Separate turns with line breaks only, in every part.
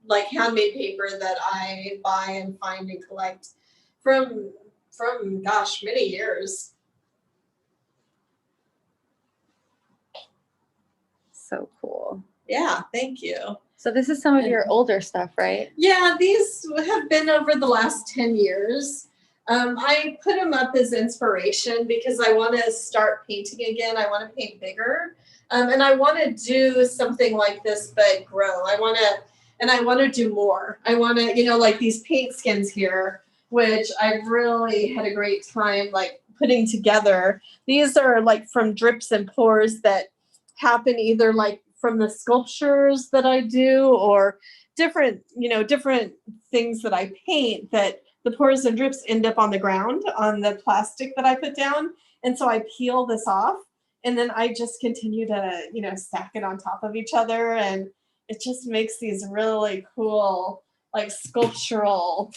like handmade paper that I buy and find and collect from gosh, many years.
So cool.
Yeah, thank you.
So this is some of your older stuff, right?
Yeah, these have been over the last 10 years. I put them up as inspiration because I want to start painting again. I want to paint bigger. And I want to do something like this, but grow. I want to do more. I want to, like these paint skins here, which I've really had a great time like putting together. These are like from drips and pours that happen either like from the sculptures that I do or different things that I paint that the pours and drips end up on the ground on the plastic that I put down. And so I peel this off and then I just continue to, stack it on top of each other. And it just makes these really cool, like sculptural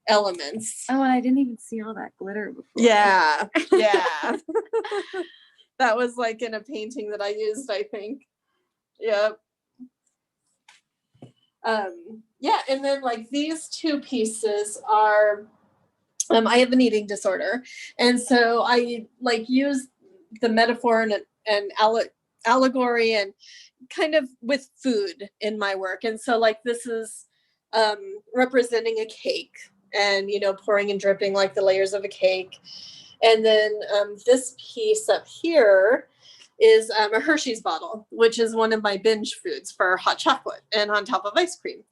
elements.
Oh, and I didn't even see all that glitter before.
Yeah. That was like in a painting that I used, I think. Yep. Yeah, and then like these two pieces are, I have an eating disorder, and so I like use the metaphor and allegory and kind of with food in my work, and so like this is representing a cake and pouring and dripping like the layers of a cake, and then this piece up here is a Hershey's bottle, which is one of my binge foods for hot chocolate and on top of ice cream.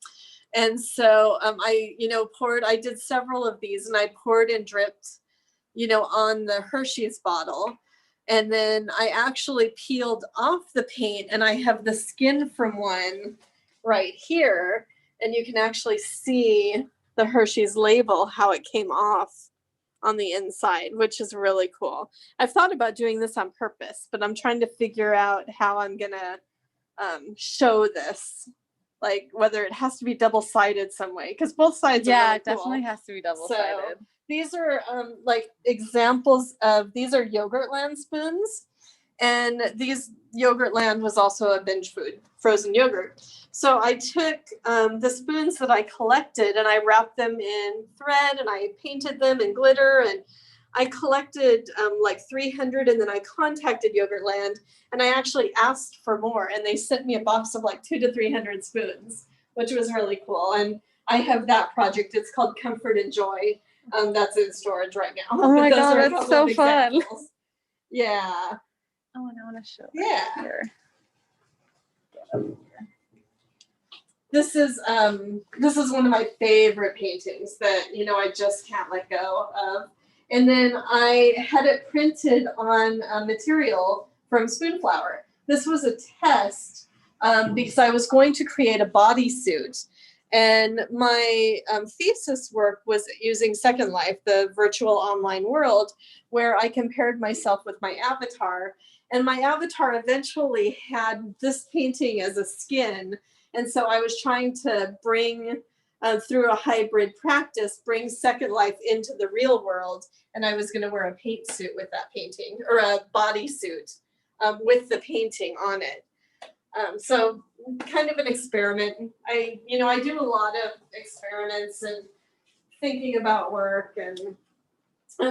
And so I did several of these and I poured and dripped, on the Hershey's bottle. And then I actually peeled off the paint and I have the skin from one right here. And you can actually see the Hershey's label, how it came off on the inside, which is really cool. I've thought about doing this on purpose, but I'm trying to figure out how I'm gonna show this, like whether it has to be double-sided some way, because both sides are really
it definitely has to be double-sided.
So these are like examples of, these are Yogurtland spoons, and Yogurtland was also a binge food, frozen yogurt. So I took the spoons that I collected and I wrapped them in thread and I painted them in glitter, and I collected like 300, and then I contacted Yogurtland and I actually asked for more, and they sent me a box of like 200 to 300 spoons, which was really cool. And I have that project. It's called Comfort and Joy. That's in storage right now.
Oh my God, that's so fun.
Yeah.
Oh, and I want to show
Yeah.
here.
This is one of my favorite paintings that I just can't let go of. And then I had it printed on material from spoon flour. This was a test because I was going to create a bodysuit, and my thesis work was using Second Life, the virtual online world, where I compared myself with my avatar. And my avatar eventually had this painting as a skin. And so I was trying to bring, through a hybrid practice, bring Second Life into the real world. And I was going to wear a paint suit with that painting, or a bodysuit with the painting on it. So kind of an experiment. I do a lot of experiments and thinking about work. And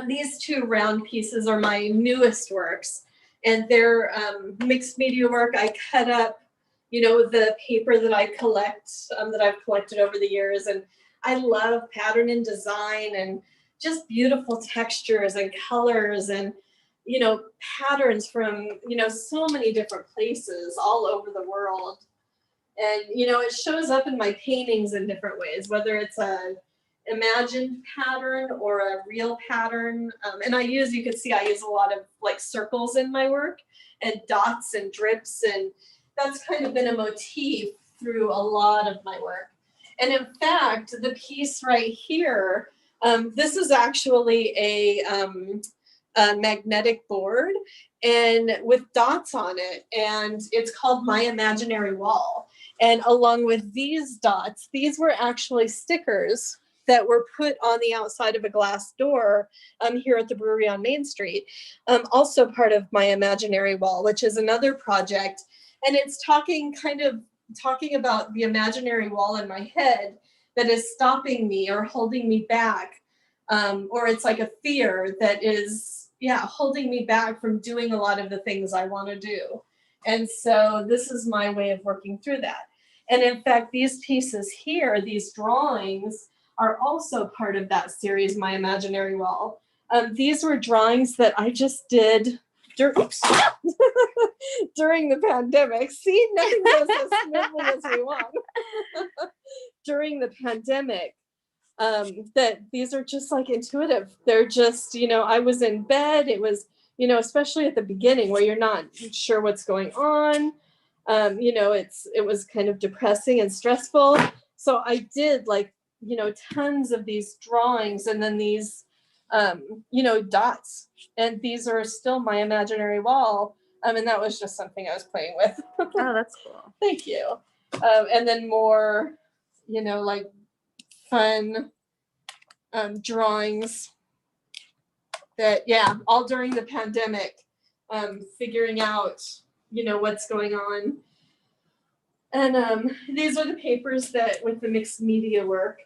these two round pieces are my newest works. And they're mixed media work. I cut up the paper that I collect, that I've collected over the years. And I love pattern and design and just beautiful textures and colors and, patterns from, so many different places all over the world. And, it shows up in my paintings in different ways, whether it's a imagined pattern or a real pattern. And you can see I use a lot of like circles in my work and dots and drips, and that's kind of been a motif through a lot of my work. And in fact, the piece right here, this is actually a magnetic board and with dots on it, and it's called My Imaginary Wall. And along with these dots, these were actually stickers that were put on the outside of a glass door here at the brewery on Main Street. Also part of My Imaginary Wall, which is another project. And it's talking kind of talking about the imaginary wall in my head that is stopping me or holding me back. Or it's like a fear that is, holding me back from doing a lot of the things I want to do. And so this is my way of working through that. And in fact, these pieces here, these drawings, are also part of that series, My Imaginary Wall. These were drawings that I just did during the pandemic. See, nothing goes as smoothly as we want. During the pandemic, that these are just like intuitive. They're just, I was in bed. It was, especially at the beginning where you're not sure what's going on. It was kind of depressing and stressful. So I did like, tons of these drawings and then these, dots. And these are still my imaginary wall. And that was just something I was playing with.
Oh, that's cool.
Thank you. And then more, like fun drawings that, all during the pandemic, figuring out, what's going on. And these are the papers that with the mixed media work.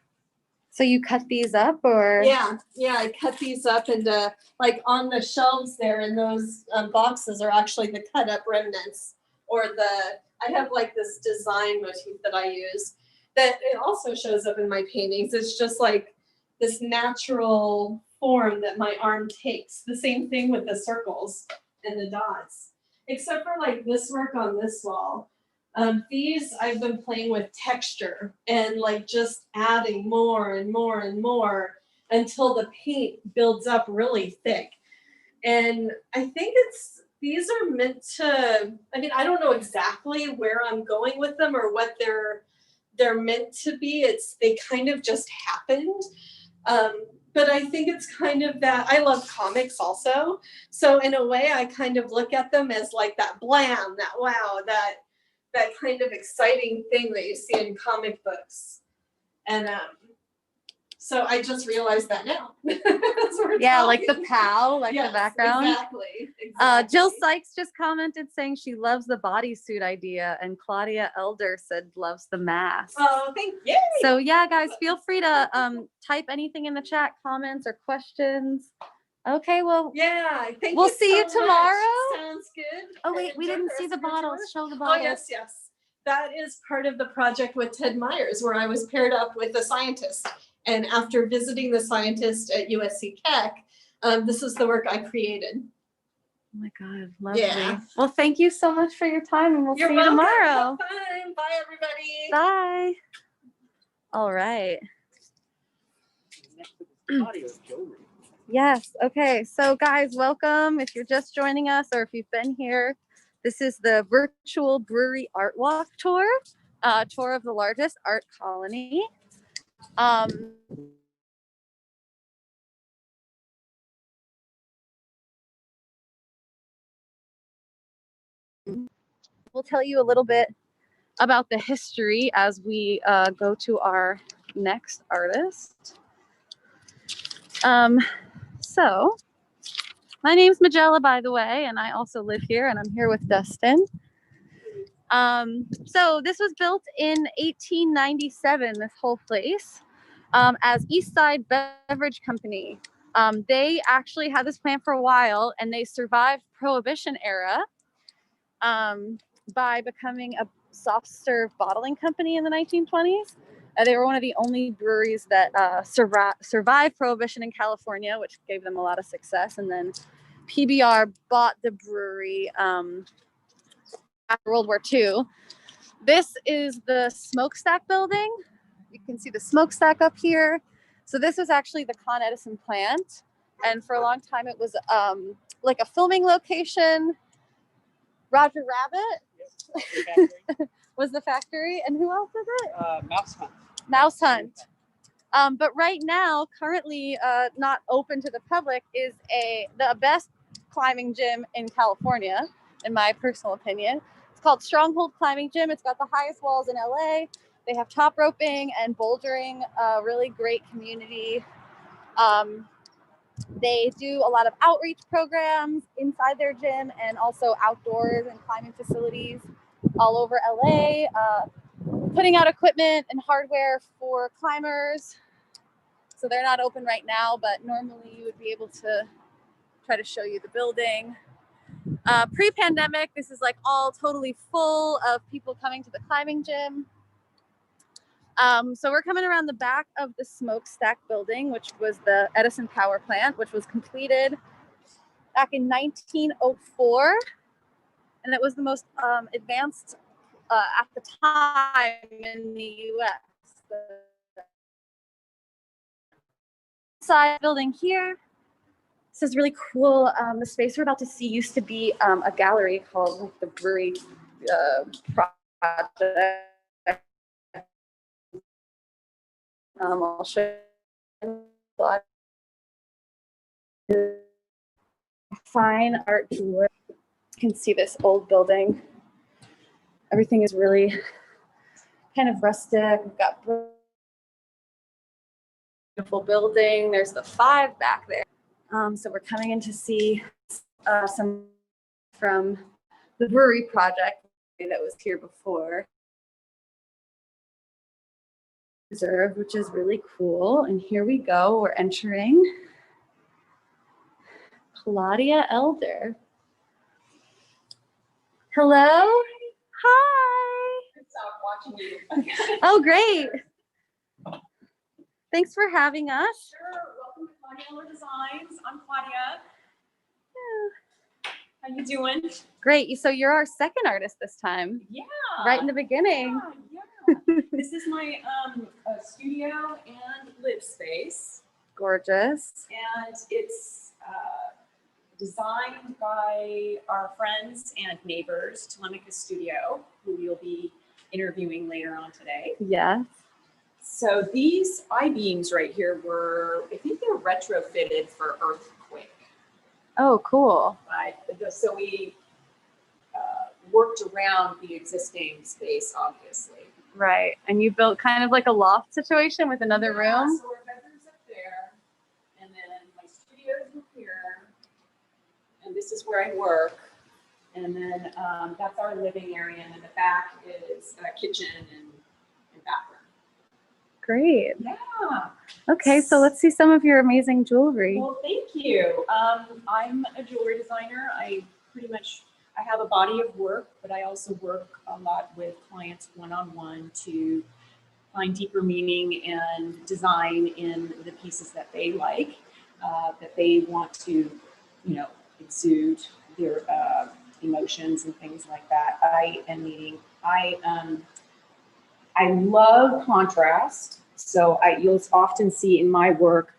So you cut these up or?
Yeah, I cut these up into like on the shelves there, and those boxes are actually the cut up remnants, or I have like this design motif that I use that it also shows up in my paintings. It's just like this natural form that my arm takes. The same thing with the circles and the dots, except for like this work on this wall. These I've been playing with texture and like just adding more and more and more until the paint builds up really thick. And I think these are meant to, I don't know exactly where I'm going with them or what they're meant to be. They kind of just happened. But I think it's kind of that, I love comics also. So in a way, I kind of look at them as like that blam, that wow, that kind of exciting thing that you see in comic books. And so I just realized that now.
Like the POW, like the background.
Exactly.
Jill Sykes just commented saying she loves the bodysuit idea, and Claudia Elder said loves the mask.
Oh, thank you.
So guys, feel free to type anything in the chat, comments or questions. Okay, well, we'll see you tomorrow.
Sounds good.
Oh wait, we didn't see the bottles. Show the bottles.
Oh yes. That is part of the project with Ted Myers, where I was paired up with a scientist. And after visiting the scientist at USC Keck, this is the work I created.
Oh my God, lovely.
Yeah.
Well, thank you so much for your time, and we'll see you
welcome.
tomorrow.
Have fun. Bye, everybody.
Bye. All right. Yes. Okay. So guys, welcome. If you're just joining us or if you've been here, this is the virtual Brewery Artwalk tour, tour of the largest art colony. We'll tell you a little bit about the history as we go to our next artist. So my name's Magella, by the way, and I also live here, and I'm here with Dustin. So this was built in 1897, this whole place, as East Side Beverage Company. They actually had this plant for a while, and they survived Prohibition era by becoming a soft serve bottling company in the 1920s. They were one of the only breweries that survived Prohibition in California, which gave them a lot of success. And then PBR bought the brewery after World War II. This is the Smokestack building. You can see the Smokestack up here. So this was actually the Con Edison plant. And for a long time, it was like a filming location. Roger Rabbit was the factory. And who else is it?
Mouse Hunt.
Mouse Hunt. But right now, currently not open to the public, is the best climbing gym in California, in my personal opinion. It's called Stronghold Climbing Gym. It's got the highest walls in LA. They have top roping and bouldering, really great community. They do a lot of outreach programs inside their gym and also outdoors and climbing facilities. all over LA, putting out equipment and hardware for climbers. So they're not open right now, but normally you would be able to try to show you the building. Pre-pandemic, this is like all totally full of people coming to the climbing gym. So we're coming around the back of the Smokestack building, which was the Edison power plant, which was completed back in 1904. And it was the most advanced at the time in the US. The side building here. This is really cool. The space we're about to see used to be a gallery called the Brewery Project. I'll show you. Fine art jewelry. You can see this old building. Everything is really kind of rustic. We've got beautiful building. There's the 5 back there. So we're coming in to see some from the Brewery Project that was here before. Reserve, which is really cool. And here we go. We're entering Claudia Elder. Hello. Hi.
Stop watching you.
Oh, great. Thanks for having us.
Sure. Welcome to Claudia Elder Designs. I'm Claudia. How you doing?
Great. So you're our second artist this time.
Yeah.
Right in the beginning.
Yeah. This is my studio and live space,
Gorgeous.
and it's designed by our friends and neighbors, Telemachus Studio, who we'll be interviewing later on today.
Yes.
So these I-beams right here were, I think they're retrofitted for earthquake.
Oh, cool.
But so we worked around the existing space, obviously.
Right. And you built kind of like a loft situation with another room.
So our bedroom's up there, and then my studio's in here, and this is where I work. And then that's our living area, and in the back is a kitchen and bathroom.
Great.
Yeah.
Okay, so let's see some of your amazing jewelry.
Well, thank you. I'm a jewelry designer. I have a body of work, but I also work a lot with clients one-on-one to find deeper meaning and design in the pieces that they like, that they want to, exude their emotions and things like that. I love contrast. So you'll often see in my work,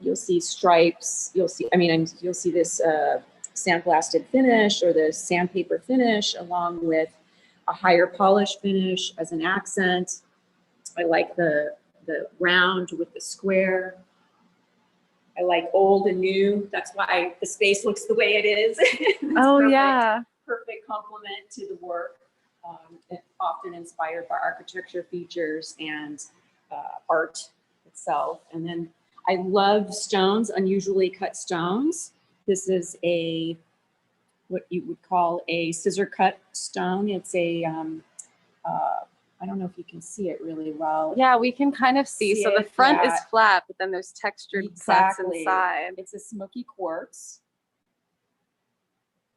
you'll see stripes, you'll see this sandblasted finish or the sandpaper finish along with a higher polish finish as an accent. I like the round with the square. I like old and new. That's why the space looks the way it is.
Oh,
perfect,
yeah.
Perfect complement to the work. Often inspired by architecture features and art itself. And then I love stones, unusually cut stones. This is what you would call a scissor cut stone. It's a, I don't know if you can see it really well.
Yeah, we can kind of see. So the front is flat, but then there's textured cuts inside.
It's a smoky quartz.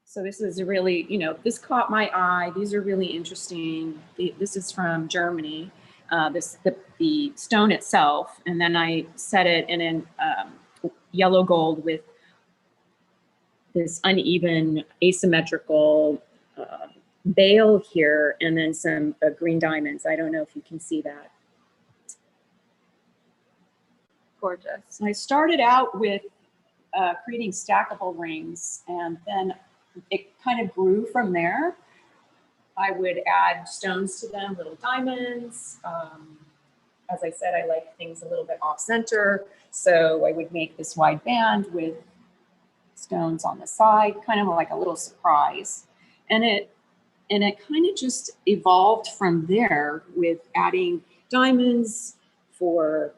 So this is really, this caught my eye. These are really interesting. This is from Germany. The stone itself, and then I set it in yellow gold with this uneven asymmetrical veil here, and then some green diamonds. I don't know if you can see that.
Gorgeous.
So I started out with creating stackable rings, and then it kind of grew from there. I would add stones to them, little diamonds. As I said, I like things a little bit off center. So I would make this wide band with stones on the side, kind of like a little surprise. And it kind of just evolved from there with adding diamonds for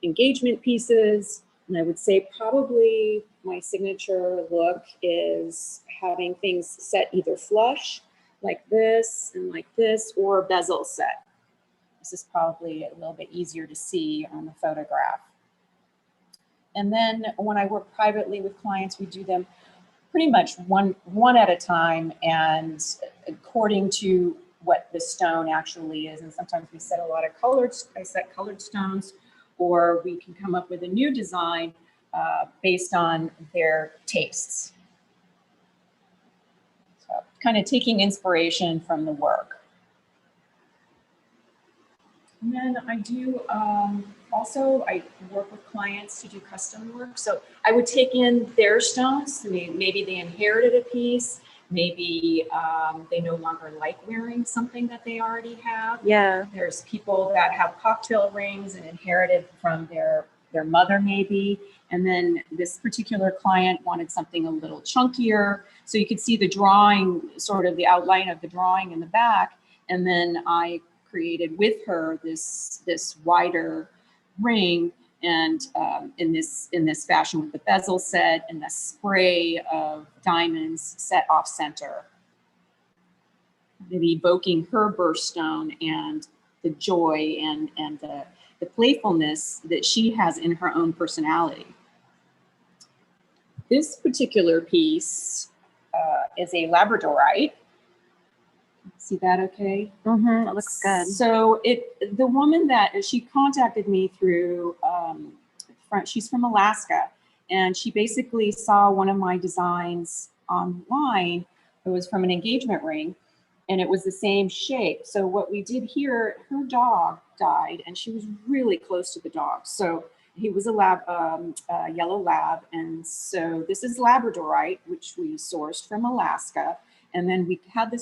engagement pieces. And I would say probably my signature look is having things set either flush, like this and like this, or bezel set. This is probably a little bit easier to see on the photograph. And then when I work privately with clients, we do them pretty much one at a time and according to what the stone actually is. And sometimes we set a lot of I set colored stones, or we can come up with a new design based on their tastes. So kind of taking inspiration from the work. And then I do also, I work with clients to do custom work. So I would take in their stones. Maybe they inherited a piece. Maybe they no longer like wearing something that they already have.
Yeah.
There's people that have cocktail rings and inherited from their mother maybe. And then this particular client wanted something a little chunkier. So you could see the drawing, sort of the outline of the drawing in the back. And then I created with her this wider ring, and in this fashion with the bezel set and the spray of diamonds set off center, evoking her birthstone and the joy and the playfulness that she has in her own personality. This particular piece is a Labradorite. See that okay?
Mm-hmm. It looks good.
So the woman that she contacted me through, she's from Alaska, and she basically saw one of my designs online. It was from an engagement ring, and it was the same shape. So what we did here, her dog died, and she was really close to the dog. So he was a yellow lab, and so this is Labradorite, which we sourced from Alaska. And then we had the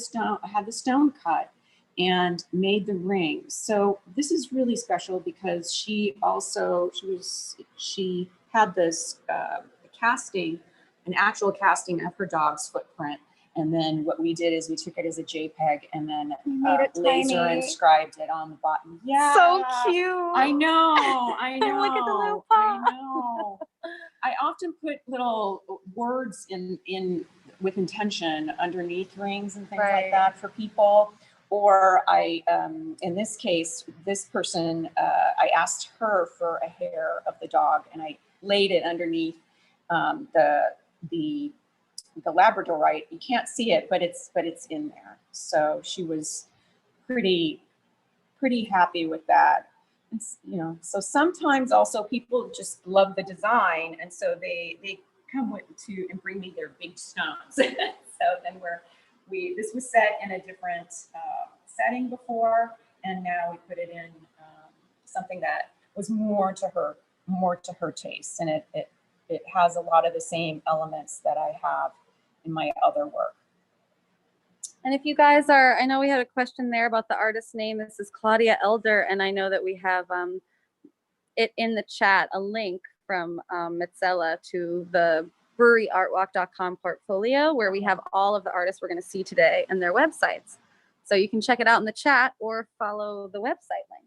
stone cut and made the ring. So this is really special because she had this casting, an actual casting of her dog's footprint. And then what we did is we took it as a JPEG and then laser inscribed it on the bottom. Yeah,
so cute.
I know.
Look at the little paw.
I know. I often put little words in with intention underneath rings and things like that for people. Or I, in this case, this person, I asked her for a hair of the dog, and I laid it underneath the Labradorite. You can't see it, but it's in there. So she was pretty happy with that. It's, so sometimes also people just love the design, and so they come and bring me their big stones. So then this was set in a different setting before, and now we put it in something that was more to her taste, and it has a lot of the same elements that I have in my other work.
And if you guys are, I know we had a question there about the artist's name. This is Claudia Elder, and I know that we have it in the chat, a link from Mitzella to the breweryartwalk.com portfolio, where we have all of the artists we're going to see today and their websites. So you can check it out in the chat or follow the website link.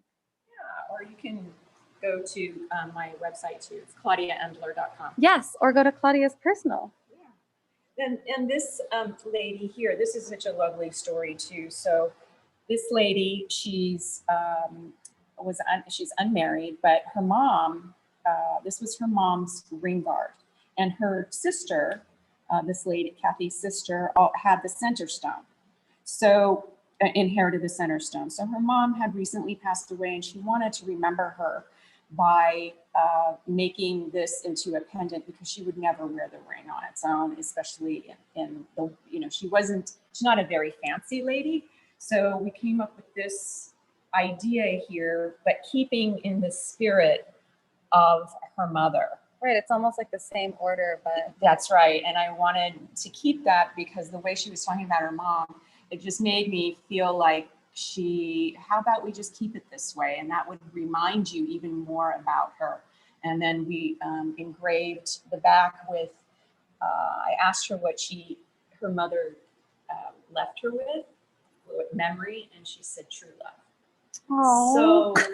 Yeah, or you can go to my website too. It's claudiaendler.com.
Yes, or go to Claudia's personal.
And this lady here, this is such a lovely story too. So this lady, she's unmarried, but her mom, this was her mom's ring guard, and her sister, this lady, Kathy's sister, had the center stone. So inherited the center stone. So her mom had recently passed away, and she wanted to remember her by making this into a pendant, because she would never wear the ring on its own, especially in the, she's not a very fancy lady. So we came up with this idea here, but keeping in the spirit of her mother.
Right, it's almost like the same order, but.
That's right, and I wanted to keep that because the way she was talking about her mom, it just made me feel like how about we just keep it this way? And that would remind you even more about her. And then we engraved the back with, I asked her what her mother left her with memory, and she said true love.
Oh.
So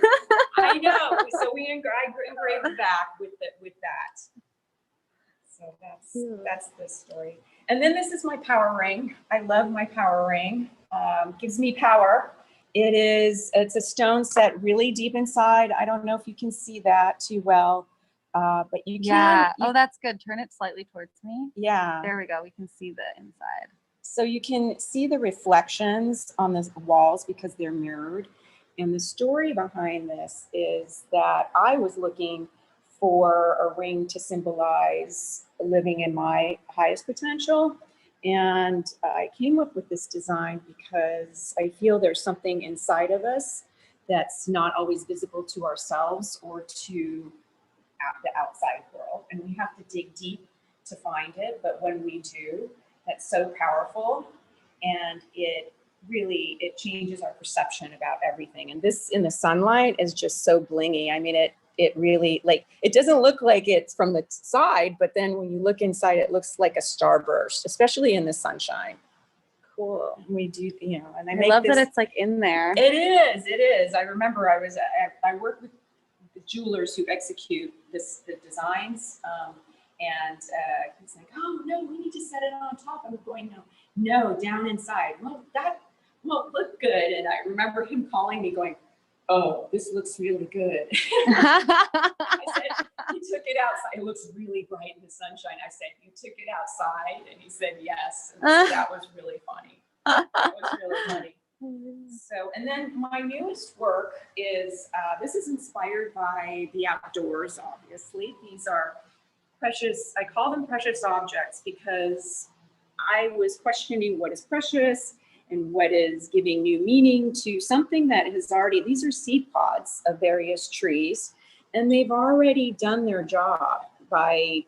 I know. So I engraved the back with that. So that's the story. And then this is my power ring. I love my power ring. Gives me power. It's a stone set really deep inside. I don't know if you can see that too well, but you can.
Yeah. Oh, that's good. Turn it slightly towards me.
Yeah.
There we go. We can see the inside.
So you can see the reflections on the walls because they're mirrored. And the story behind this is that I was looking for a ring to symbolize living in my highest potential. And I came up with this design because I feel there's something inside of us that's not always visible to ourselves or to the outside world. And we have to dig deep to find it. But when we do, that's so powerful. And it changes our perception about everything. And this in the sunlight is just so blingy. I mean, it really, like, it doesn't look like it's from the side, but then when you look inside, it looks like a starburst, especially in the sunshine. Cool. We do, and
I love that it's like in there.
It is. I remember I work with the jewelers who execute the designs. And he's like, oh no, we need to set it on top. I'm going, no, down inside. Well, that won't look good. And I remember him calling me going, oh, this looks really good. I said, he took it outside. It looks really bright in the sunshine. I said, you took it outside? And he said, yes. And that was really funny. That was really funny. So, and then my newest work is, this is inspired by the outdoors, obviously. These are precious, I call them precious objects because I was questioning what is precious and what is giving new meaning to something that has already, these are seed pods of various trees, and they've already done their job by,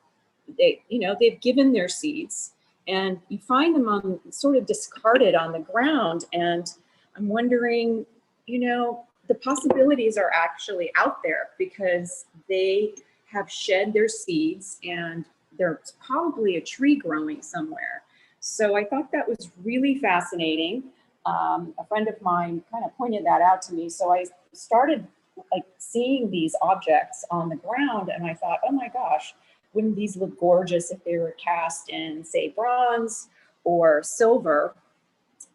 they've given their seeds, and you find them on sort of discarded on the ground. And I'm wondering, the possibilities are actually out there because they have shed their seeds and there's probably a tree growing somewhere. So I thought that was really fascinating. A friend of mine kind of pointed that out to me. So I started seeing these objects on the ground and I thought, oh my gosh, wouldn't these look gorgeous if they were cast in, say, bronze or silver?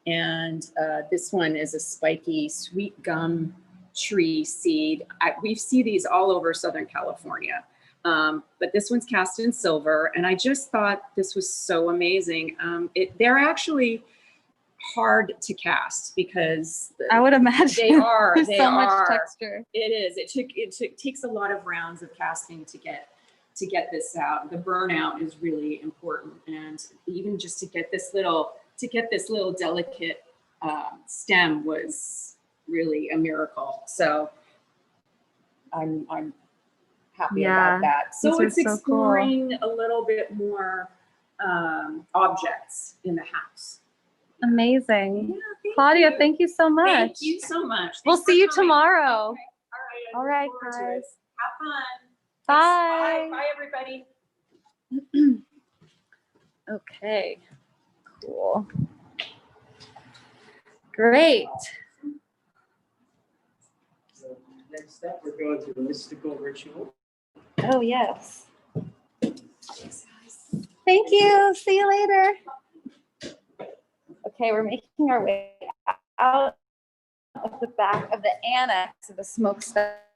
And this one is a spiky sweet gum tree seed. We see these all over Southern California, but this one's cast in silver. And I just thought this was so amazing. They're actually hard to cast because
I would imagine
they are.
There's
they
so
are.
much texture.
It is. It takes a lot of rounds of casting to get this out. The burnout is really important, and even just to get this little delicate stem was really a miracle. So I'm happy about that. So it's exploring a little bit more objects in the house.
Amazing.
Yeah,
Claudia, thank you so much.
Thank you so much.
We'll
Thanks for
see you
coming.
tomorrow.
Okay.
All right,
Look forward to it.
guys.
Have fun.
Bye.
Bye, everybody.
Okay, cool. Great.
So next up, we're going to the mystical ritual.
Oh, yes. Thank you. See you later. Okay, we're making our way out of the back of the annex of the Smokestack.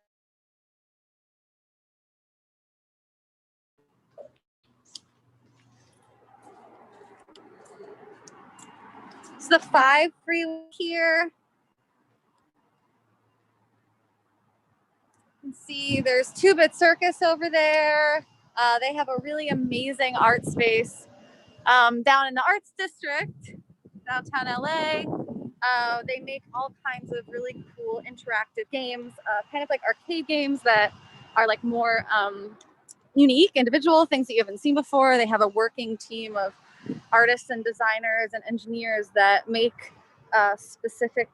It's the 5 freeway here. You can see there's 2-Bit Circus over there. They have a really amazing art space down in the Arts District, downtown LA. They make all kinds of really cool interactive games, kind of like arcade games that are like more unique, individual things that you haven't seen before. They have a working team of artists and designers and engineers that make specific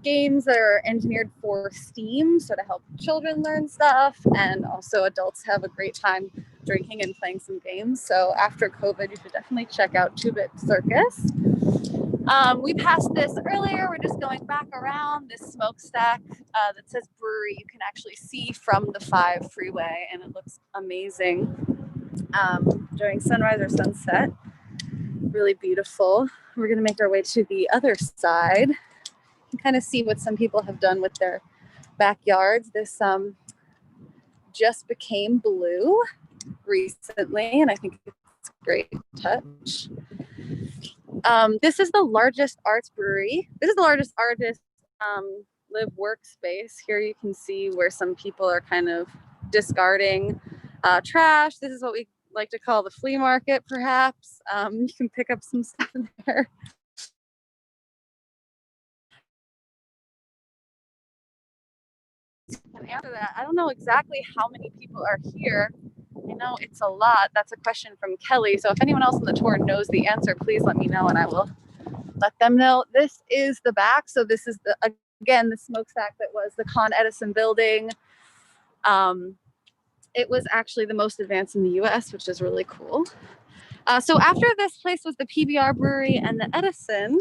games that are engineered for STEAM, so to help children learn stuff, and also adults have a great time drinking and playing some games. So after COVID, you should definitely check out 2-Bit Circus. We passed this earlier. We're just going back around this smokestack that says brewery. You can actually see from the 5 freeway, and it looks amazing during sunrise or sunset. really beautiful. We're gonna make our way to the other side and kind of see what some people have done with their backyards. This just became blue recently, and I think it's a great touch. This is the largest arts brewery. This is the largest artist live workspace. Here you can see where some people are kind of discarding trash. This is what we like to call the flea market, perhaps. You can pick up some stuff in there. And after that, I don't know exactly how many people are here. I know it's a lot. That's a question from Kelly. So if anyone else on the tour knows the answer, please let me know and I will let them know. This is the back. So this is the, again, the smokestack that was the Con Edison building. It was actually the most advanced in the US, which is really cool. So after this place was the PBR Brewery and the Edison,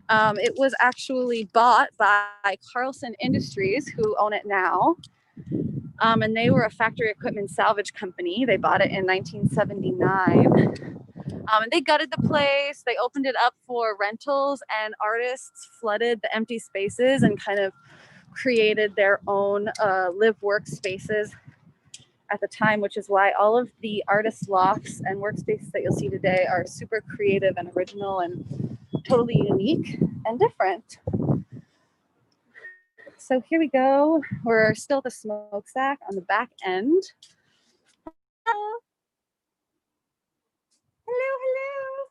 it was actually bought by Carlson Industries, who own it now. And they were a factory equipment salvage company. They bought it in 1979. And they gutted the place. They opened it up for rentals, and artists flooded the empty spaces and kind of created their own live work spaces at the time, which is why all of the artist lofts and workspaces that you'll see today are super creative and original and totally unique and different. So here we go. We're still at the smokestack on the back end. Hello. Hello, hello.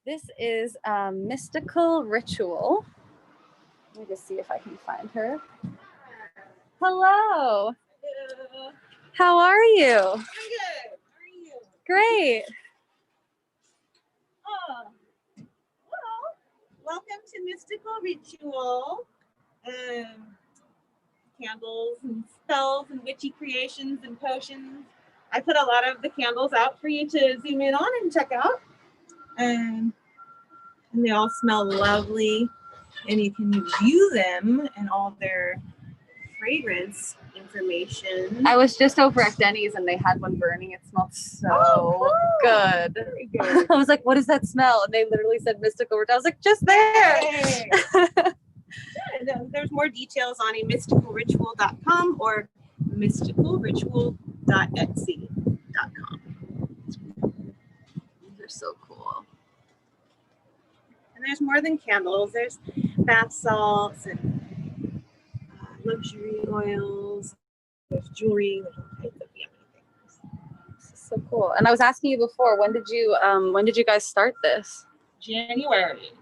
This is Mystical Ritual. Let me just see if I can find her. Hello.
Hello.
How are you?
I'm good. How are you?
Great.
Oh, well, welcome to Mystical Ritual. Candles and spells and witchy creations and potions. I put a lot of the candles out for you to zoom in on and check out. And they all smell lovely. And you can view them and all their fragrance information.
I was just over at Denny's and they had one burning. It smelled so
cool.
good.
Very good.
I was like, what does that smell? And they literally said Mystical Ritual. I was like, just there.
Hey. There's more details on mysticalritual.com or mysticalritual.etsy.com.
These are so cool.
And there's more than candles. There's bath salts and luxury oils. There's jewelry. There's all kinds of yummy things.
This is so cool. And I was asking you before, when did you guys start this?
January.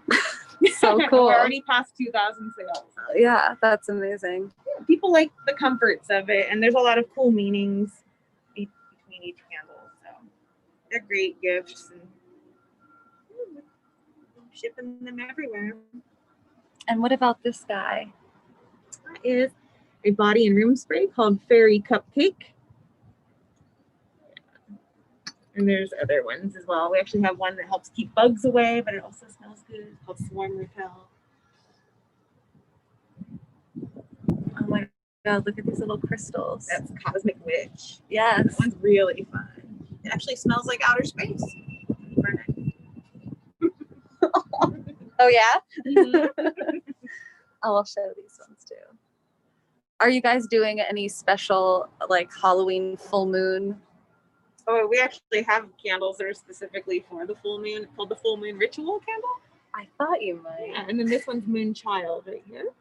So cool.
We're already past 2,000 sales.
Yeah, that's amazing.
Yeah, people like the comforts of it, and there's a lot of cool meanings between each candle. So they're great gifts, and shipping them everywhere.
And what about this guy?
That is a body and room spray called Fairy Cupcake. And there's other ones as well. We actually have one that helps keep bugs away, but it also smells good. It's called Swarm Repel.
Oh my God, look at these little crystals.
That's Cosmic Witch.
Yes.
That one's really fun. It actually smells like outer space.
Oh yeah?
Mm-hmm.
I'll show these ones too. Are you guys doing any special like Halloween full moon?
Oh, we actually have candles that are specifically for the full moon, called the Full Moon Ritual candle.
I thought you might.
Yeah, and then this one's Moon Child right here.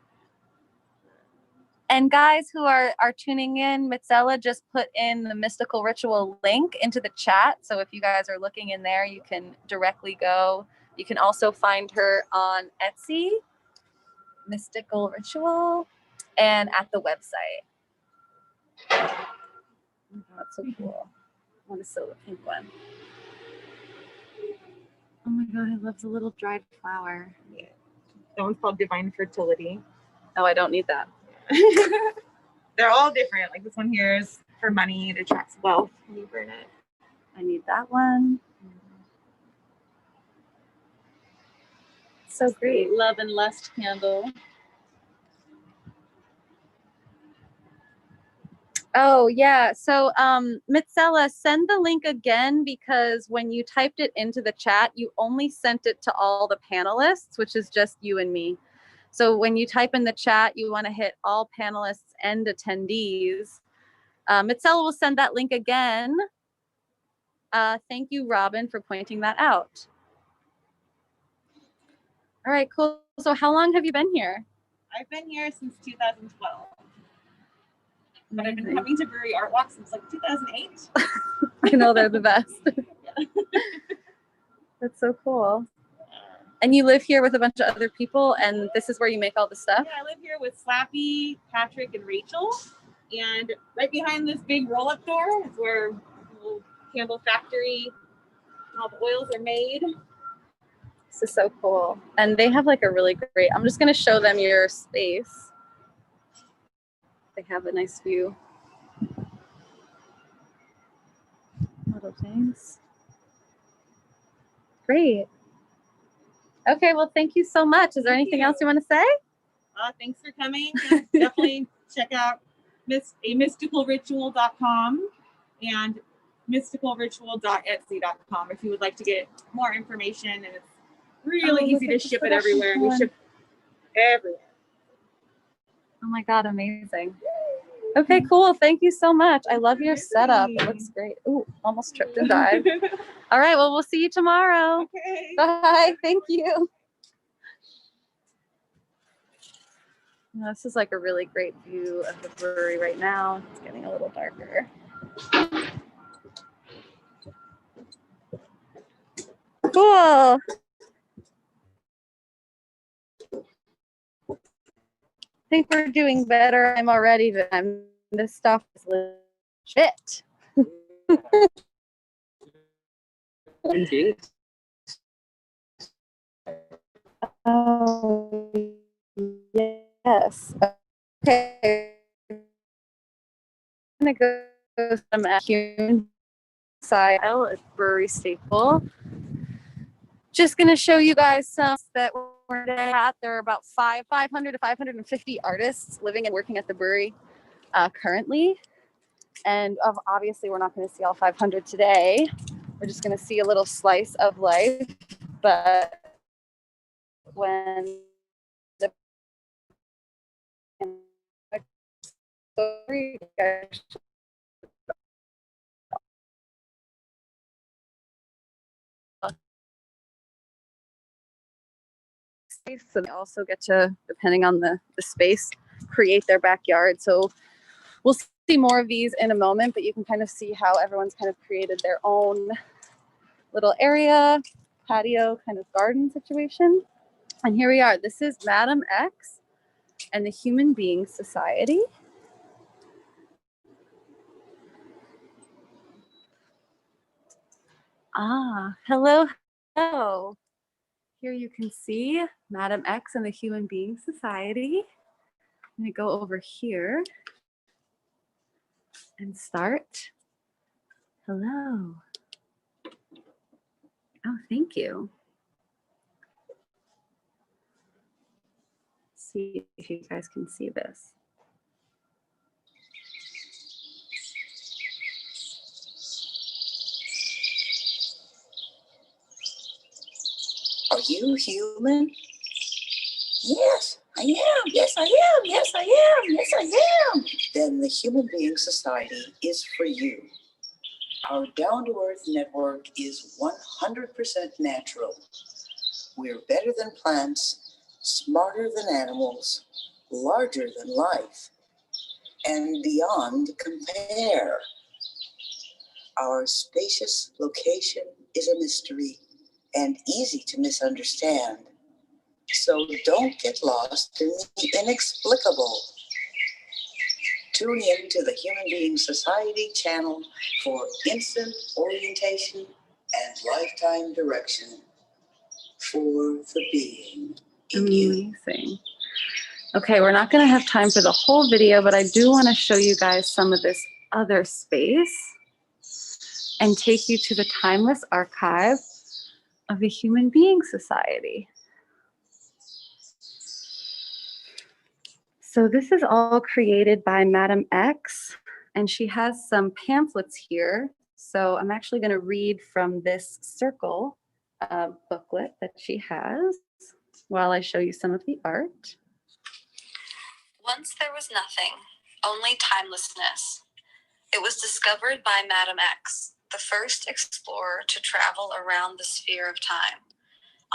And guys who are tuning in, Mitzella just put in the Mystical Ritual link into the chat. So if you guys are looking in there, you can directly go. You can also find her on Etsy, Mystical Ritual, and at the website. Oh, that's so cool. I want to sew the pink one. Oh my God, I love the little dried flower.
Yeah. That one's called Divine Fertility.
Oh, I don't need that.
They're all different. Like this one here is for money. It attracts wealth when you burn it.
I need that one. So great.
Love and Lust candle.
Oh yeah. So Mitsella, send the link again, because when you typed it into the chat, you only sent it to all the panelists, which is just you and me. So when you type in the chat, you want to hit all panelists and attendees. Mitsella will send that link again. Thank you, Robin, for pointing that out. All right, cool. So how long have you been here?
I've been here since 2012. But I've been
Amazing.
coming to Brewery Artwalk since like 2008.
I know, they're the best. That's so cool. And you live here with a bunch of other people, and this is where you make all the stuff?
Yeah, I live here with Slappy, Patrick, and Rachel. And right behind this big roll-up door is where the little candle factory and all the oils are made.
This is so cool. And they have like a really great, I'm just going to show them your space. They have a nice view. Little things. Great. Okay, well, thank you so much. Is there anything else you want to say?
Thanks for coming. Definitely check out amysticalritual.com and mysticalritual.etsy.com if you would like to get more information. And it's really easy to ship it everywhere. We ship everywhere.
Oh my God, amazing. Okay, cool. Thank you so much. I love your setup. It looks great. Ooh, almost tripped and died. All right, well, we'll see you tomorrow.
Okay.
Bye. Thank you. This is like a really great view of the brewery right now. It's getting a little darker. Cool. I think we're doing better. I'm already, this stuff is legit. Oh, yes. Okay. I'm going to go some human side at Brewery Staple. Just going to show you guys some that we're at. There are about 500 to 550 artists living and working at the brewery currently. And obviously, we're not going to see all 500 today. We're just going to see a little slice of life. But when the so they also get to, depending on the space, create their backyard. So we'll see more of these in a moment, but you can kind of see how everyone's kind of created their own little area, patio kind of garden situation. And here we are. This is Madam X and the Human Being Society. Hello, hello. Here you can see Madam X and the Human Being Society. I'm going to go over here and start. Hello. Oh, thank you. Let's see if you guys can see this.
Are you human? Yes, I am. Yes, I am. Yes, I am. Yes, I am. Then the Human Being Society is for you. Our down-to-earth network is 100% natural. We're better than plants, smarter than animals, larger than life, and beyond compare. Our spacious location is a mystery and easy to misunderstand. So don't get lost in the inexplicable. Tune in to the Human Being Society channel for instant orientation and lifetime direction for the being in you.
Amazing. Okay, we're not going to have time for the whole video, but I do want to show you guys some of this other space and take you to the timeless archive of the Human Being Society. So this is all created by Madam X And she has some pamphlets here. So I'm actually going to read from this circle booklet that she has while I show you some of the art. Once there was nothing, only timelessness. It was discovered by Madame X, the first explorer to travel around the sphere of time.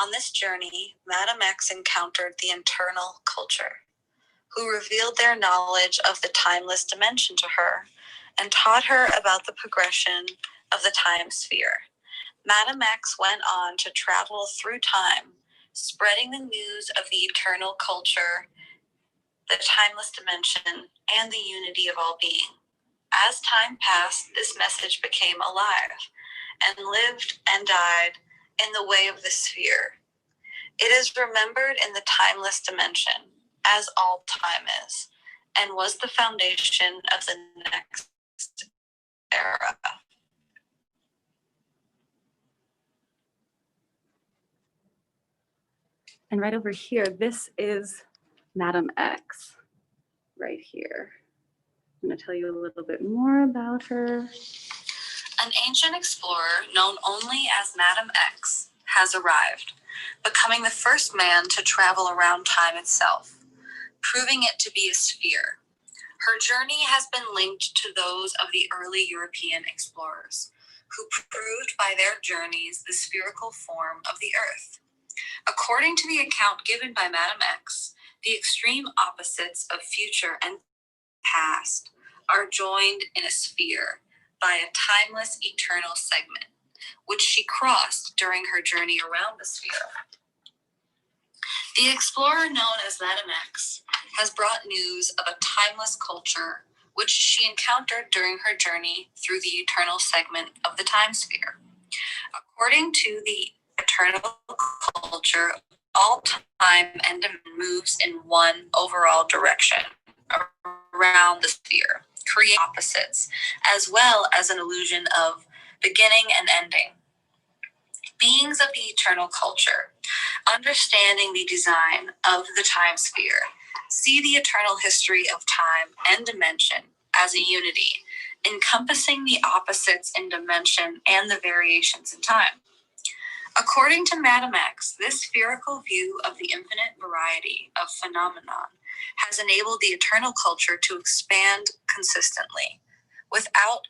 On this journey, Madame X encountered the internal culture, who revealed their knowledge of the timeless dimension to her and taught her about the progression of the time sphere. Madame X went on to travel through time, spreading the news of the eternal culture, the timeless dimension, and the unity of all being. As time passed, this message became alive and lived and died in the way of the sphere. It is remembered in the timeless dimension, as all time is, and was the foundation of the next era. And right over here, this is Madame X, right here. I'm going to tell you a little bit more about her. An ancient explorer known only as Madame X has arrived, becoming the first man to travel around time itself, proving it to be a sphere. Her journey has been linked to those of the early European explorers, who proved by their journeys the spherical form of the Earth. According to the account given by Madame X, the extreme opposites of future and past are joined in a sphere by a timeless eternal segment, which she crossed during her journey around the sphere. The explorer known as Madame X has brought news of a timeless culture which she encountered during her journey through the eternal segment of the time sphere. According to the eternal culture, all time and dimension moves in one overall direction around the sphere, creating opposites, as well as an illusion of beginning and ending. Beings of the eternal culture, understanding the design of the time sphere, see the eternal history of time and dimension as a unity, encompassing the opposites in dimension and the variations in time. According to Madame X, this spherical view of the infinite variety of phenomenon has enabled the eternal culture to expand consistently, without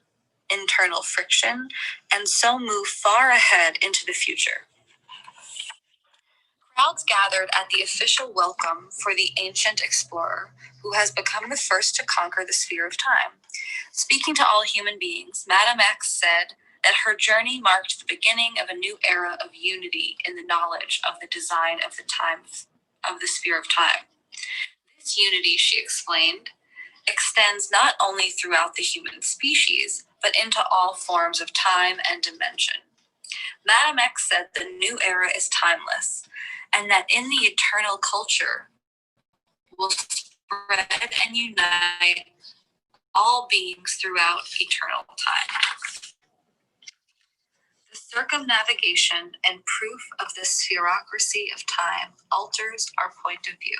internal friction, and so move far ahead into the future. Crowds gathered at the official welcome for the ancient explorer, who has become the first to conquer the sphere of time. Speaking to all human beings, Madame X said that her journey marked the beginning of a new era of unity in the knowledge of the design of the time of the sphere of time. This unity, she explained, extends not only throughout the human species, but into all forms of time and dimension. Madame X said the new era is timeless, and that in the eternal culture will spread and unite all beings throughout eternal time. The circumnavigation and proof of the spherocracy of time alters our point of view.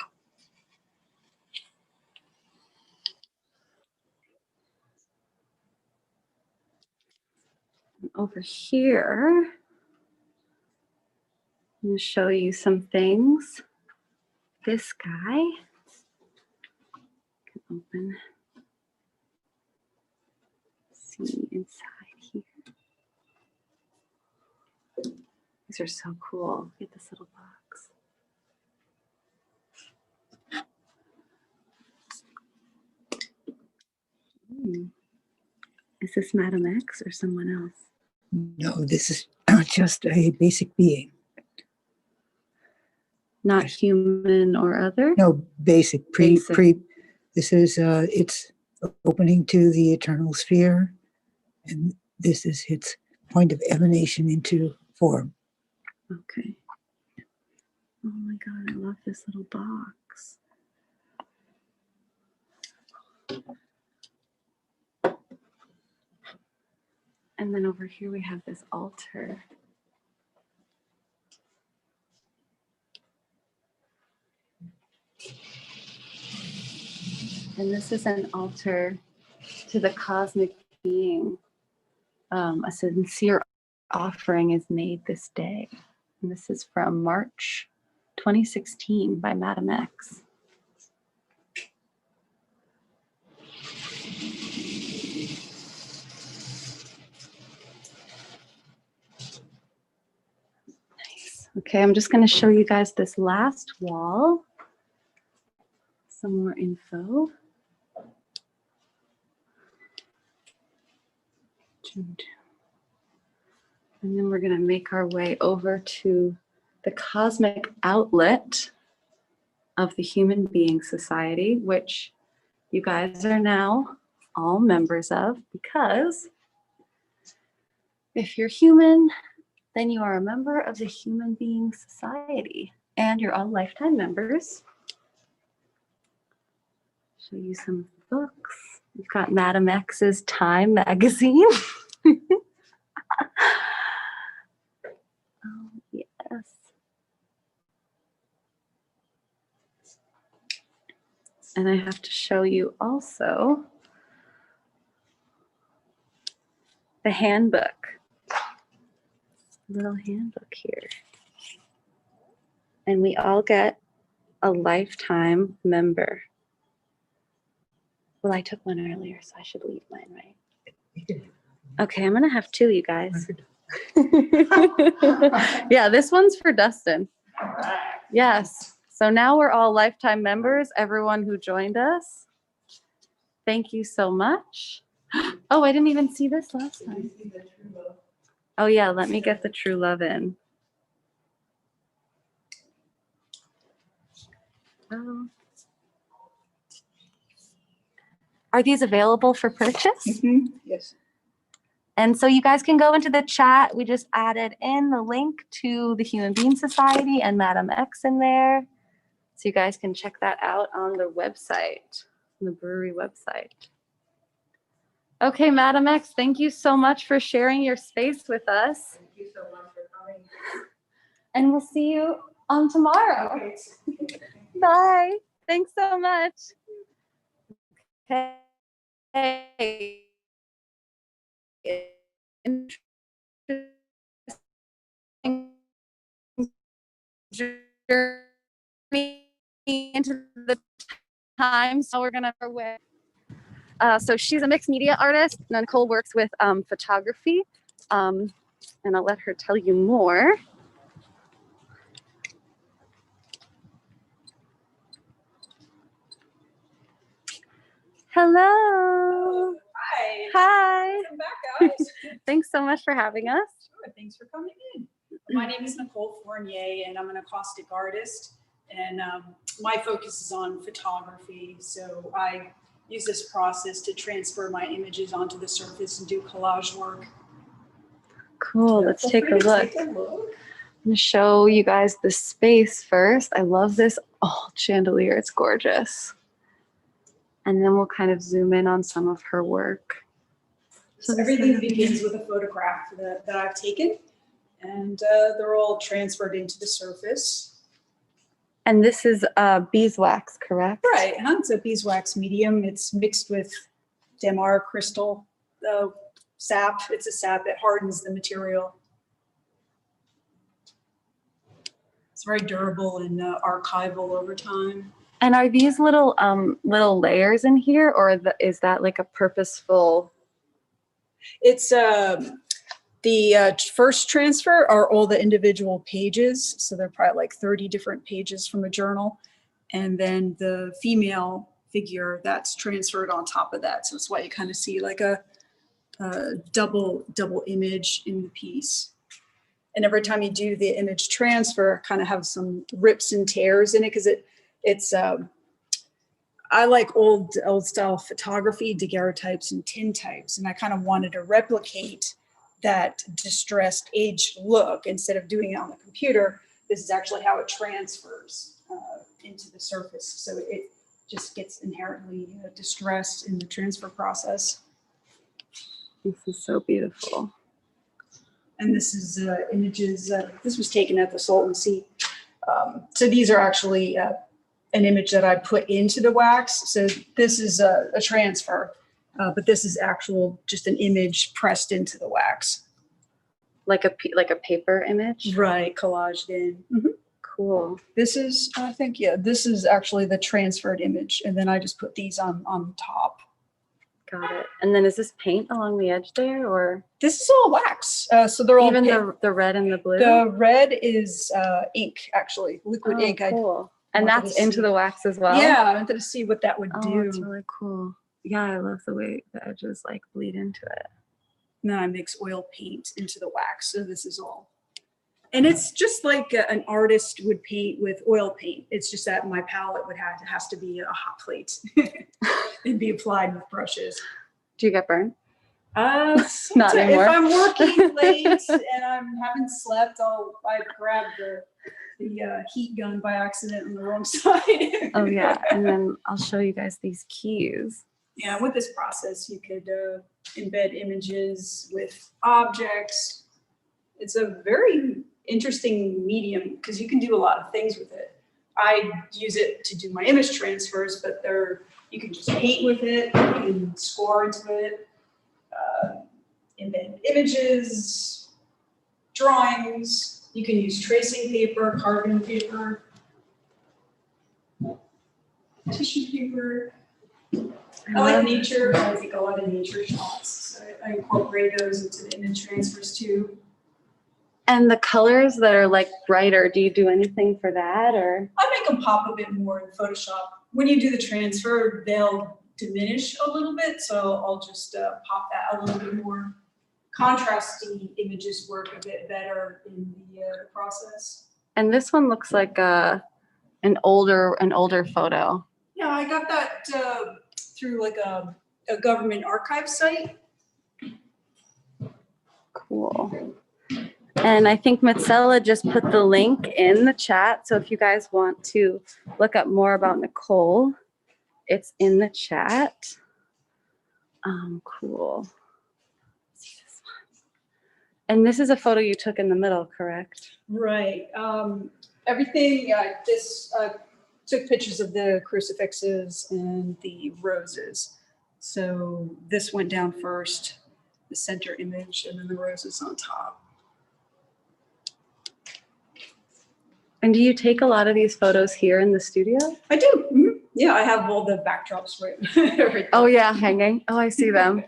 Over here, I'm going to show you some things. This guy can open. See inside here. These are so cool. Look at this little box. Is this Madame X or someone else?
No, this is just a basic being.
Not human or other?
No, basic.
Basic.
This is its opening to the eternal sphere, and this is its point of emanation into form.
Okay. Oh my God, I love this little box. And then over here we have this altar. And this is an altar to the cosmic being, a sincere offering is made this day. And this is from March 2016 by Madam X. Nice. Okay, I'm just going to show you guys this last wall. Some more info. And then we're going to make our way over to the cosmic outlet of the Human Being Society, which you guys are now all members of, because if you're human, then you are a member of the Human Being Society, and you're all lifetime members. Show you some books. We've got Madam X's Time magazine. Oh, yes. And I have to show you also the handbook. Little handbook here. And we all get a lifetime member. Well, I took one earlier, so I should leave mine, right? Okay, I'm gonna have two, you guys. Yeah, this one's for Dustin. Yes. So now we're all lifetime members, everyone who joined us. Thank you so much. Oh, I didn't even see this last time. Oh yeah, let me get the true love in. Are these available for purchase?
Mm-hmm. Yes.
And so you guys can go into the chat. We just added in the link to the Human Being Society and Madam X in there. So you guys can check that out on the website, on the brewery website. Okay, Madam X, thank you so much for sharing your space with us.
Thank you so much for coming.
And we'll see you on tomorrow.
Okay.
Bye. Thanks so much. Okay. Journey into the time. So we're gonna with. So she's a mixed media artist. Nicole works with photography, and I'll let her tell you more. Hello.
Hi.
Hi.
Welcome back, guys.
Thanks so much for having us.
Sure, thanks for coming in. My name is Nicole Fournier, and I'm an acoustic artist. And my focus is on photography. So I use this process to transfer my images onto the surface and do collage work.
Cool. Let's take a look. I'm gonna show you guys the space first. I love this old chandelier. It's gorgeous. And then we'll kind of zoom in on some of her work.
So everything begins with a photograph that I've taken, and they're all transferred into the surface.
And this is beeswax, correct?
Right, it's a beeswax medium. It's mixed with Damar crystal sap. It's a sap that hardens the material. It's very durable and archival over time.
And are these little layers in here, or is that like a purposeful?
It's the first transfer are all the individual pages. So they're probably like 30 different pages from a journal. And then the female figure that's transferred on top of that. So that's why you kind of see like a double image in the piece. And every time you do the image transfer, kind of have some rips and tears in it, because it's I like old style photography, daguerreotypes and tintypes, and I kind of wanted to replicate that distressed aged look. Instead of doing it on the computer, this is actually how it transfers into the surface. So it just gets inherently distressed in the transfer process.
This is so beautiful.
And this is images. This was taken at the Salton Sea. So these are actually an image that I put into the wax. So this is a transfer. But this is actual, just an image pressed into the wax.
Like a paper image?
Right, collaged in.
Cool.
This is, I think, yeah, this is actually the transferred image. And then I just put these on top.
Got it. And then is this paint along the edge there, or
This is all wax. So they're all
even
pink.
the red and the blue?
The red is ink, actually, liquid
Oh,
ink.
cool. And
wanted
that's
to
into
see.
the wax as well?
Yeah, I wanted to see what that would
Oh,
do.
it's really cool. Yeah, I love the way the edges like bleed into it.
And then I mix oil paint into the wax. So this is all. And it's just like an artist would paint with oil paint. It's just that my palette has to be a hot plate and be applied with brushes.
Do you get burned?
Not
Not anymore.
If I'm working late and I haven't slept, I grab the heat gun by accident on the wrong side.
Oh yeah, and then I'll show you guys these keys.
Yeah, with this process, you could embed images with objects. It's a very interesting medium because you can do a lot of things with it. I use it to do my image transfers, but you can just paint with it, you can score into it, embed images, drawings. You can use tracing paper, carbon paper, tissue paper. I like nature. I take a lot of nature shots. So I incorporate those into the image transfers too.
And the colors that are like brighter, do you do anything for that, or?
I make them pop a bit more in Photoshop. When you do the transfer, they'll diminish a little bit. So I'll just pop that a little bit more. Contrasty images work a bit better in the process.
And this one looks like an older photo.
Yeah, I got that through like a government archive site.
Cool. And I think Matsela just put the link in the chat. So if you guys want to look up more about Nicole, it's in the chat. Cool. And this is a photo you took in the middle, correct?
Right. Everything, took pictures of the crucifixes and the roses. So this went down first, the center image, and then the roses on top.
And do you take a lot of these photos here in the studio?
I do. Mm-hmm. Yeah, I have all the backdrops right.
Oh yeah, hanging. Oh, I see them.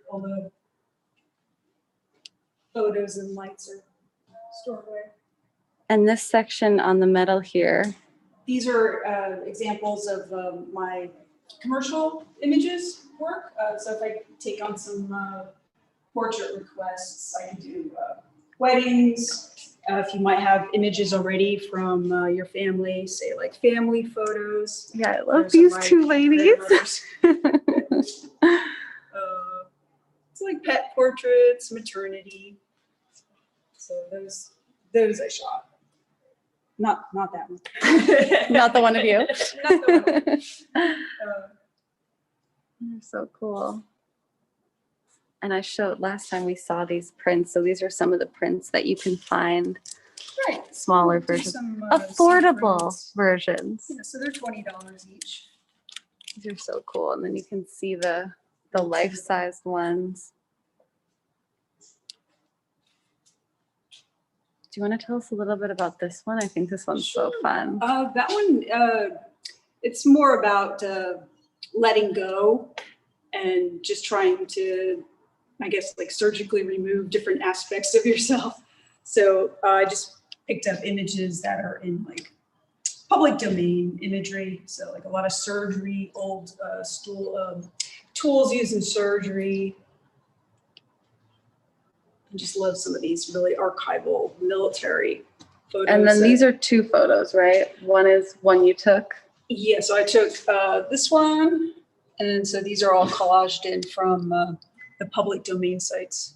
All the photos and lights are stored away.
And this section on the metal here.
These are examples of my commercial images work. So if I take on some portrait requests, I can do weddings. If you might have images already from your family, say like family photos.
Yeah, I love
There's
these
some,
two ladies.
It's like pet portraits, maternity. So those I shot. Not that one.
Not the one of you.
Not the one.
They're so cool. And I showed last time we saw these prints. So these are some of the prints that you can find.
Right.
Smaller
Do
versions.
some,
Affordable
prints.
versions.
Yeah, so they're $20 each.
These are so cool. And then you can see the life-sized ones. Do you want to tell us a little bit about this one? I think this one's so fun.
That one, it's more about letting go and just trying to, I guess, like surgically remove different aspects of yourself. So I just picked up images that are in like public domain imagery. So like a lot of surgery, old tools used in surgery. I just love some of these really archival military photos.
And then these are two photos, right? One is one you took.
Yeah, so I took this one, and so these are all collaged in from the public domain sites.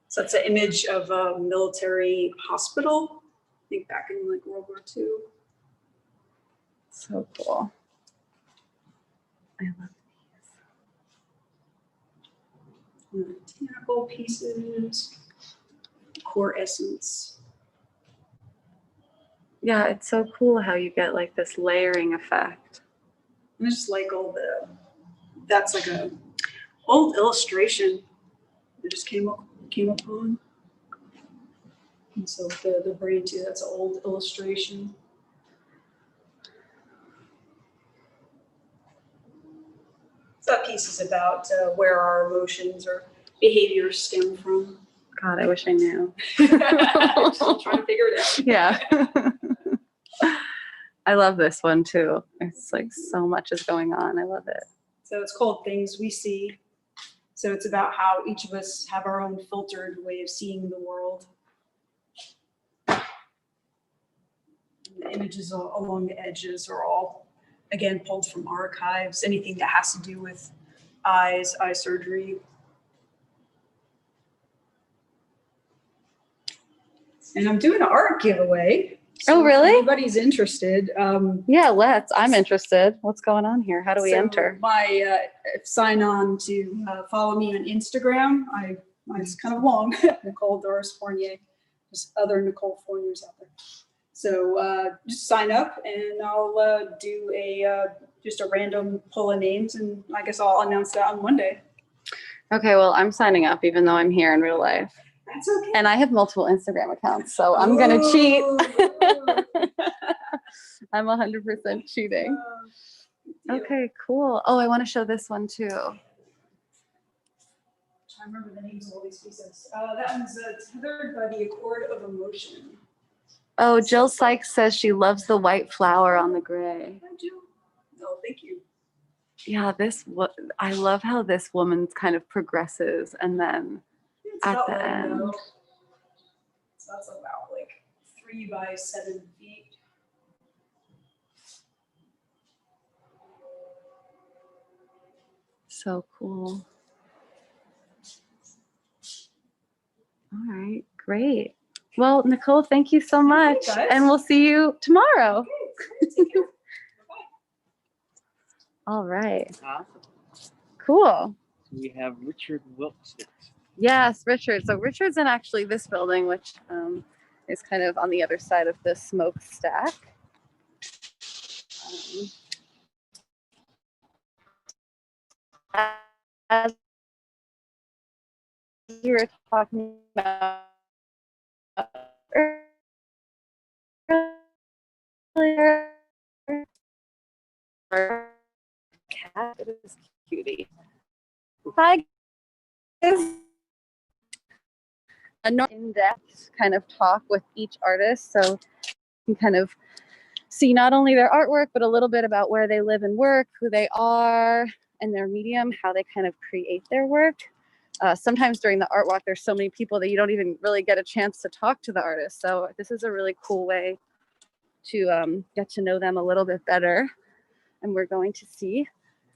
So that's an image of a military hospital, I think back in like World War II.
So cool. I love
Botanical pieces, core essence.
Yeah, it's so cool how you get like this layering effect.
And I just like all that's like a
old illustration I just came upon. And so the braid too, that's an old illustration. So that piece is about where our emotions or behaviors stem from.
God, I wish I knew.
Still trying to figure it out.
Yeah. I love this one too. It's like so much is going on. I love it.
So it's called Things We See. So it's about how each of us have our own filtered way of seeing the world. The images along the edges are all, again, pulled from archives, anything that has to do with eyes, eye surgery. And I'm doing an art giveaway. So
Oh, really?
If anybody's interested.
Yeah, let's. I'm interested. What's going on here? How do we
So
enter?
My sign on to follow me on Instagram. Mine's kind of long, Nicole Doris Fournier. There's other Nicole Fourniers out there. So just sign up and I'll do just a random pull of names, and I guess I'll announce that on Monday.
Okay, well, I'm signing up even though I'm here in real life.
That's okay.
And I have multiple Instagram accounts, so I'm going to cheat. I'm 100% cheating. Okay, cool. Oh, I want to show this one too.
I remember the names of all these pieces. That one's tethered by the accord of emotion.
Oh, Jill Sykes says she loves the white flower on the gray.
Hi, Jill. No, thank you.
Yeah, I love how this woman kind of progresses and then
It's
at
about
the
long,
end.
though. So that's about like 3 by 7 feet.
So cool. All right, great. Well, Nicole, thank you so much.
guys.
And we'll see you tomorrow.
Okay, take care. Bye-bye.
All right,
Awesome.
cool.
We have Richard Wilkes.
Yes, Richard. So Richard's in actually this building, which is kind of on the other side of the smokestack. As we were talking about earlier, our cat is cutie. Hi, guys. A in-depth kind of talk with each artist, so you can kind of see not only their artwork, but a little bit about where they live and work, who they are, and their medium, how they kind of create their work. Sometimes during the art walk, there's so many people that you don't even really get a chance to talk to the artist. So this is a really cool way to get to know them a little bit better. And we're going to see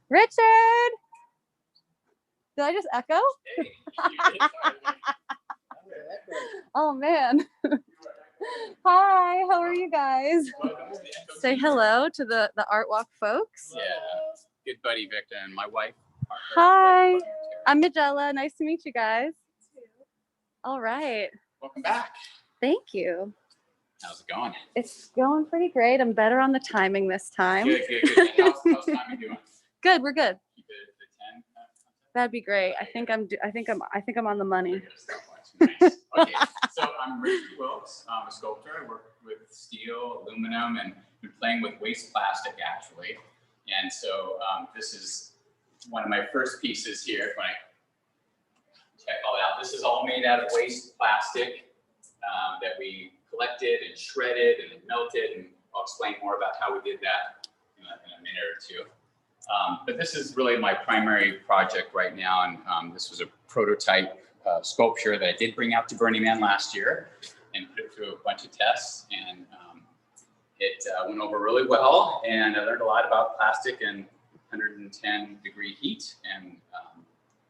Richard. Did I just echo? Oh man. Hi, how are you guys? Say hello to the art walk folks.
Yeah, good buddy Victor and my wife.
Hi, I'm Magella. Nice to meet you guys. All right.
Welcome back.
Thank you.
How's it going?
It's going pretty great. I'm better on the timing this time.
Good. How's timing doing?
Good, we're good.
Keep it at 10.
That'd be great. I think I'm on the money.
Nice. Okay, so I'm Richard Wilkes. I'm a sculptor. I work with steel, aluminum, and been playing with waste plastic actually. And so this is one of my first pieces here. When I check all out, this is all made out of waste plastic that we collected and shredded and melted, and I'll explain more about how we did that in a minute or two. But this is really my primary project right now, and this was a prototype sculpture that I did bring out to Burning Man last year and put it through a bunch of tests, and it went over really well, and I learned a lot about plastic and 110-degree heat, and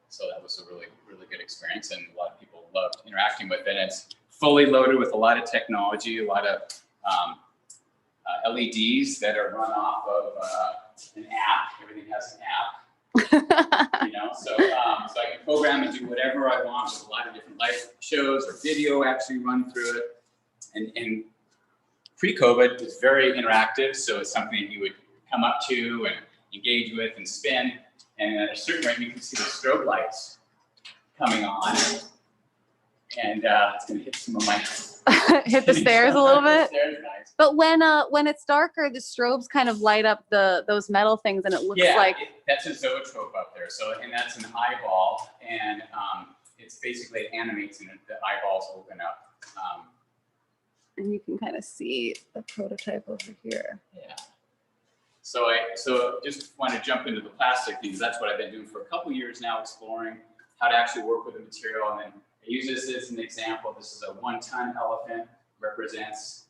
so that was a really good experience, and a lot of people loved interacting with it. And it's fully loaded with a lot of technology, a lot of LEDs that are run off of an app. Everything has an app. So I can program and do whatever I want with a lot of different live shows or video actually run through it. And pre-COVID, it's very interactive, so it's something you would come up to and engage with and spin. And at a certain rate, you can see the strobe lights coming on. And it's going to hit some of my
hit the stairs a little bit.
Stairs, nice.
But when it's darker, the strobes kind of light up those metal things, and it looks like
that's a zoetrope up there. So, and that's an eyeball, and it's basically it animates and the eyeballs open up.
And you can kind of see the prototype over here.
Yeah. So just want to jump into the plastic because that's what I've been doing for a couple years now, exploring how to actually work with the material. And then I use this as an example. This is a 1-ton elephant, represents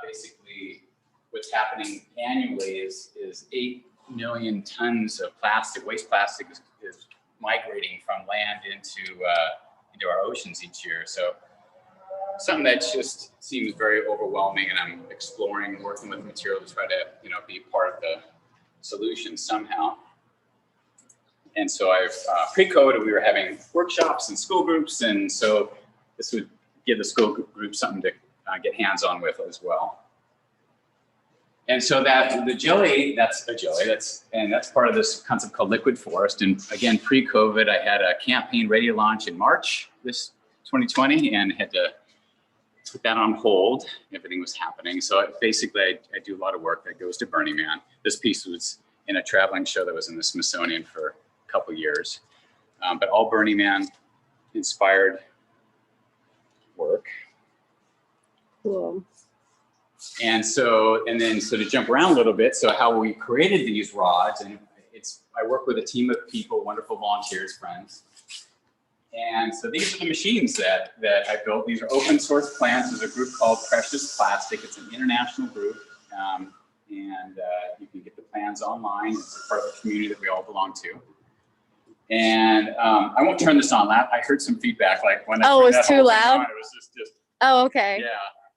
basically what's happening annually is 8 million tons of plastic, waste plastic is migrating from land into our oceans each year. So something that just seems very overwhelming, and I'm exploring, working with material to try to, be part of the solution somehow. And so I've pre-COVID, we were having workshops and school groups, and so this would give the school group something to get hands-on with as well. And so that the jelly, that's a jelly, that's part of this concept called Liquid Forest. And again, pre-COVID, I had a campaign ready to launch in March this 2020, and had to put that on hold. Everything was happening. So basically, I do a lot of work that goes to Burning Man. This piece was in a traveling show that was in the Smithsonian for a couple years, but all Burning Man inspired work.
Cool.
And so to jump around a little bit, so how we created these rods, and I work with a team of people, wonderful volunteers, friends. And so these are the machines that I built. These are open source plans. There's a group called Precious Plastic. It's an international group. And you can get the plans online. It's part of the community that we all belong to. And I won't turn this on. I heard some feedback, like when I
it's too loud.
On, it was just
oh, okay.
Yeah.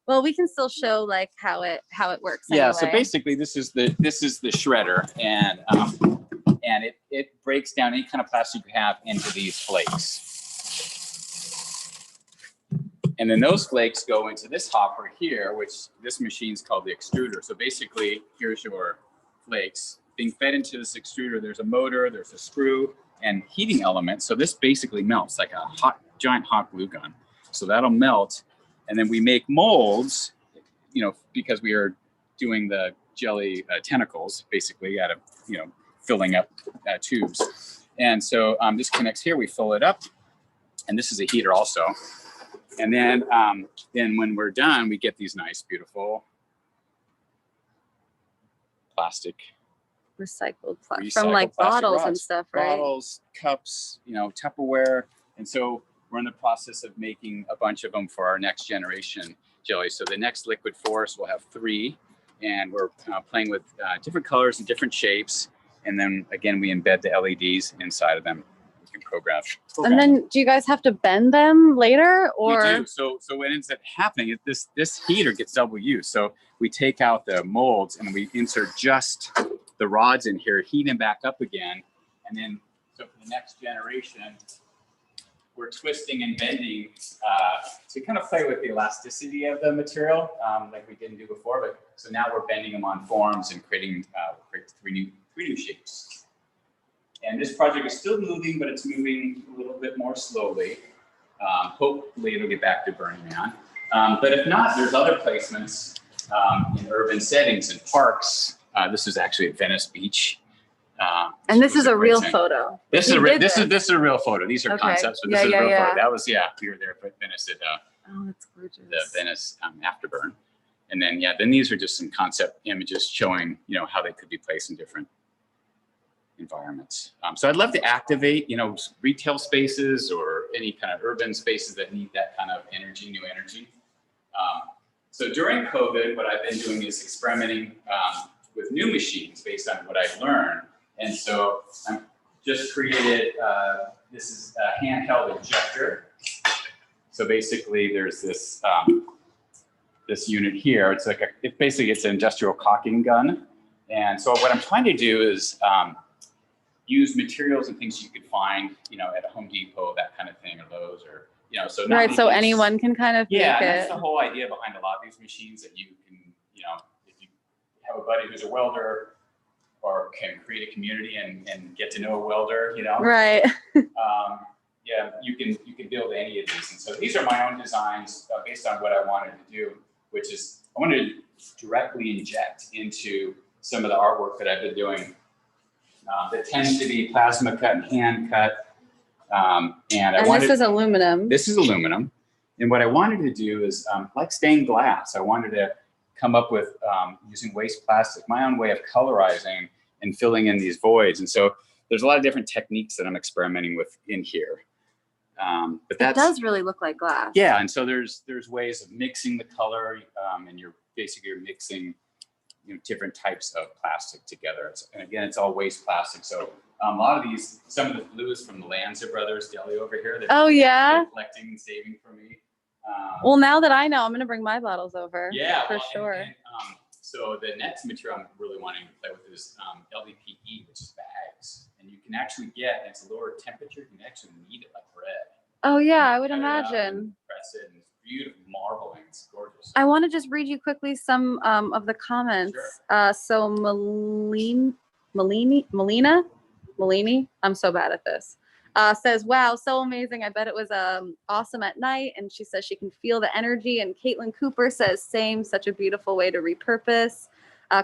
Well, we can still show like how it works.
Yeah.
Anyway.
So basically, this is the shredder, and it breaks down any kind of plastic you have into these flakes. And then those flakes go into this hopper here, which this machine's called the extruder. So basically, here's your flakes being fed into this extruder. There's a motor, there's a screw, and heating element. So this basically melts like a giant hot glue gun. So that'll melt, and then we make molds, because we are doing the jelly tentacles, basically out of, filling up tubes. And so this connects here, we fill it up, and this is a heater also. And then when we're done, we get these nice, beautiful plastic.
Recycled from like bottles and stuff, right?
Bottles, cups, Tupperware. And so we're in the process of making a bunch of them for our next generation jelly. So the next Liquid Forest will have 3, and we're playing with different colors and different shapes. And then again, we embed the LEDs inside of them. Program.
And then do you guys have to bend them later, or?
We do. So what ends up happening is this heater gets double use. So we take out the molds and we insert just the rods in here, heat them back up again. And then, so for the next generation, we're twisting and bending to kind of play with the elasticity of the material, like we didn't do before. But so now we're bending them on forms and creating 3 new shapes. And this project is still moving, but it's moving a little bit more slowly. Hopefully it'll get back to Burning Man. But if not, there's other placements in urban settings and parks. This is actually at Venice Beach.
And this is a real photo.
This is a real photo. These are concepts, but this is a real photo. That was, we were there at Venice at
oh, that's gorgeous.
The Venice Afterburn. And then, then these are just some concept images showing, how they could be placed in different environments. So I'd love to activate, retail spaces or any kind of urban spaces that need that kind of energy, new energy. So during COVID, what I've been doing is experimenting with new machines based on what I've learned. And so I just created, this is a handheld injector. So basically there's this, this unit here. It's like it's an industrial caulking gun. And so what I'm trying to do is use materials and things you could find, at a Home Depot, that kind of thing, or Lowe's, or, so.
Right, so anyone can kind of make it.
That's the whole idea behind a lot of these machines, that you can, if you have a buddy who's a welder or can create a community and get to know a welder, you know.
Right.
Yeah, you can build any of these. And so these are my own designs based on what I wanted to do, which is I wanted to directly inject into some of the artwork that I've been doing that tends to be plasma cut and hand cut. And
this is aluminum.
This is aluminum. And what I wanted to do is, like stained glass, I wanted to come up with, using waste plastic, my own way of colorizing and filling in these voids. And so there's a lot of different techniques that I'm experimenting with in here. But that
does really look like glass.
Yeah, and so there's ways of mixing the color, and you're mixing, you know, different types of plastic together. And again, it's all waste plastic. So a lot of these, some of the blue is from the Lanza Brothers deli over here.
Oh yeah.
They're collecting and saving for me.
Well, now that I know, I'm gonna bring my bottles over.
Yeah,
for sure.
So the next material I'm really wanting to play with is LDPE, which is bags, and you can actually get, it's a lower temperature. You can actually knead it like bread.
Oh yeah, I would
Cut it up
and
and press it, and it's beautiful marbling. It's gorgeous.
I want to just read you quickly some of the comments.
Sure.
So Malini, I'm so bad at this. Says, wow, so amazing. I bet it was awesome at night. And she says she can feel the energy. And Caitlin Cooper says, same, such a beautiful way to repurpose.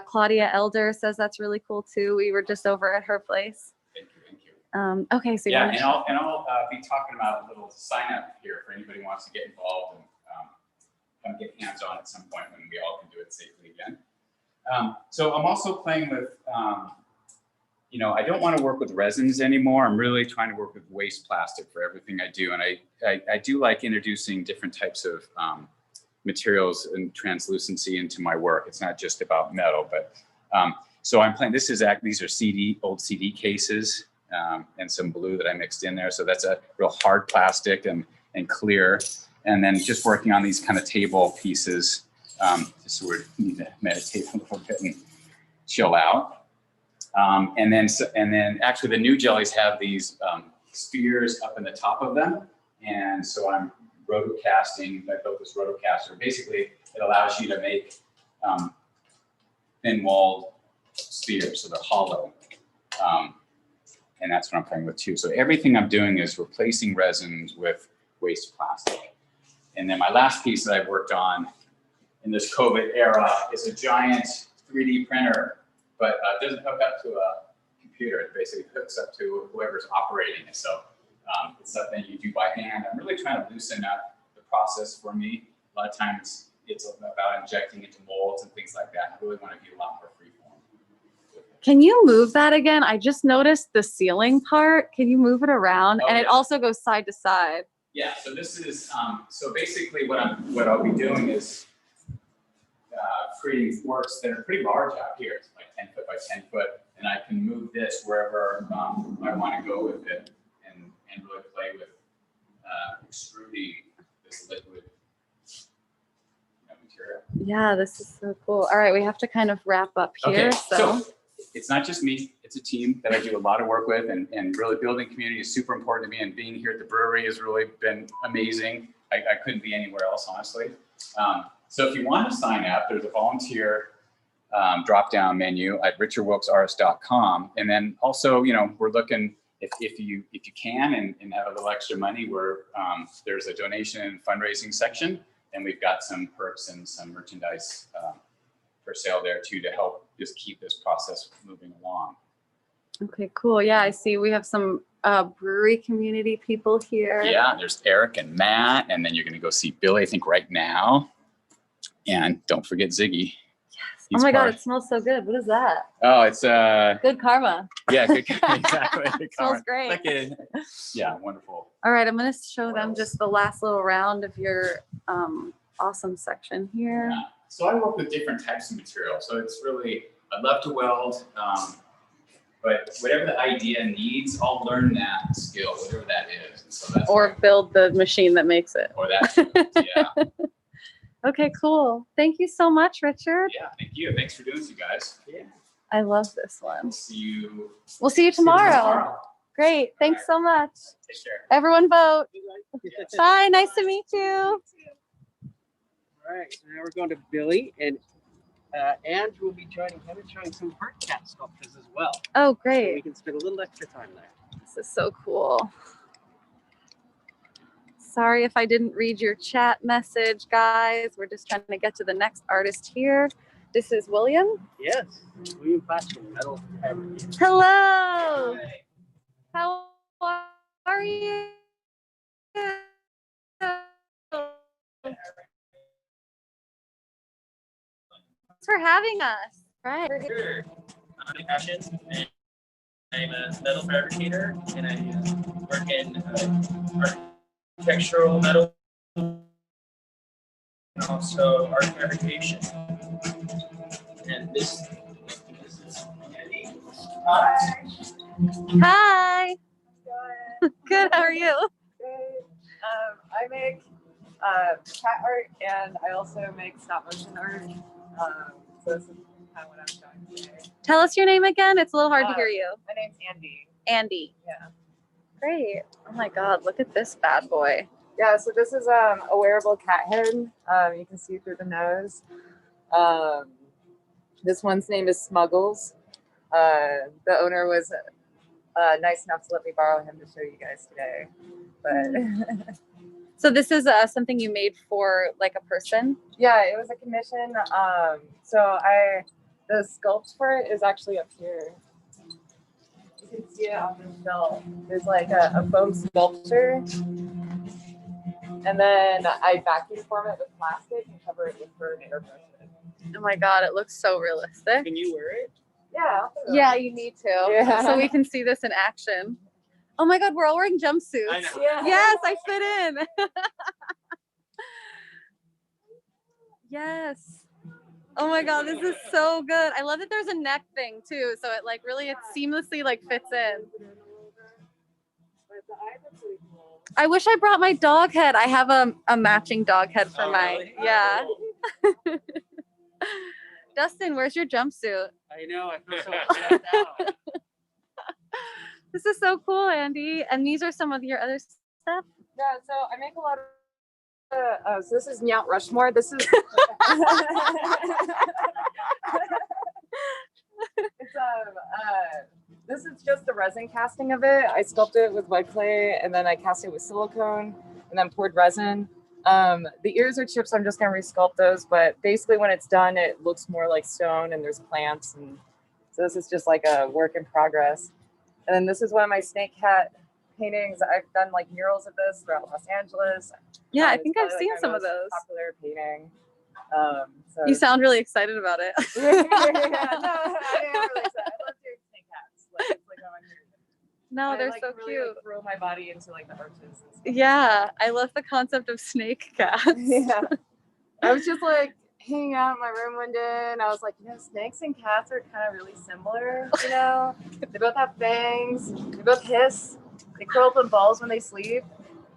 Claudia Elder says that's really cool too. We were just over at her place.
Thank you.
Okay, so
yeah, and I'll be talking about a little sign up here for anybody who wants to get involved and come get hands on at some point when we all can do it safely again. So I'm also playing with, you know, I don't want to work with resins anymore. I'm really trying to work with waste plastic for everything I do. And I do like introducing different types of materials and translucency into my work. It's not just about metal, but so I'm playing, these are old CD cases and some blue that I mixed in there. So that's a real hard plastic and clear. And then just working on these kind of table pieces, just so we need to meditate a little bit and chill out. And then actually the new jellies have these spheres up in the top of them. And so I'm Roto Casting, I built this Roto Caster. Basically, it allows you to make thin-walled spheres, so they're hollow. And that's what I'm playing with too. So everything I'm doing is replacing resins with waste plastic. And then my last piece that I've worked on in this COVID era is a giant 3D printer, but it doesn't hook up to a computer. It basically hooks up to whoever's operating it. So it's something you do by hand. I'm really trying to loosen up the process for me. A lot of times it's about injecting into molds and things like that. I really want to be a lot more freeform.
Can you move that again? I just noticed the ceiling part. Can you move it around? And it also goes side to side.
Yeah, so this is, so basically what I'll be doing is creating works that are pretty large out here. It's like 10 foot by 10 foot. And I can move this wherever I want to go with it and really play with extruding this liquid material.
Yeah, this is so cool. All right, we have to kind of wrap up here.
Okay,
so
it's not just me, it's a team that I do a lot of work with, and really building community is super important to me, and being here at the brewery has really been amazing. I couldn't be anywhere else, honestly. So if you want to sign up, there's a volunteer drop-down menu at richardwilkesartist.com. And then also, you know, we're looking, if you can and have a little extra money, there's a donation and fundraising section, and we've got some perks and some merchandise for sale there too, to help just keep this process moving along.
okay, cool. Yeah, I see we have some brewery community people here.
Yeah, there's Eric and Matt, and then you're going to go see Billy, I think, right now. And don't forget Ziggy.
Yes. Oh my God, it smells so good. What is that?
Oh, it's
good karma.
Yeah, good, exactly. Good
Smells great.
Like yeah, wonderful.
All right, I'm going to show them just the last little round of your awesome section here.
Yeah. So I work with different types of material. So it's really, I love to weld, but whatever the idea needs, I'll learn that skill, whatever that is. And so that's
or build the machine that makes it.
Or that, yeah.
Okay, cool. Thank you so much, Richard.
Yeah, thank you. Thanks for doing this, you guys. Yeah.
I love this one.
We'll see you
tomorrow. Great. Thanks so much.
Take care.
Everyone vote.
Yes.
Bye. Nice to meet you.
All right, so now we're going to Billy, and And we'll be joining him and showing some hard cat sculptures as well.
Oh,
So
great.
we can spend a little extra time there.
This is so cool. Sorry if I didn't read your chat message, guys. We're just trying to get to the next artist here. This is William.
Yes, William Fashion Metal Fabricator.
Hello.
Hi.
How are you? Thanks for having us. Right.
Sure. I'm Passion, and I'm a metal fabricator, and I work in architectural metal and also art fabrication. And this is Andy.
Hi. Good. How are you?
Good. I make cat art, and I also make stop motion art. So this is kind of what I'm showing today.
Tell us your name again. It's a little hard to hear you.
My name's Andy.
Andy.
Yeah.
Great. Oh my God, look at this bad boy.
Yeah, so this is a wearable cat head. You can see through the nose. This one's name is Smuggles. The owner was nice enough to let me borrow him to show you guys today. But
So this is something you made for like a person?
yeah, it was a commission. The sculpt for it is actually up here. You can see it on the shelf. There's like a foam sculpture. And then I vacuum form it with plastic and cover it with fur and airbrush it.
Oh my God, it looks so realistic.
Can you wear it?
Yeah.
Yeah, you need to.
Yeah.
So we can see this in action. Oh my God, we're all wearing jumpsuits.
I know.
Yeah.
Yes, I fit in. Yes. Oh my God, this is so good. I love that there's a neck thing too. So it like really, it seamlessly like fits in. I wish I brought my dog head. I have a matching dog head for
Oh,
mine.
really?
Yeah. Dustin, where's your jumpsuit?
I know, I feel so left out.
This is so cool, Andy. And these are some of your other stuff?
Yeah, so I make a lot of so this is Mount Rushmore. This is this is just the resin casting of it. I sculpted it with white clay, and then I cast it with silicone, and then poured resin. The ears are chips. I'm just gonna resculpt those, but basically when it's done, it looks more like stone, and there's plants, and so this is just like a work in progress. And then this is one of my snake cat paintings. I've done like murals of this throughout Los Angeles.
Yeah, I
It's
think I've
probably,
seen
my
some of
most
those.
popular painting. So
You sound really excited about it.
yeah, no, I am really excited. I love doing snake cats. Like, it's like how I'm here.
No,
I,
they're
like,
so
really,
cute.
Like, throw my body into like the arches and stuff.
Yeah, I love the concept of snake cats.
Yeah. I was just like hanging out in my room one day, and I was like, snakes and cats are kind of really similar. They both have fangs. They both hiss. They curl up in balls when they sleep.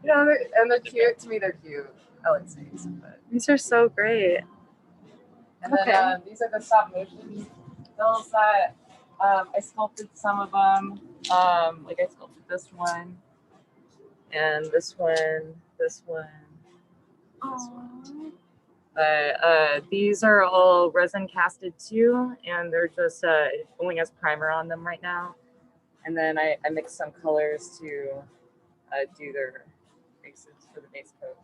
And they're cute. To me, they're cute. I like snakes, but
These are so great.
and then these are the stop motion bills that I sculpted some of them. Like I sculpted this one, and this one, this one, this one. But these are all resin casted too, and they're just going as primer on them right now. And then I mixed some colors to do their bases for the base coat.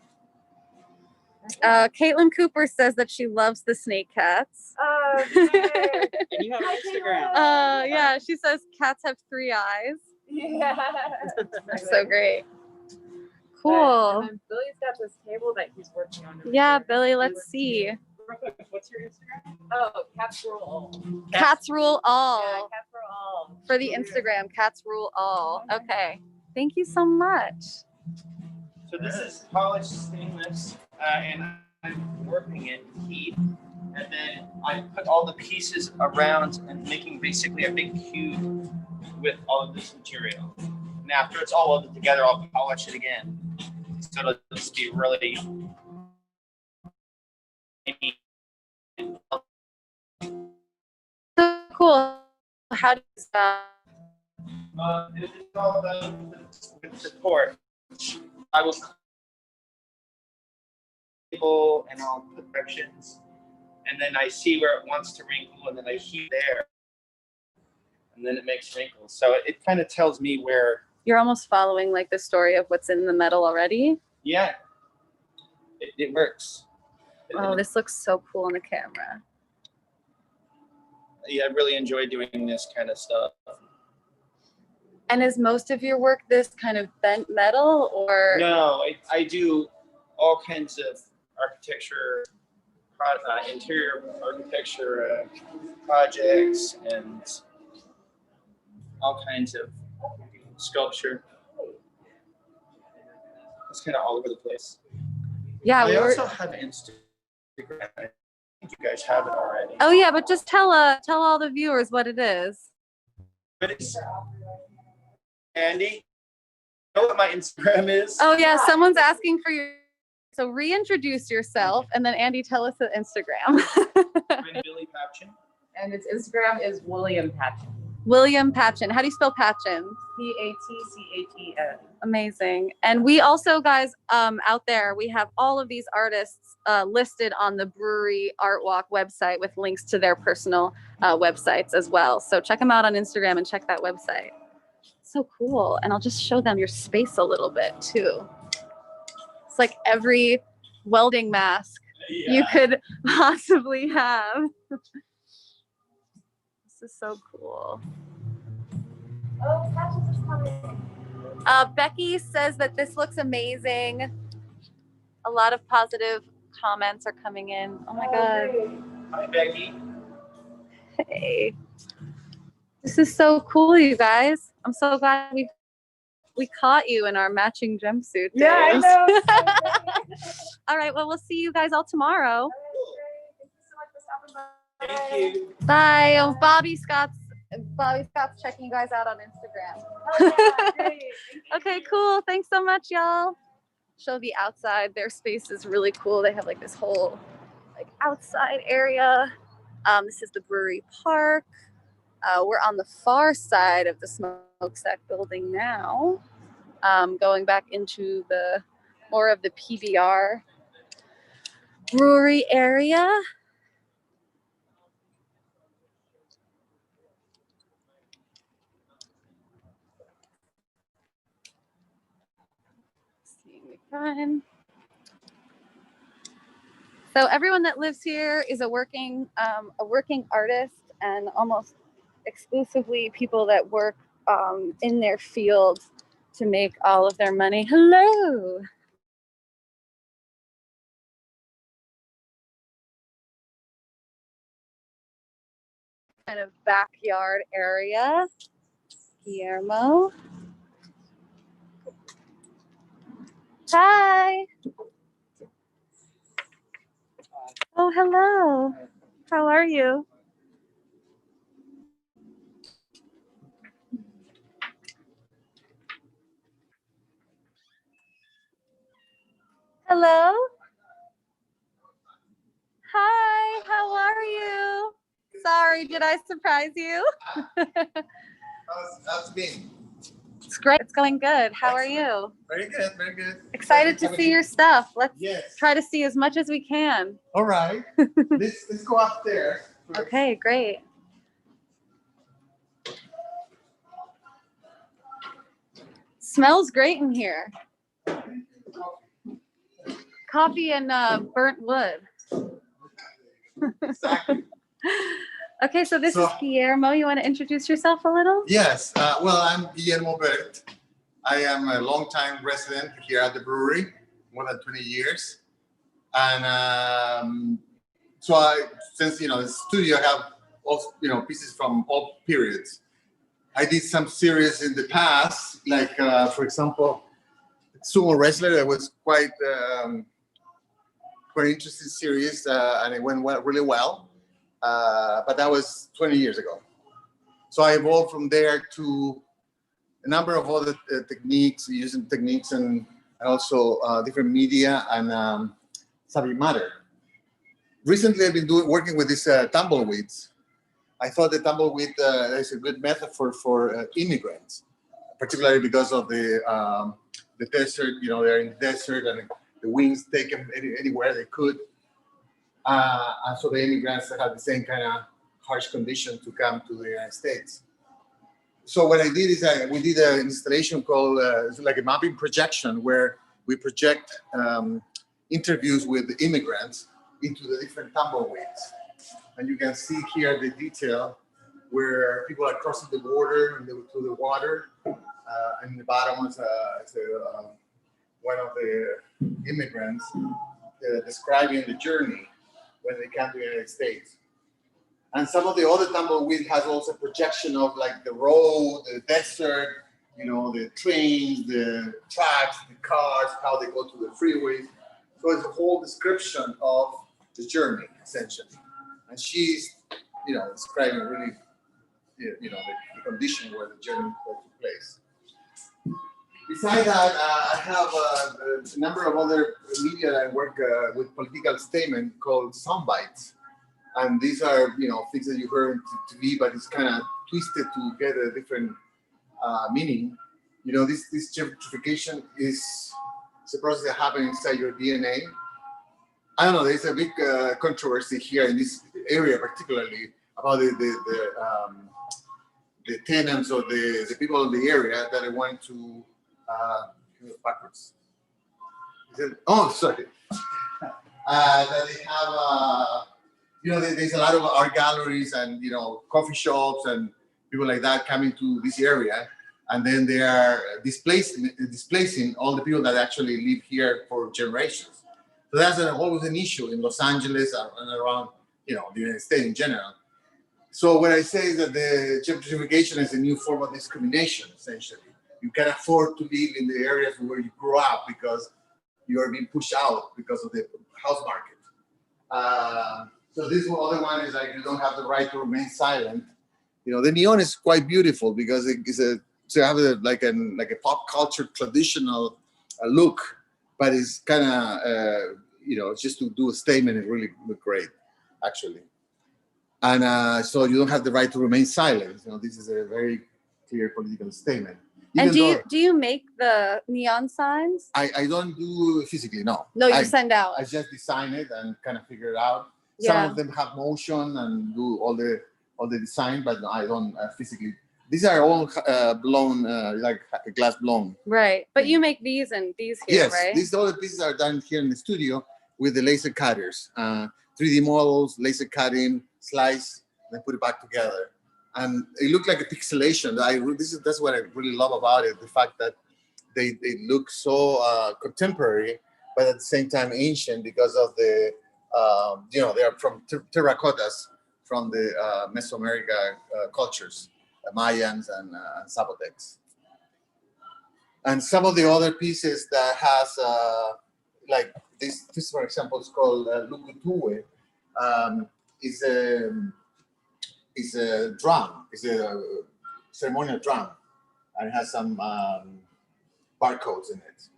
Caitlin Cooper says that she loves the snake cats.
Oh,
And you have Instagram.
Yeah, she says cats have 3 eyes.
yeah.
They're so great.
And
Cool.
then Billy's got this table that he's working on. over
Yeah,
there.
Billy, let's see.
Real quick, what's your Instagram?
Oh, Cats Rule All.
Cats rule
Yeah,
all.
Cats Rule All.
For the Instagram, cats rule all. Okay. Thank you so much.
So this is polished stainless, and I'm warping it with heat. And then I put all the pieces around and making basically a big cube with all of this material. And after it's all welded together, I'll polish it again. So it'll just be really
So cool. How do you
it's all done with the torch. I will table and I'll put directions, and then I see where it wants to wrinkle, and then I heat there, and then it makes wrinkles. So it kind of tells me where.
You're almost following like the story of what's in the metal already.
Yeah, it works.
Oh, this looks so cool on the camera.
Yeah, I really enjoy doing this kind of stuff.
And is most of your work this kind of bent metal, or?
No, I do all kinds of architecture, interior architecture projects, and all kinds of sculpture. It's kind of all over the place.
Yeah,
I also have Instagram. I think you guys have it already.
Oh yeah, but just tell all the viewers what it is.
But it's Andy. You know what my Instagram is?
Oh yeah, someone's asking for you. So reintroduce yourself, and then Andy, tell us the Instagram.
I'm Billy Papchin.
And its Instagram is William Patchen.
William Patchen. How do you spell Patchen?
Patchen.
Amazing. And we also, guys, out there, we have all of these artists listed on the Brewery Artwalk website with links to their personal websites as well. So check them out on Instagram and check that website. So cool. And I'll just show them your space a little bit too. It's like every welding mask you could possibly have. This is so cool. Oh, Patches is coming. Becky says that this looks amazing. A lot of positive comments are coming in. Oh my God.
Hi, Becky.
Hey. This is so cool, you guys. I'm so glad we caught you in our matching jumpsuit.
Yeah, I
know. All right, well, we'll see you guys all tomorrow.
Thank you.
Bye. Oh, Bobby Scott's checking you guys out on Instagram.
Oh, yeah, great.
Okay, cool. Thanks so much, y'all. Show the outside. Their space is really cool. They have like this whole like outside area. This is the brewery park. We're on the far side of the Smokestack building now, going back into the more of the PBR brewery area. Fine. So everyone that lives here is a working artist, and almost exclusively people that work in their field to make all of their money. Hello. Kind of backyard area. Guillermo. Hi. Oh, hello. How are you? Hello. Hi, how are you? Sorry, did I surprise you?
How's it been?
It's great. It's going good. How are you?
Very good, very good.
Excited to see your stuff. Let's
Yes.
try to see as much as we can.
All right. let's go upstairs.
Okay, great. Smells great in here. Coffee and burnt wood.
Exactly.
Okay, so this is Guillermo. You want to introduce yourself a little?
Yes. Well, I'm Guillermo Mobert. I am a longtime resident here at the brewery, more than 20 years. And since the studio, I have also, pieces from all periods. I did some series in the past, like for example, Sumo Wrestler. That was quite interesting series, and it went really well. But that was 20 years ago. So I evolved from there to a number of other techniques, using techniques and also different media and subject matter. Recently, I've been working with these tumbleweeds. I thought the tumbleweed is a good metaphor for immigrants, particularly because of the desert. They're in the desert and the winds take them anywhere they could. And so the immigrants had the same kind of harsh condition to come to the United States. So what I did is we did an installation called it's like a mapping projection, where we project interviews with the immigrants into the different tumbleweeds. And you can see here the detail where people are crossing the border and through the water. And in the bottom is one of the immigrants describing the journey when they come to the United States. And some of the other tumbleweed has also projection of like the road, the desert, the trains, the tracks, the cars, how they go to the freeways. So it's a whole description of the journey, essentially. And she's, describing really, the condition where the journey took place. Besides that, I have a number of other media that I work with political statement called soundbites. And these are, things that you heard on TV, but it's kind of twisted to get a different meaning. This gentrification is a process that happens inside your DNA. I don't know, there's a big controversy here in this area, particularly about the tenants or the people in the area that want to backwards. Sorry. That they have, there's a lot of art galleries and coffee shops and people like that coming to this area, and then they are displacing all the people that actually live here for generations. So that's always an issue in Los Angeles and around the United States in general. So what I say is that the gentrification is a new form of discrimination, essentially. You can afford to live in the areas where you grew up because you are being pushed out because of the house market. So this other one is like you don't have the right to remain silent. The neon is quite beautiful because to have like a pop culture traditional look, but it's kind of just to do a statement is really great, actually. And so you don't have the right to remain silent. This is a very clear political statement.
And do you make the neon signs?
I don't do physically, no.
No, you send out.
I just design it and kind of figure it out.
Yeah.
Some of them have motion and do all the design, but I don't physically. These are all blown, like glass blown.
Right, but you make these and these here,
yes,
right?
These all the pieces are done here in the studio with the laser cutters, 3D models, laser cutting, slice, then put it back together. And it looked like a pixelation. That's what I really love about it, the fact that they look so contemporary, but at the same time ancient because of the, they are from terracottas from the Mesoamerica cultures, Mayans and Zapotecs. And some of the other pieces that has, like this, for example, is called Lukutue, is a drum, it's a ceremonial drum, and it has some barcodes in it.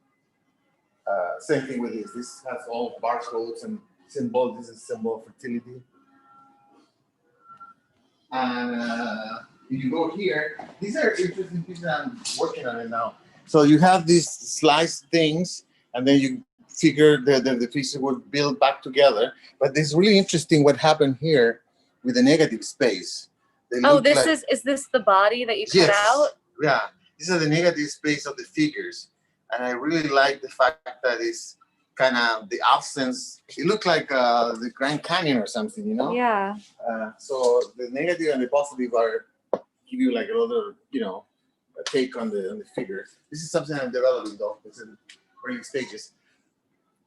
Same thing with this. This has all barcodes and symbols. This is a symbol of fertility. And if you go here, these are interesting pieces I'm working on it now. So you have these sliced things, and then you figure the pieces would build back together. But it's really interesting what happened here with the negative space.
Is this the body that you cut out?
Yeah, these are the negative space of the figures. And I really like the fact that it's kind of the absence. It looked like the Grand Canyon or something,
Yeah.
So the negative and the positive give you like a little, a take on the figure. This is something I'm developing though. It's in early stages.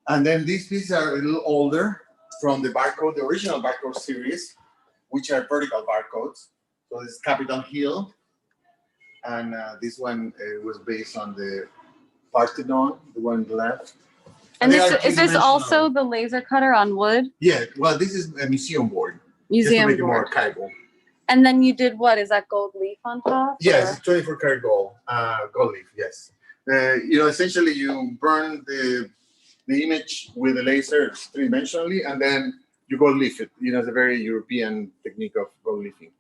And then these pieces are a little older from the barcode, the original barcode series, which are vertical barcodes. So this is Capitol Hill. And this one was based on the Parthenon, the one on the left.
And is this also the laser cutter on wood?
Yeah, well, this is a museum board.
Museum
just to make
board.
It more archival.
And then you did what? Is that gold leaf on top?
Yes, it's 24 karat gold leaf, yes. Essentially you burn the image with a laser three-dimensionally, and then you gold leaf it. It's a very European technique of gold leafing.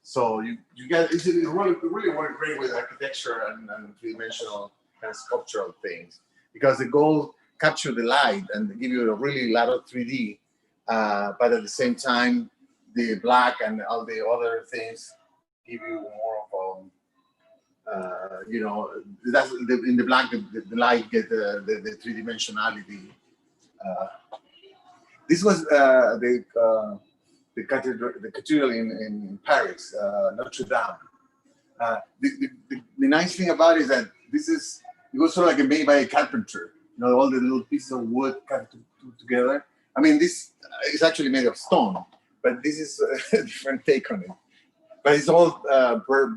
So you get it really work great with architecture and three-dimensional kind of sculptural things, because the gold capture the light and give you a really lot of 3D, but at the same time, the black and all the other things give you more of you know, that's in the black, the light get the three-dimensionality. This was the cathedral in Paris, Notre Dame. The nice thing about it is that it was sort of like made by a carpenter. You know, all the little pieces of wood cut together. I mean, this is actually made of stone, but this is a different take on it. But it's all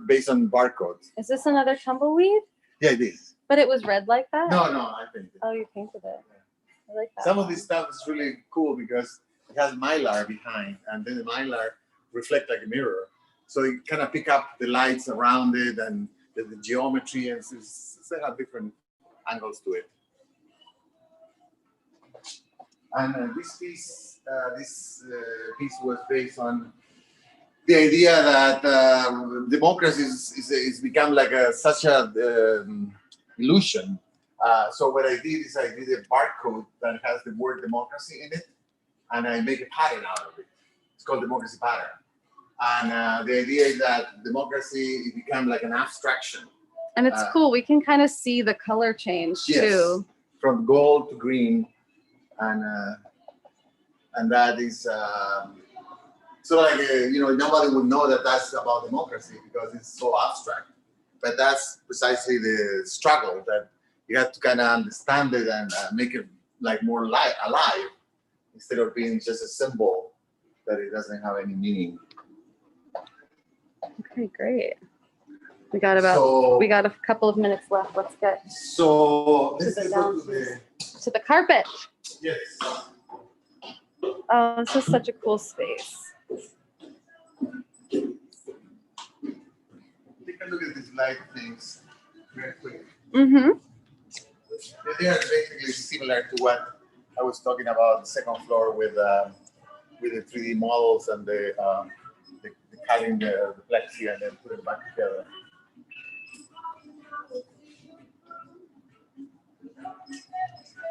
based on barcodes.
Is this another tumbleweed?
Yeah, it is.
But it was red like that?
No, I painted it.
Oh, you painted it. I like that.
Some of this stuff is really cool because it has mylar behind, and then the mylar reflect like a mirror. So you kind of pick up the lights around it and the geometry, and they have different angles to it. And this piece was based on the idea that democracy is become like such a illusion. So what I did is I did a barcode that has the word democracy in it, and I make a pattern out of it. It's called democracy pattern. And the idea is that democracy become like an abstraction.
And it's cool. We can kind of see the color change too.
From gold to green, and that is so like you know, nobody would know that that's about democracy because it's so abstract. But that's precisely the struggle that you have to kind of understand it and make it like more alive instead of being just a symbol that it doesn't have any meaning.
Okay, great. We got a couple of minutes left. Let's get
to
the carpet.
Yes.
Oh, this is such a cool space.
Take a look at these light things very quick.
Mm-hmm.
They are basically similar to what I was talking about the second floor with the 3D models and the cutting the plexi and then put it back together.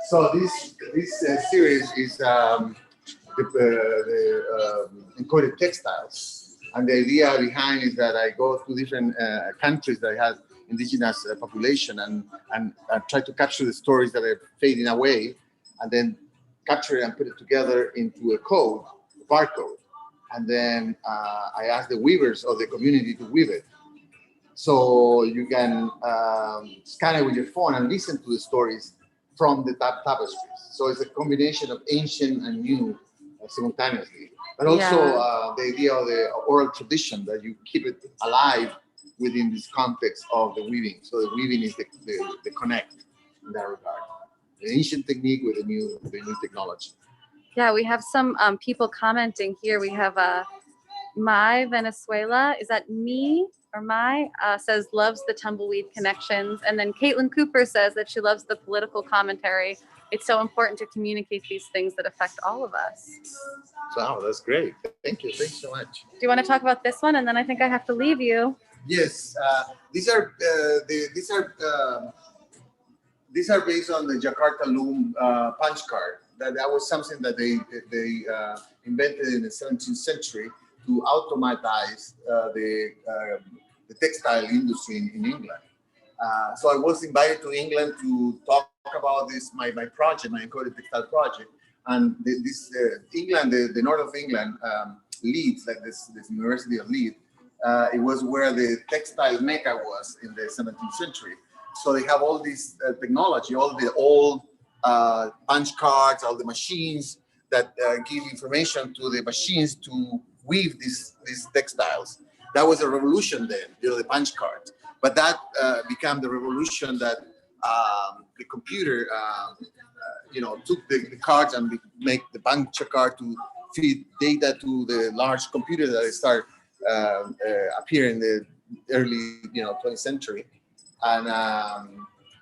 So this series is the Encoded Textiles, and the idea behind is that I go to different countries that have indigenous population and try to capture the stories that are fading away, and then capture it and put it together into a code, a barcode, and then I ask the weavers of the community to weave it. So you can scan it with your phone and listen to the stories from the tapestries. So it's a combination of ancient and new simultaneously. But also the idea of the oral tradition, that you keep it alive within this context of the weaving. So the weaving is the connect in that regard. The ancient technique with the new technology.
Yeah, we have some people commenting here. We have My Venezuela. Is that me or my? Says loves the tumbleweed connections. And then Caitlin Cooper says that she loves the political commentary. It's so important to communicate these things that affect all of us.
Wow, that's great. Thank you. Thanks so much.
Do you want to talk about this one? And then I think I have to leave you.
Yes, these are based on the Jakarta loom punch card. That was something that they invented in the 17th century to automatize the textile industry in England. So I was invited to England to talk about this, my project, my Encoded Textile project. And England, the north of England, Leeds, like this University of Leeds, it was where the textile mecca was in the 17th century. So they have all this technology, all the old punch cards, all the machines that give information to the machines to weave these textiles. That was a revolution then, the punch cards. But that became the revolution that the computer, took the cards and make the punch card to feed data to the large computer that start appearing in the early, 20th century. And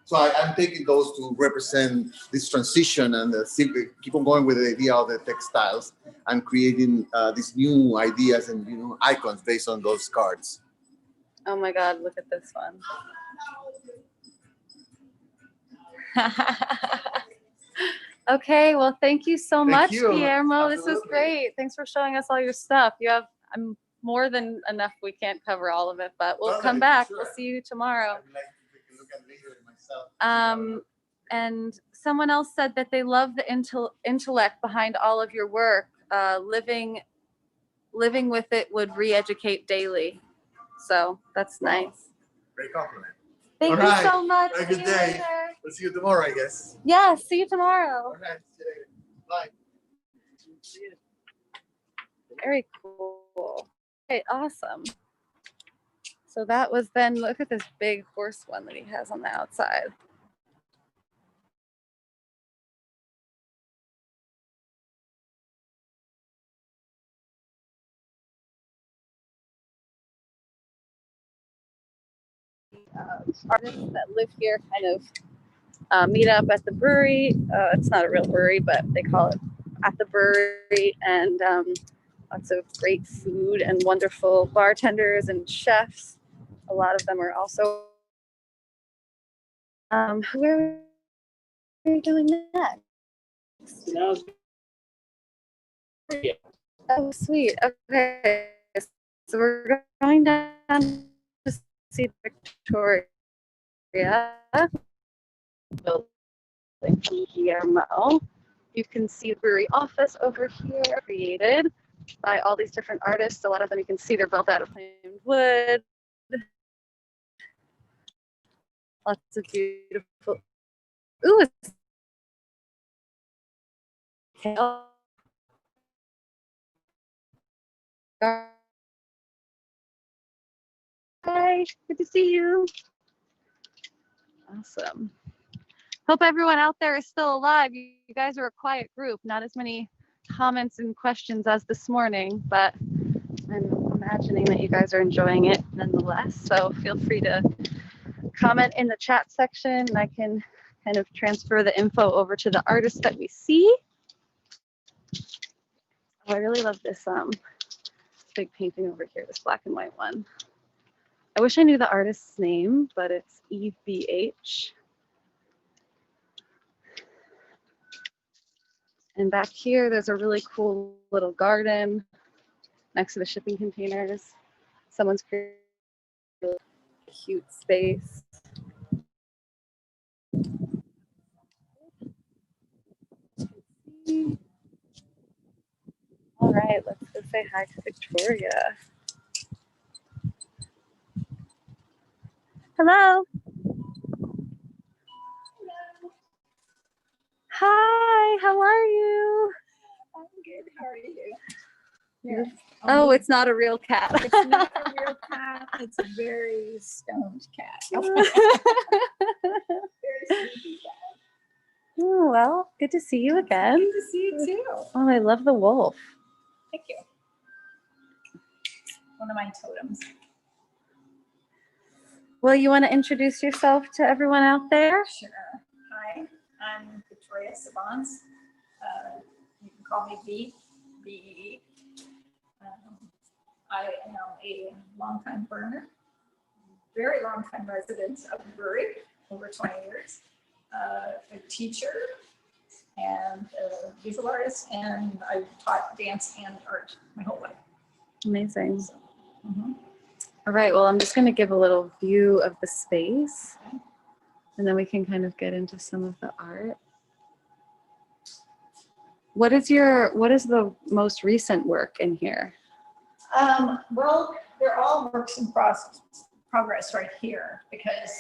so I'm taking those to represent this transition and simply keep on going with the idea of the textiles and creating these new ideas and icons based on those cards.
Oh my God, look at this one. Okay, well, thank you so
Thank
much,
you.
Guillermo. This is
Absolutely.
great. Thanks for showing us all your stuff. You have more than enough. We can't cover all of it, but we'll
Well,
come
then,
back.
sure.
We'll see you tomorrow.
I'd like to take a look at later myself.
And someone else said that they love the intellect behind all of your work. Living with it would re-educate daily. So that's nice.
Great compliment.
Thank
All
you
right.
so much.
Have a good
See you
day.
later.
We'll see you tomorrow, I guess.
Yeah, see you tomorrow.
All right. See you later. Bye.
Very cool. Okay, awesome. So that was then, look at this big horse one that he has on the outside. Artists that live here kind of meet up at the brewery. It's not a real brewery, but they call it at the brewery, and lots of great food and wonderful bartenders and chefs. A lot of them are also. Where are we going next? Oh, sweet. Okay, so we're going down to see Victoria. Building Guillermo. You can see the brewery office over here, created by all these different artists. A lot of them you can see they're built out of flamed wood. Lots of beautiful. Ooh, it's Hi, good to see you. Awesome. Hope everyone out there is still alive. You guys are a quiet group, not as many comments and questions as this morning, but I'm imagining that you guys are enjoying it nonetheless. So feel free to comment in the chat section, and I can kind of transfer the info over to the artists that we see. Oh, I really love this big painting over here, this black and white one. I wish I knew the artist's name, but it's EBH. And back here, there's a really cool little garden next to the shipping containers. Someone's created a cute space. All right, let's go say hi to Victoria. Hello. Hi, how are you?
I'm good. How are you?
Yes. Oh, it's not a real cat.
It's not a real cat. It's a very stoned cat. Very sleepy cat.
Oh, well, good to see you again.
Good to see you too.
Oh, I love the wolf.
Thank you. One of my totems.
Well, you want to introduce yourself to everyone out there?
Sure. Hi, I'm Victoria Savans. You can call me V. V. I am a longtime burner, very long-time resident of the brewery, over 20 years, a teacher and a visual artist, and I've taught dance and art my whole life.
Amazing.
So,
All right, well, I'm just going to give a little view of the space, and then we can kind of get into some of the art. What is the most recent work in here?
Well, they're all works in progress right here because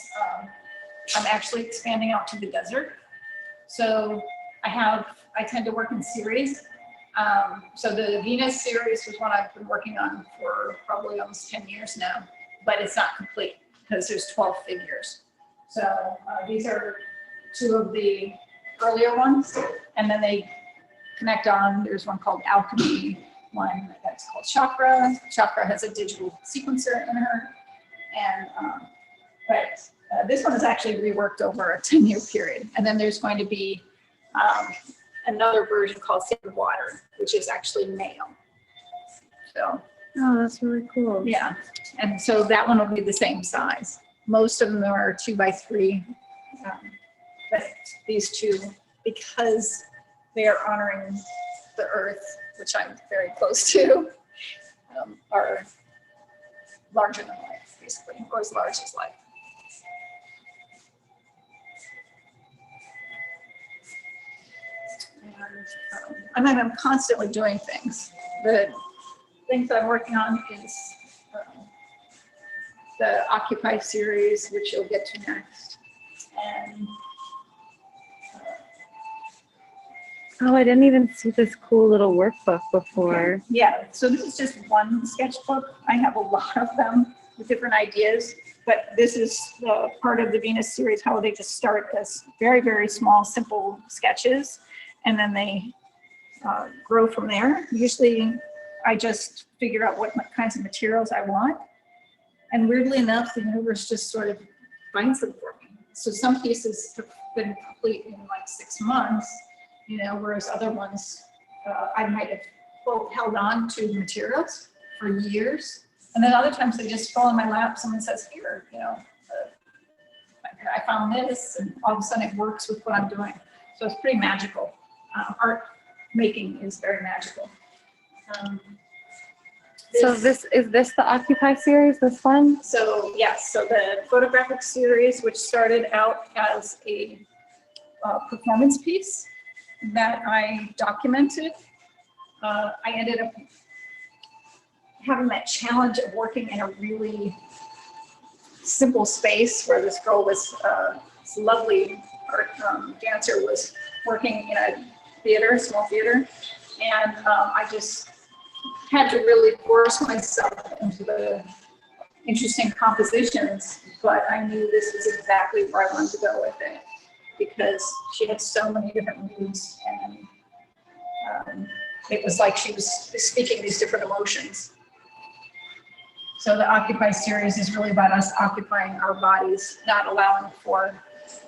I'm actually expanding out to the desert. So I tend to work in series. So the Venus series was one I've been working on for probably almost 10 years now, but it's not complete because there's 12 figures. So these are two of the earlier ones, and then they connect on. There's one called Alchemy, one that's called Chakra. Chakra has a digital sequencer in her, and this one is actually reworked over a 10-year period. And then there's going to be another version called Sacred Water, which is actually male. So,
oh, that's really cool.
Yeah, and so that one will be the same size. Most of them are 2x3, but these two, because they are honoring the earth, which I'm very close to, are larger than life, basically, or as large as life. And I'm constantly doing things. The things I'm working on is the Occupy series, which you'll get to next. And
oh, I didn't even see this cool little workbook before.
yeah, so this is just one sketchbook. I have a lot of them with different ideas, but this is part of the Venus series, how they just start as very, very small, simple sketches, and then they grow from there. Usually I just figure out what kinds of materials I want. And weirdly enough, the universe just sort of finds them for me. So some pieces have been complete in like 6 months, you know, whereas other ones I might have held on to materials for years. And then other times they just fall in my lap. Someone says, here, you know, I found this, and all of a sudden it works with what I'm doing. So it's pretty magical. Art making is very magical.
So is this the Occupy series, this one?
So yes, so the photographic series, which started out as a performance piece that I documented, I ended up having that challenge of working in a really simple space where this girl was, this lovely art dancer was working in a theater, small theater, and I just had to really force myself into the interesting compositions, but I knew this was exactly where I wanted to go with it because she had so many different moods, and it was like she was speaking these different emotions. So the Occupy series is really about us occupying our bodies, not allowing for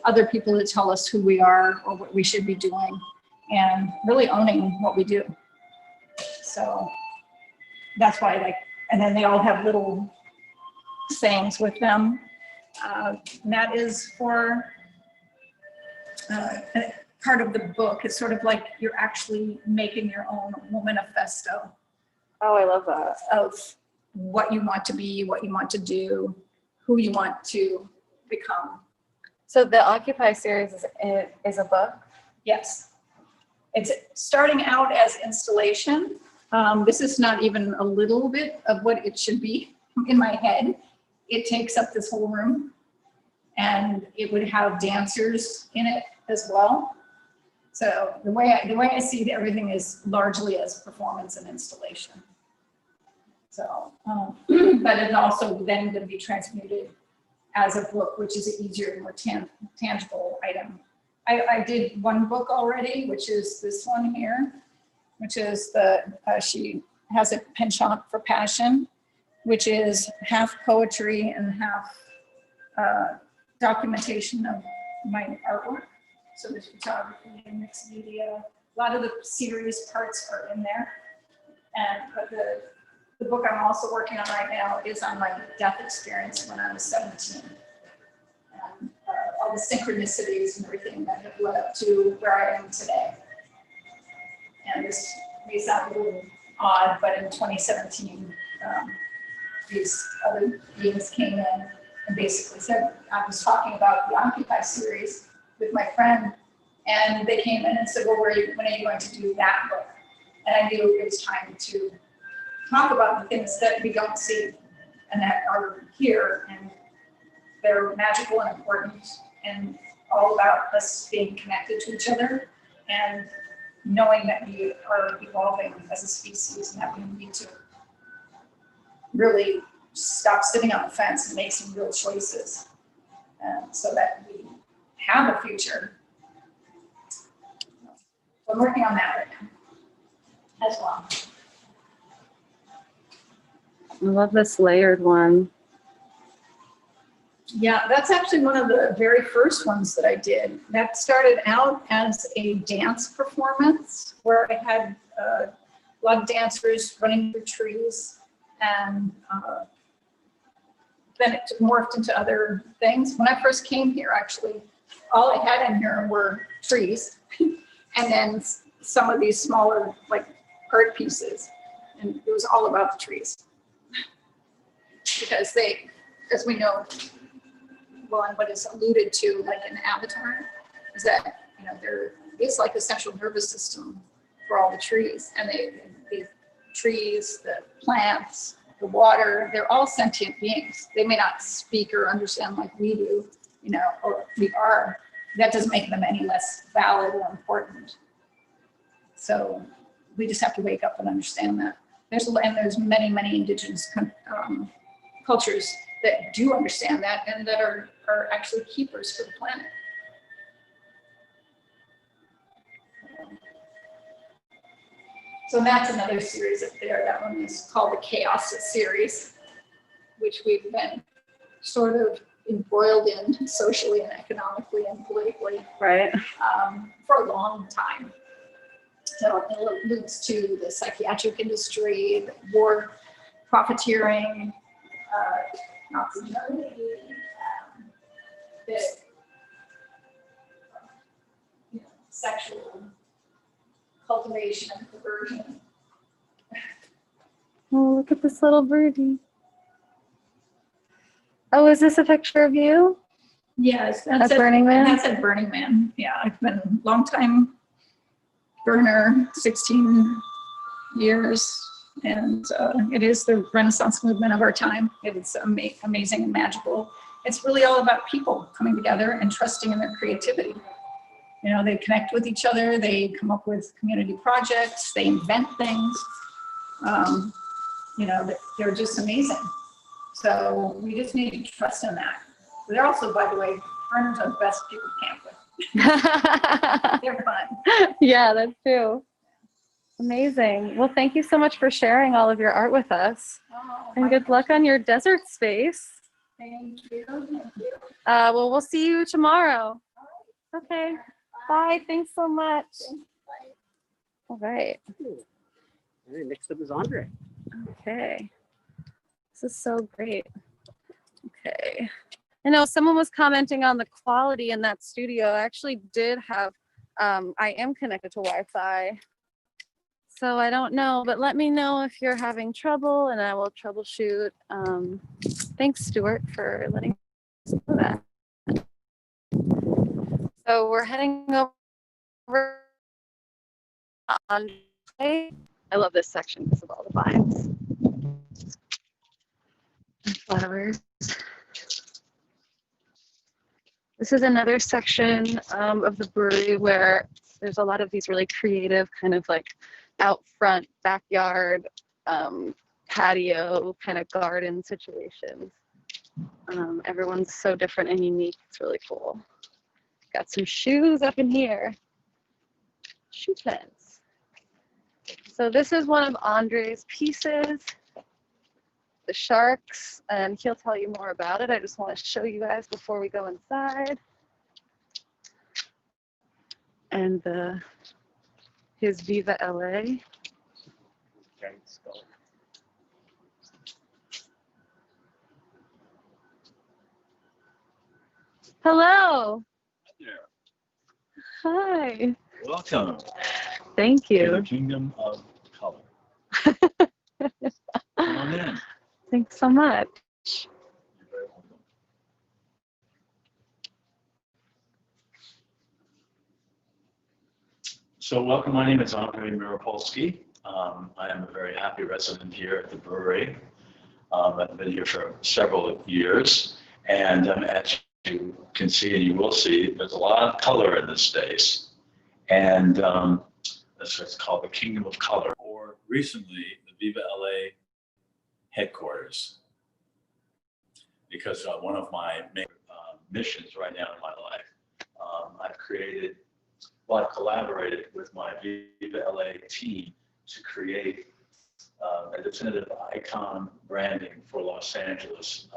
other people to tell us who we are or what we should be doing, and really owning what we do. So that's why I like, and then they all have little sayings with them. And that is for part of the book. It's sort of like you're actually making your own womanifesto.
Oh, I love that.
Of what you want to be, what you want to do, who you want to become.
So the Occupy series is a book?
Yes. It's starting out as installation. This is not even a little bit of what it should be in my head. It takes up this whole room, and it would have dancers in it as well. So the way I see it, everything is largely as performance and installation. So, but it's also then going to be transmuted as a book, which is an easier, more tangible item. I did one book already, which is this one here, which is she has a penchant for passion, which is half poetry and half documentation of my artwork. So there's photography and mixed media. A lot of the series parts are in there. But the book I'm also working on right now is on my death experience when I was 17. And all the synchronicities and everything that have led up to where I am today. And this may sound a little odd, but in 2017, these other beings came in and basically said, I was talking about the Occupy series with my friend, and they came in and said, well, when are you going to do that book? And I knew it was time to talk about the things that we don't see and that are here, and they're magical and important and all about us being connected to each other and knowing that we are evolving as a species and that we need to really stop sitting on the fence and make some real choices so that we have a future. So I'm working on that right now as well.
I love this layered one.
Yeah, that's actually one of the very first ones that I did. That started out as a dance performance where I had a lot of dancers running through trees, and then it morphed into other things. When I first came here, actually, all I had in here were trees. And then some of these smaller like art pieces, and it was all about the trees because they, as we know, well, and what is alluded to like in Avatar, is that there is like a central nervous system for all the trees, and the trees, the plants, the water, they're all sentient beings. They may not speak or understand like we do, or we are. That doesn't make them any less valid or important. So we just have to wake up and understand that. There's many indigenous cultures that do understand that and that are actually keepers for the planet. So that's another series up there. That one is called the Chaos series, which we've been sort of embroiled in socially and economically and politically,
Right.
For a long time. So it alludes to the psychiatric industry, the war profiteering, Nazi Germany, the sexual cultivation and perversion.
Oh, look at this little birdie. Oh, is this a picture of you?
Yes,
That's Burning Man?
That's at Burning Man. Yeah, I've been a long time burner, 16 years, and it is the Renaissance movement of our time. It is amazing and magical. It's really all about people coming together and trusting in their creativity. They connect with each other, they come up with community projects, they invent things. They're just amazing. So we just need to trust in that. They're also, by the way, burners are the best people to camp with. They're fun.
Yeah, that's true. Amazing. Well, thank you so much for sharing all of your art with us.
Oh,
And good luck on your desert space.
Thank you. Thank you.
Well, we'll see you tomorrow. Okay. Bye. Thanks so much. All right.
All right, next up is Andre.
Okay. This is so great. Okay. I know someone was commenting on the quality in that studio. I actually did have, I am connected to Wi-Fi. So I don't know, but let me know if you're having trouble and I will troubleshoot. Thanks, Stuart, for letting us know that. So we're heading over on. I love this section because of all the vines and flowers. This is another section of the brewery where there's a lot of these really creative kind of like out front backyard patio kind of garden situations. Everyone's so different and unique. It's really cool. Got some shoes up in here. Shoe plants. So this is one of Andre's pieces, the sharks, and he'll tell you more about it. I just want to show you guys before we go inside. And his Viva LA. Hello. Hi.
Welcome.
Thank
To
you.
the kingdom of color. Come on in.
Thanks so much.
You're very welcome. So welcome, my name is Andre Mirapulski. I am a very happy resident here at the brewery. I've been here for several years, and as you can see and you will see, there's a lot of color in this space. And that's what's called the Kingdom of Color, or recently the Viva LA headquarters. Because one of my main missions right now in my life, I've collaborated with my Viva LA team to create a definitive icon branding for Los Angeles,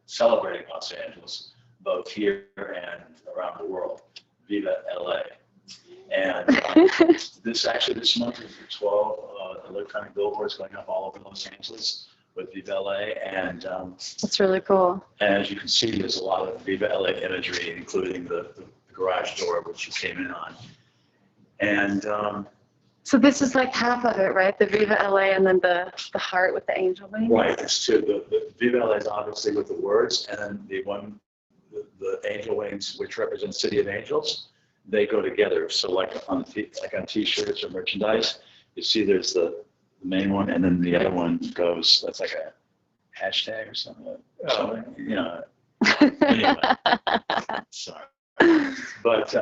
celebrating Los Angeles, both here and around the world, Viva LA. And this month is 12 electronic billboards going up all over Los Angeles with Viva LA. And
that's really cool.
And as you can see, there's a lot of Viva LA imagery, including the garage door, which you came in on. And
So this is like half of it, right? The Viva LA and then the heart with the angel wings.
Right, it's two. The Viva LA is obviously with the words, and then the angel wings, which represent City of Angels, they go together. So like on T-shirts or merchandise, you see there's the main one, and then the other one goes. That's like a hashtag or something. You know. Anyway, sorry, but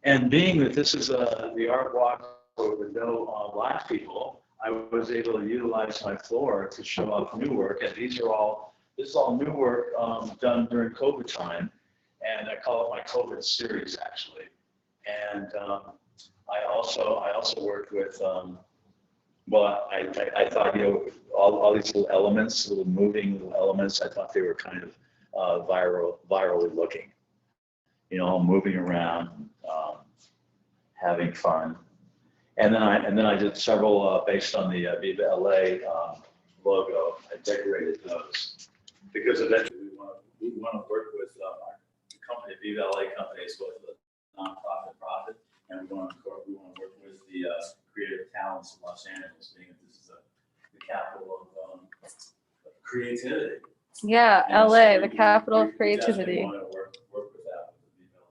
and being that this is the art walk with no live people, I was able to utilize my floor to show off new work, and this is all new work done during COVID time, and I call it my COVID series actually. And I also worked with well, I thought, you know, all these little elements, little moving little elements, I thought they were kind of virally looking, you know, all moving around, having fun. And then I did several based on the Viva LA logo. I decorated those because eventually we want to work with our company, Viva LA company, is both a nonprofit profit, and we want to work with the creative talents of Los Angeles, being that this is the capital of creativity.
Yeah,
And
LA,
so
the capital of
we definitely
creativity.
want to work with that, with the Viva LA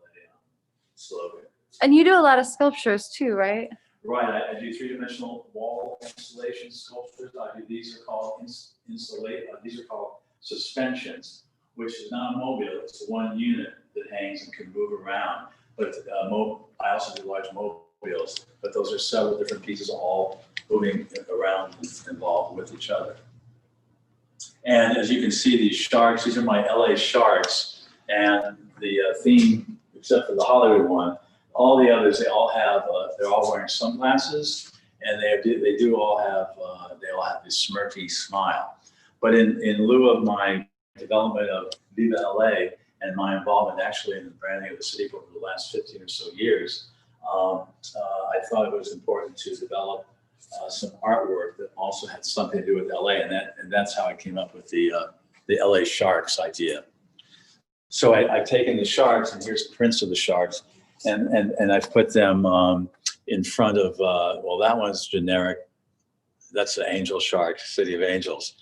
slogan.
And you do a lot of sculptures too, right?
Right, I do three-dimensional wall installation sculptures. These are called these are called suspensions, which is not a mobile. It's one unit that hangs and can move around. But I also do large mobiles, but those are several different pieces all moving around and involved with each other. And as you can see, these sharks, these are my LA sharks, and the theme, except for the Hollywood one, all the others, they all have, they're all wearing sunglasses, and they all have this smirky smile. But in lieu of my development of Viva LA and my involvement actually in the branding of the city over the last 15 or so years, I thought it was important to develop some artwork that also had something to do with LA, and that's how I came up with the LA Sharks idea. So I've taken the sharks, and here's prints of the sharks, and I've put them in front of, well, that one's generic. That's the angel shark, City of Angels.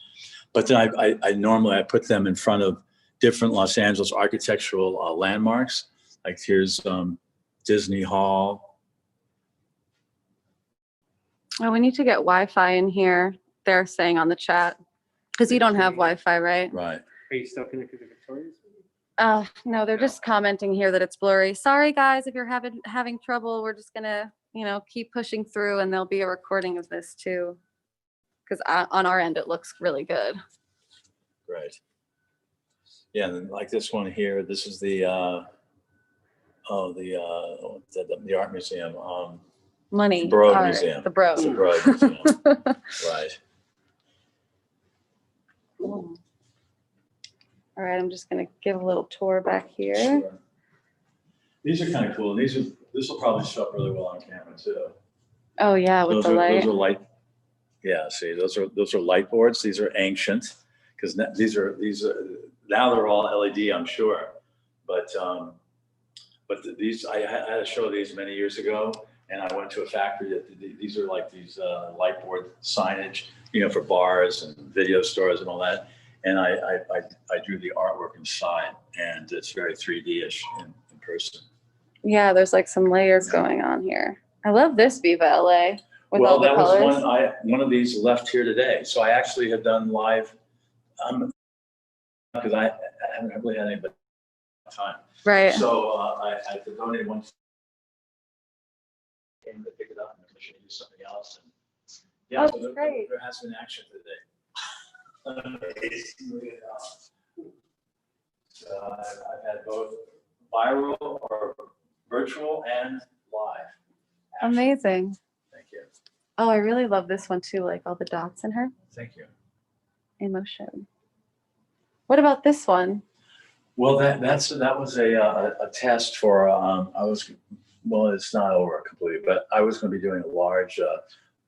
But then I normally put them in front of different Los Angeles architectural landmarks. Like here's Disney Hall.
Oh, we need to get Wi-Fi in here. They're saying on the chat, because you don't have Wi-Fi, right?
Right.
Are you still connected to Victoria's?
No, they're just commenting here that it's blurry. Sorry guys, if you're having trouble, we're just gonna, keep pushing through, and there'll be a recording of this too. Because on our end, it looks really good.
Right. Yeah, and then like this one here, this is the art museum.
Money.
Broad Museum.
The Broad.
The Broad Museum. Right.
Cool. All right, I'm just gonna give a little tour back here.
Sure. These are kind of cool. This will probably show up really well on camera too.
Oh yeah, with the light.
Those are light. Yeah, see, those are light boards. These are ancient because these are now they're all LED, I'm sure. But these I had to show these many years ago, and I went to a factory that these are like these light board signage, for bars and video stores and all that. And I drew the artwork inside, and it's very 3D-ish in person.
Yeah, there's like some layers going on here. I love this Viva LA with all the colors.
Well, that was one of these left here today. So I actually have done live, because I haven't really had any time.
Right.
So I donated one. Came to pick it up and commission to do something else. And yeah, so
great.
There has been action today. So I've had both viral or virtual and live. Action.
Amazing.
Thank you.
Oh, I really love this one too, like all the dots in her.
Thank you.
Emotion. What about this one?
Well, that was a test for it's not over completely, but I was going to be doing a large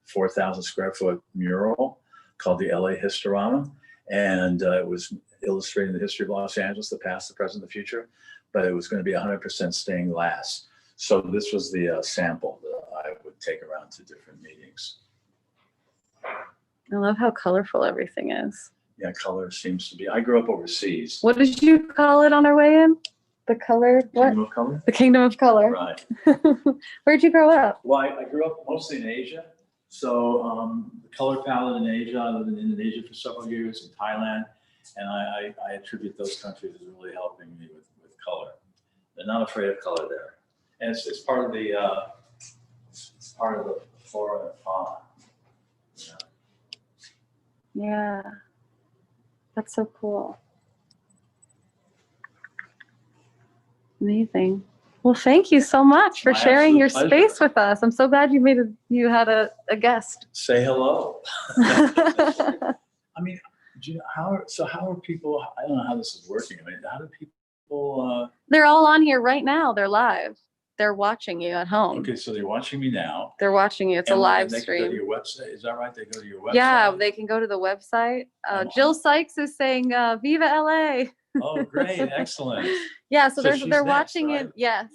4,000 square foot mural called the LA Historama, and it was illustrating the history of Los Angeles, the past, the present, the future, but it was going to be 100% stained glass. So this was the sample that I would would take around to different meetings.
I love how colorful everything is.
Yeah, color seems to be. I grew up overseas.
What did you call it on our way in? The color, what?
Kingdom of Color?
The Kingdom of Color.
Right.
Where'd you grow up?
Well, I grew up mostly in Asia. So the color palette in Asia, I lived in Indonesia for several years, in Thailand, and I attribute those countries as really helping me with color. They're not afraid of color there. And it's part of the flora and fauna.
Yeah. That's so cool. Amazing. Well, thank you so much for
My
sharing your
absolute
space with us. I'm so glad you had a guest.
Say hello. I mean, do you know how are people? I don't know how this is working. I mean, how do people?
They're all on here right now. They're live. They're watching you at home.
Okay, so they're watching me now.
They're watching you. It's a
And
live
they
stream.
can go to your website. Is that right? They go to your website.
Yeah, they can go to the website. Jill Sykes is saying, "Viva LA."
Oh, great! Excellent.
Yeah, so
she's
they're
next,
watching
right?
it. Yes,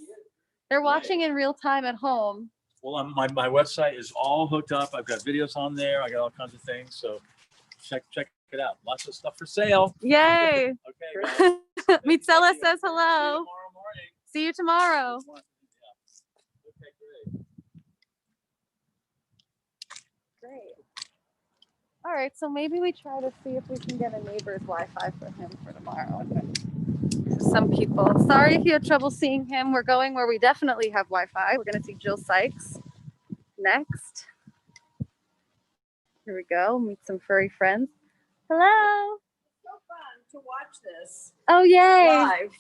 they're watching in real time at home.
Well, my website is all hooked up. I've got videos on there. I got all kinds of things. So check it out. Lots of stuff for sale.
Yay!
Okay.
Mitsela says hello. See you tomorrow. Great. All right, so maybe we try to see if we can get a neighbor's Wi-Fi for him for tomorrow. Some people. Sorry if you had trouble seeing him. We're going where we definitely have Wi-Fi. We're going to see Jill Sykes next. Here we go. Meet some furry friends. Hello.
So fun to watch this
Oh, yay.
live.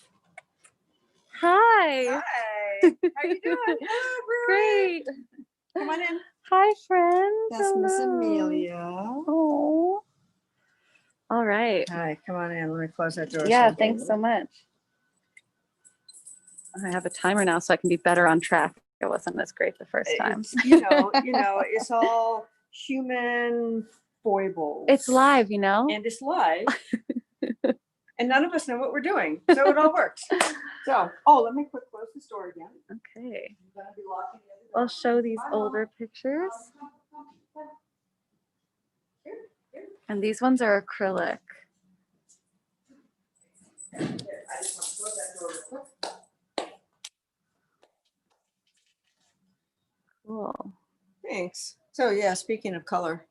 Hi.
Hi. How you doing? Hello, Brewery.
Great.
Come on in.
Hi, friends.
That's Miss
Hello.
Amelia.
Oh. All right.
Hi, come on in. Let me close that door.
Yeah,
so-
thanks so much. I have a timer now so I can be better on track. It wasn't as great the first time.
It's, it's all human foibles.
It's live, you know?
And it's live. And none of us know what we're doing. So it all works. So, let me quick close this door again.
Okay.
I'm gonna be locking the other
I'll show these older pictures. And these ones are acrylic.
door. Here, I just want to close that door real quick.
Cool.
Thanks. So yeah, speaking of color.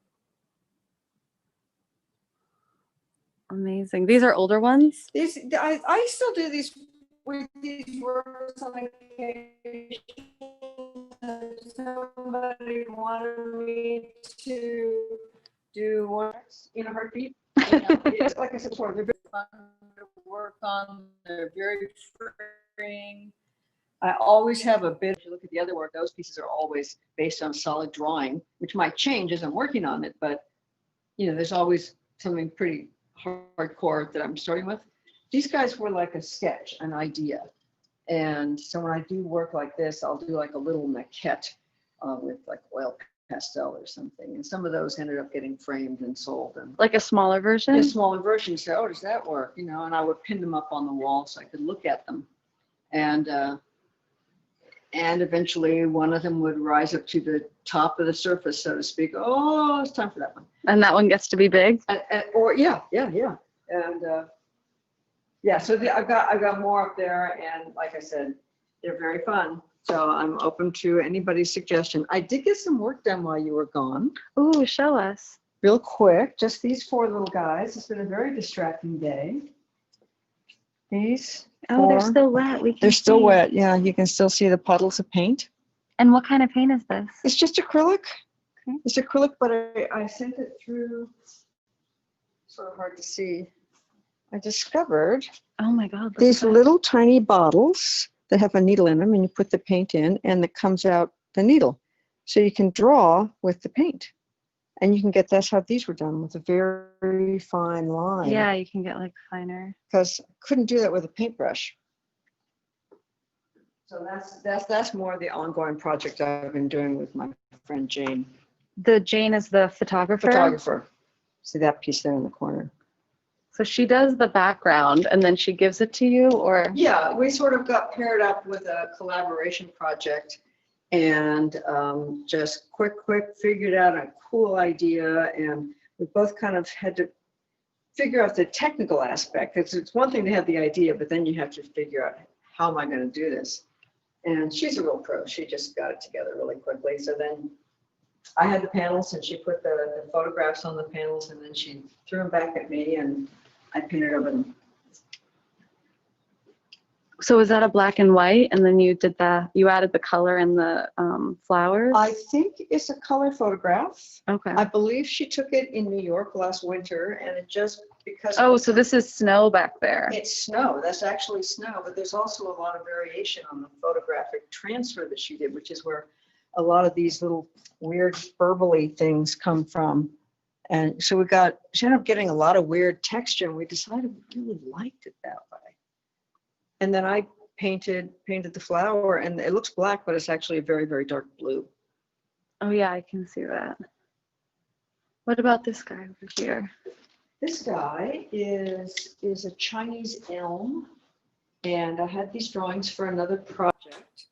Amazing. These are older ones?
These I still do these with these works on occasion. Somebody wanted me to do works in a heartbeat. It's, like I said before, they're very fun to work on. They're very freeing. I always have a bit. If you look at the other work, those pieces are always based on solid drawing, which might change as I'm working on it. But there's always something pretty hardcore that I'm starting with. These guys were like a sketch, an idea. And so when I do work like this, I'll do like a little maquette with like oil pastel or something. And some of those ended up getting framed and sold. And
like a smaller version?
A smaller version. So, does that work? And I would pin them up on the wall so I could look at them. And eventually one of them would rise up to the top of the surface, so to speak. Oh, it's time for that one.
And that one gets to be big?
Yeah. And so I've got more up there, and like I said, they're very fun. So I'm open to anybody's suggestion. I did get some work done while you were gone.
Ooh, show us.
Real quick, just these 4 little guys. It's been a very distracting day. These.
Oh, they're still wet.
They're still wet. Yeah, you can still see the puddles of paint.
And what kind of paint is this?
It's just acrylic.
Okay.
It's acrylic, but I sent it through. Sort of hard to see. I discovered.
Oh my God!
These little tiny bottles that have a needle in them, and you put the paint in, and it comes out the needle, so you can draw with the paint, and you can get. That's how these were done, with a very fine line.
Yeah, you can get like finer.
Because I couldn't do that with a paintbrush. So that's more the ongoing project I've been doing with my friend Jane.
The Jane is the photographer?
See that piece there in the corner.
So she does the background and then she gives it to you, or?
Yeah, we sort of got paired up with a collaboration project, and just quick figured out a cool idea. And we both kind of had to figure out the technical aspect. It's one thing to have the idea, but then you have to figure out, how am I going to do this? And she's a real pro. She just got it together really quickly. So then I had the panels, and she put the photographs on the panels, and then she threw them back at me, and I painted over them.
So was that a black and white, and then you did you added the color and the flowers?
I think it's a color photograph.
Okay.
I believe she took it in New York last winter, and it just because.
Oh, so this is snow back there.
It's snow. That's actually snow, but there's also a lot of variation on the photographic transfer that she did, which is where a lot of these little weird burbly things come from. And so she ended up getting a lot of weird texture, and we decided we really liked it that way. And then I painted the flower, and it looks black, but it's actually a very, very dark blue.
Oh yeah, I can see that. What about this guy over here?
This guy is a Chinese elm, and I had these drawings for another project.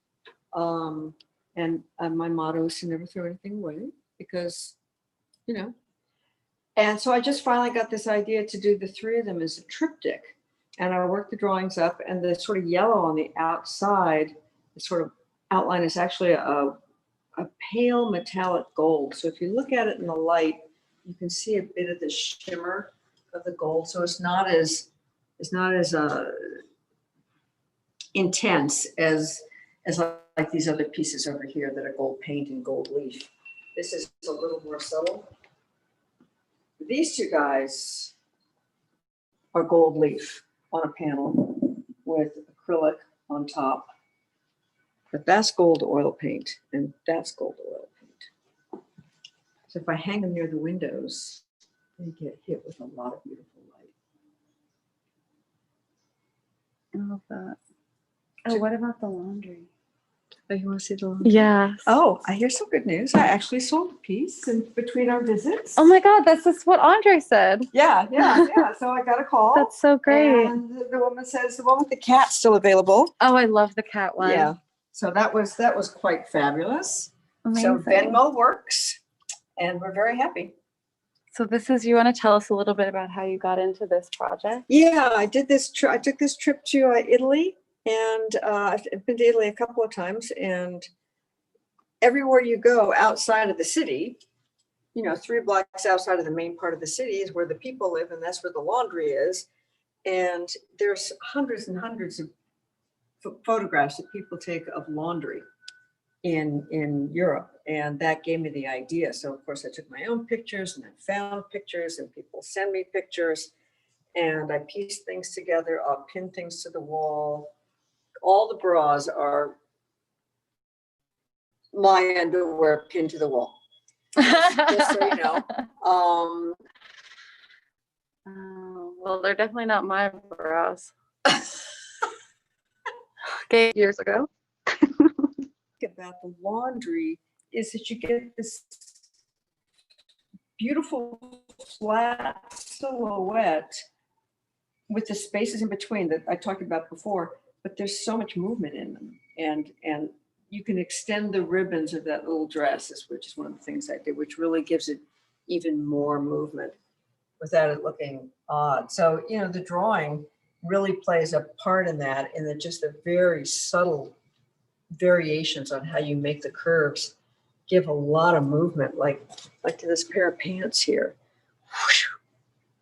And my motto is to never throw anything away, because, you know. And so I just finally got this idea to do the three of them as a triptych. And I worked the drawings up, and the sort of yellow on the outside, the sort of outline is actually a pale metallic gold. So if you look at it in the light, you can see a bit of the shimmer of the gold. So it's not as intense as like these other pieces over here that are gold paint and gold leaf. This is a little more subtle. These two guys are gold leaf on a panel with acrylic on top. But that's gold oil paint, and that's gold oil paint. So if I hang them near the windows, they get hit with a lot of beautiful light.
I love that. Oh, what about the laundry?
Oh, you want to see the laundry?
Yeah.
Oh, I hear some good news. I actually sold a piece in between our visits.
Oh my God, that's just what Andre said.
Yeah. So I got a call.
That's so great.
And the woman says the one with the cat's still available.
Oh, I love the cat one.
Yeah. So that was quite fabulous.
Amazing.
So Venmo works, and we're very happy.
So you want to tell us a little bit about how you got into this project?
Yeah, I took this trip to Italy, and I've been to Italy a couple of times, and everywhere you go outside of the city, 3 blocks outside of the main part of the city is where the people live, and that's where the laundry is. And there's hundreds and hundreds of photographs that people take of laundry in Europe, and that gave me the idea. So of course I took my own pictures, and I found pictures, and people send me pictures, and I piece things together. I'll pin things to the wall. All the bras are my underwear pinned to the wall. Just so you know.
Well, they're definitely not my bras. Okay, years ago.
About the laundry is that you get this beautiful flat silhouette with the spaces in between that I talked about before, but there's so much movement in them, and you can extend the ribbons of that little dress, which is one of the things I did, which really gives it even more movement without it looking odd. So the drawing really plays a part in that, in that just the very subtle variations on how you make the curves give a lot of movement, like to this pair of pants here.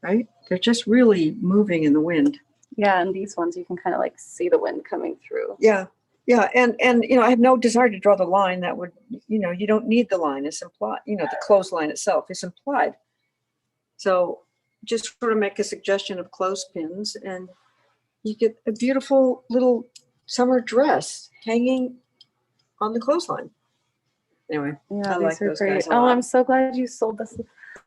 Right? They're just really moving in the wind.
Yeah, and these ones you can kind of like see the wind coming through.
Yeah, and I have no desire to draw the line. That would, you don't need the line. It's implied. The clothesline itself is implied. So just sort of make a suggestion of clothespins, and you get a beautiful little summer dress hanging on the clothesline. Anyway,
Yeah,
I
these
like
are
those
great.
guys a
Oh,
lot.
I'm so glad you sold this.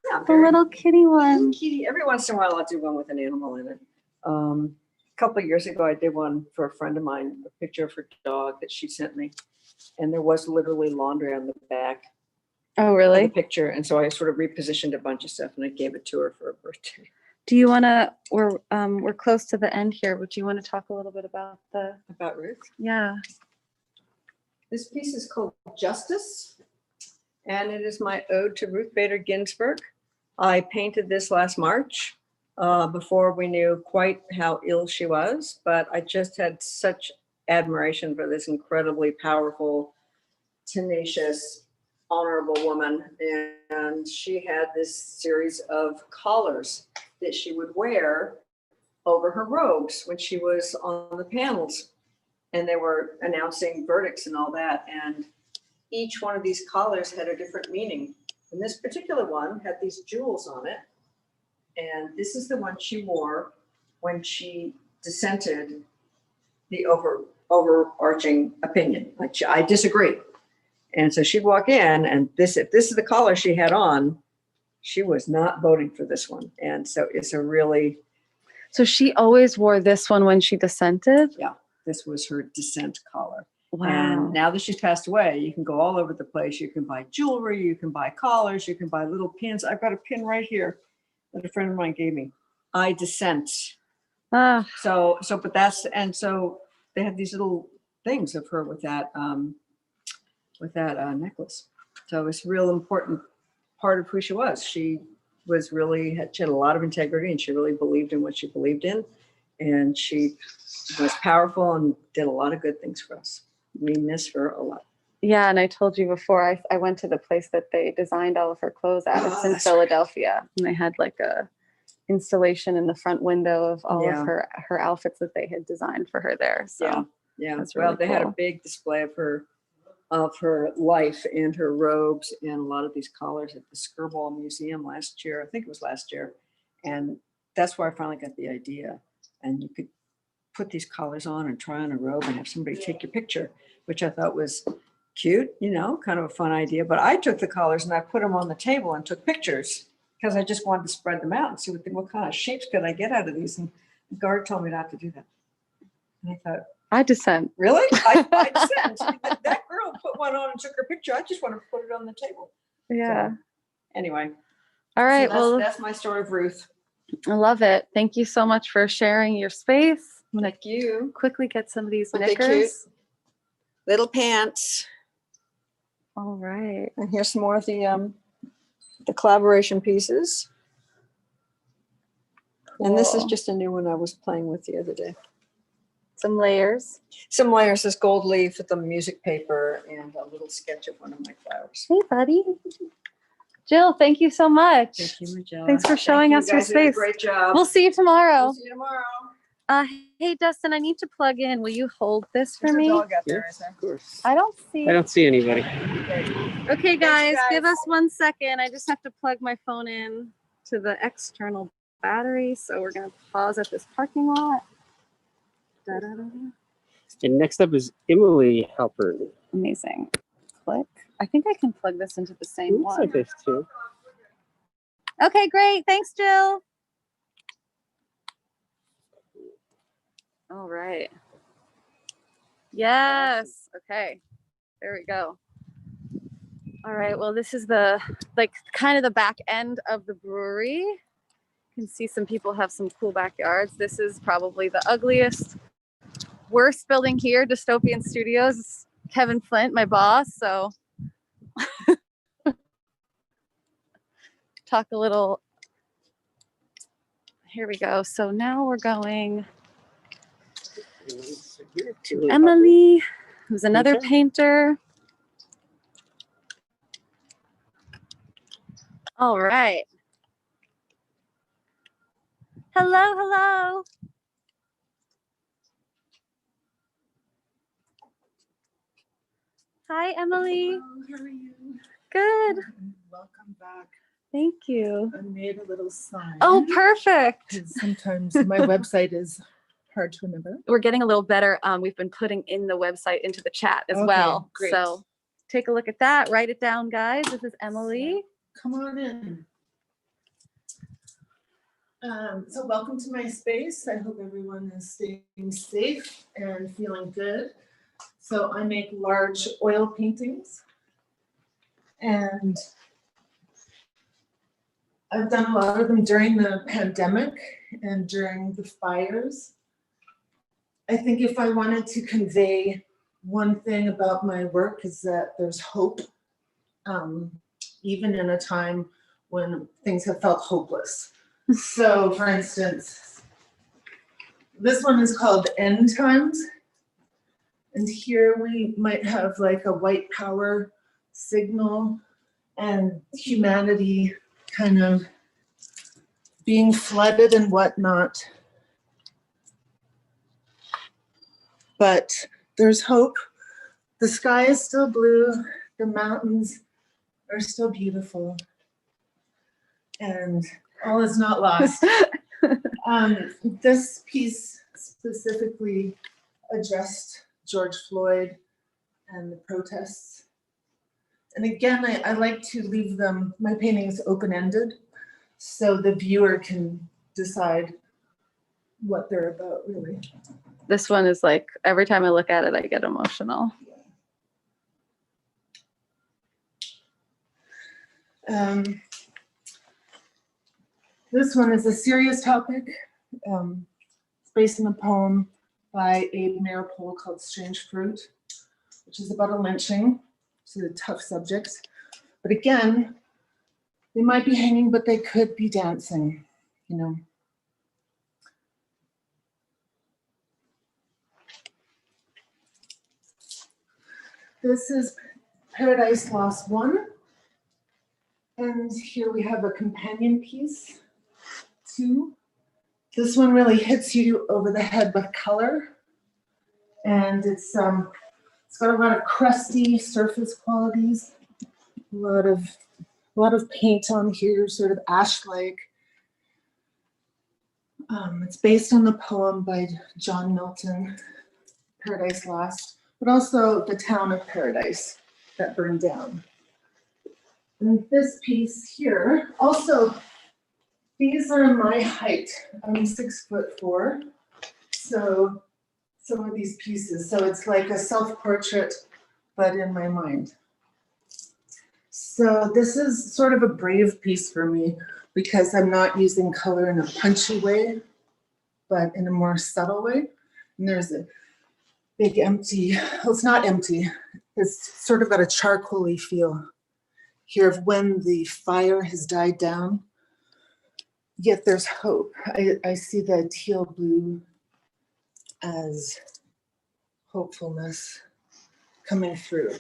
Yeah,
The little kitty one.
Kitty. Every once in a while, I'll do one with an animal in it. A couple of years ago, I did one for a friend of mine, a picture of her dog that she sent me, and there was literally laundry on the back.
Oh,
Of
really?
the picture, and so I sort of repositioned a bunch of stuff, and I gave it to her for her birthday.
Do you want to? We're close to the end here. But do you want to talk a little bit about
About Ruth?
Yeah.
This piece is called Justice, and it is my ode to Ruth Bader Ginsburg. I painted this last March before we knew quite how ill she was, but I just had such admiration for this incredibly powerful, tenacious, honorable woman. And she had this series of collars that she would wear over her robes when she was on the panels. And they were announcing verdicts and all that. And each one of these collars had a different meaning. And this particular one had these jewels on it. And this is the one she wore when she dissented the overarching opinion. Like, I disagree. And so she'd walk in, and if this is the collar she had on, she was not voting for this one. And so it's a really.
So she always wore this one when she dissented?
Yeah, this was her dissent collar.
Wow.
And now that she's passed away, you can go all over the place. You can buy jewelry, you can buy collars, you can buy little pins. I've got a pin right here that a friend of mine gave me. I dissent.
Ah.
So they have these little things of her with that necklace. So it's a real important part of who she was. She was really, she had a lot of integrity, and she really believed in what she believed in. And she was powerful and did a lot of good things for us. We miss her a lot.
Yeah, and I told you before, I went to the place that they designed all of her clothes at. It's in Philadelphia. And they had like a installation in the front window of all of her outfits that they had designed for her there. So
yeah.
that's
Well,
really
they had a
cool.
big display of her life and her robes and a lot of these collars at the Skirball Museum last year. I think it was last year. And that's where I finally got the idea. And you could put these collars on and try on a robe and have somebody take your picture, which I thought was cute, kind of a fun idea. But I took the collars and I put them on the table and took pictures because I just wanted to spread them out and see what kind of shapes could I get out of these. And the guard told me not to do that. And I thought,
I dissent.
really? I dissent. That girl put one on and took her picture. I just want to put it on the table.
Yeah.
So, anyway.
All right.
So
well,
that's my story of Ruth.
I love it. Thank you so much for sharing your space. I'm gonna
Thank you.
quickly get some of these
Aren't they cute?
knickers.
Little pants.
All right.
And here's some more of the collaboration pieces. And this is
Cool.
just a new one I was playing with the other day.
Some layers.
Some layers, this gold leaf with the music paper and a little sketch of one of my flowers.
Hey, buddy. Jill, thank you so much.
Thank you, Magellan.
Thanks for showing us your
guys did a
space.
Great job.
We'll see you tomorrow.
We'll see you tomorrow.
Hey, Dustin, I need to plug in. Will you hold this for
There's a
me?
dog out there, is there?
Of course.
I don't see.
I don't see anybody.
Okay, guys, give us 1 second. I just have to plug my phone in to the external battery. So we're going to pause at this parking lot. Da-da-da-da.
And next up is Emily Halpern.
Amazing. Click. I think I can plug this into the same
Looks
one.
like there's two.
Okay, great. Thanks, Jill. All right. Yes. Okay. There we go. All right. Well, this is the kind of the back end of the brewery. You can see some people have some cool backyards. This is probably the ugliest, worst building here, Dystopian Studios. Kevin Flint, my boss. So talk a little. Here we go. So now we're going to Emily, who's another painter. All right. Hello, hello. Hi, Emily.
Hello, how are you?
Good.
Welcome back.
Thank you.
I made a little sign.
Oh, perfect.
'Cause sometimes my website is hard to remember.
We're getting a little better. We've been putting in the website into the chat as
Okay,
well.
great.
So take a look at that. Write it down, guys. This is Emily.
Come on in. So welcome to my space. I hope everyone is staying safe and feeling good. So I make large oil paintings, and I've done a lot of them during the pandemic and during the fires. I think if I wanted to convey one thing about my work is that there's hope, even in a time when things have felt hopeless. So, for instance, this one is called End Times. And here we might have like a white power signal and humanity kind of being flooded and whatnot. But there's hope. The sky is still blue. The mountains are still beautiful. And all is not lost. This piece specifically addressed George Floyd and the protests. And again, I like to leave them, my paintings open-ended, so the viewer can decide what they're about, really.
This one is like, every time I look at it, I get emotional.
This one is a serious topic. It's based on a poem by Abe Mirapul called Strange Fruit, which is about a lynching. It's a tough subject. But again, they might be hanging, but they could be dancing, you know. This is Paradise Lost 1. And here we have a companion piece, 2. This one really hits you over the head with color. And it's got a lot of crusty surface qualities, a lot of paint on here, sort of ash-like. It's based on the poem by John Milton, Paradise Lost, but also the town of Paradise that burned down. And this piece here, also, these are my height. I'm 6'4", so some of these pieces. So it's like a self-portrait, but in my mind. So this is sort of a brave piece for me because I'm not using color in a punchy way, but in a more subtle way. And there's a big empty, well, it's not empty. It's sort of got a charcoaly feel here of when the fire has died down, yet there's hope. I see the teal blue as hopefulness coming through.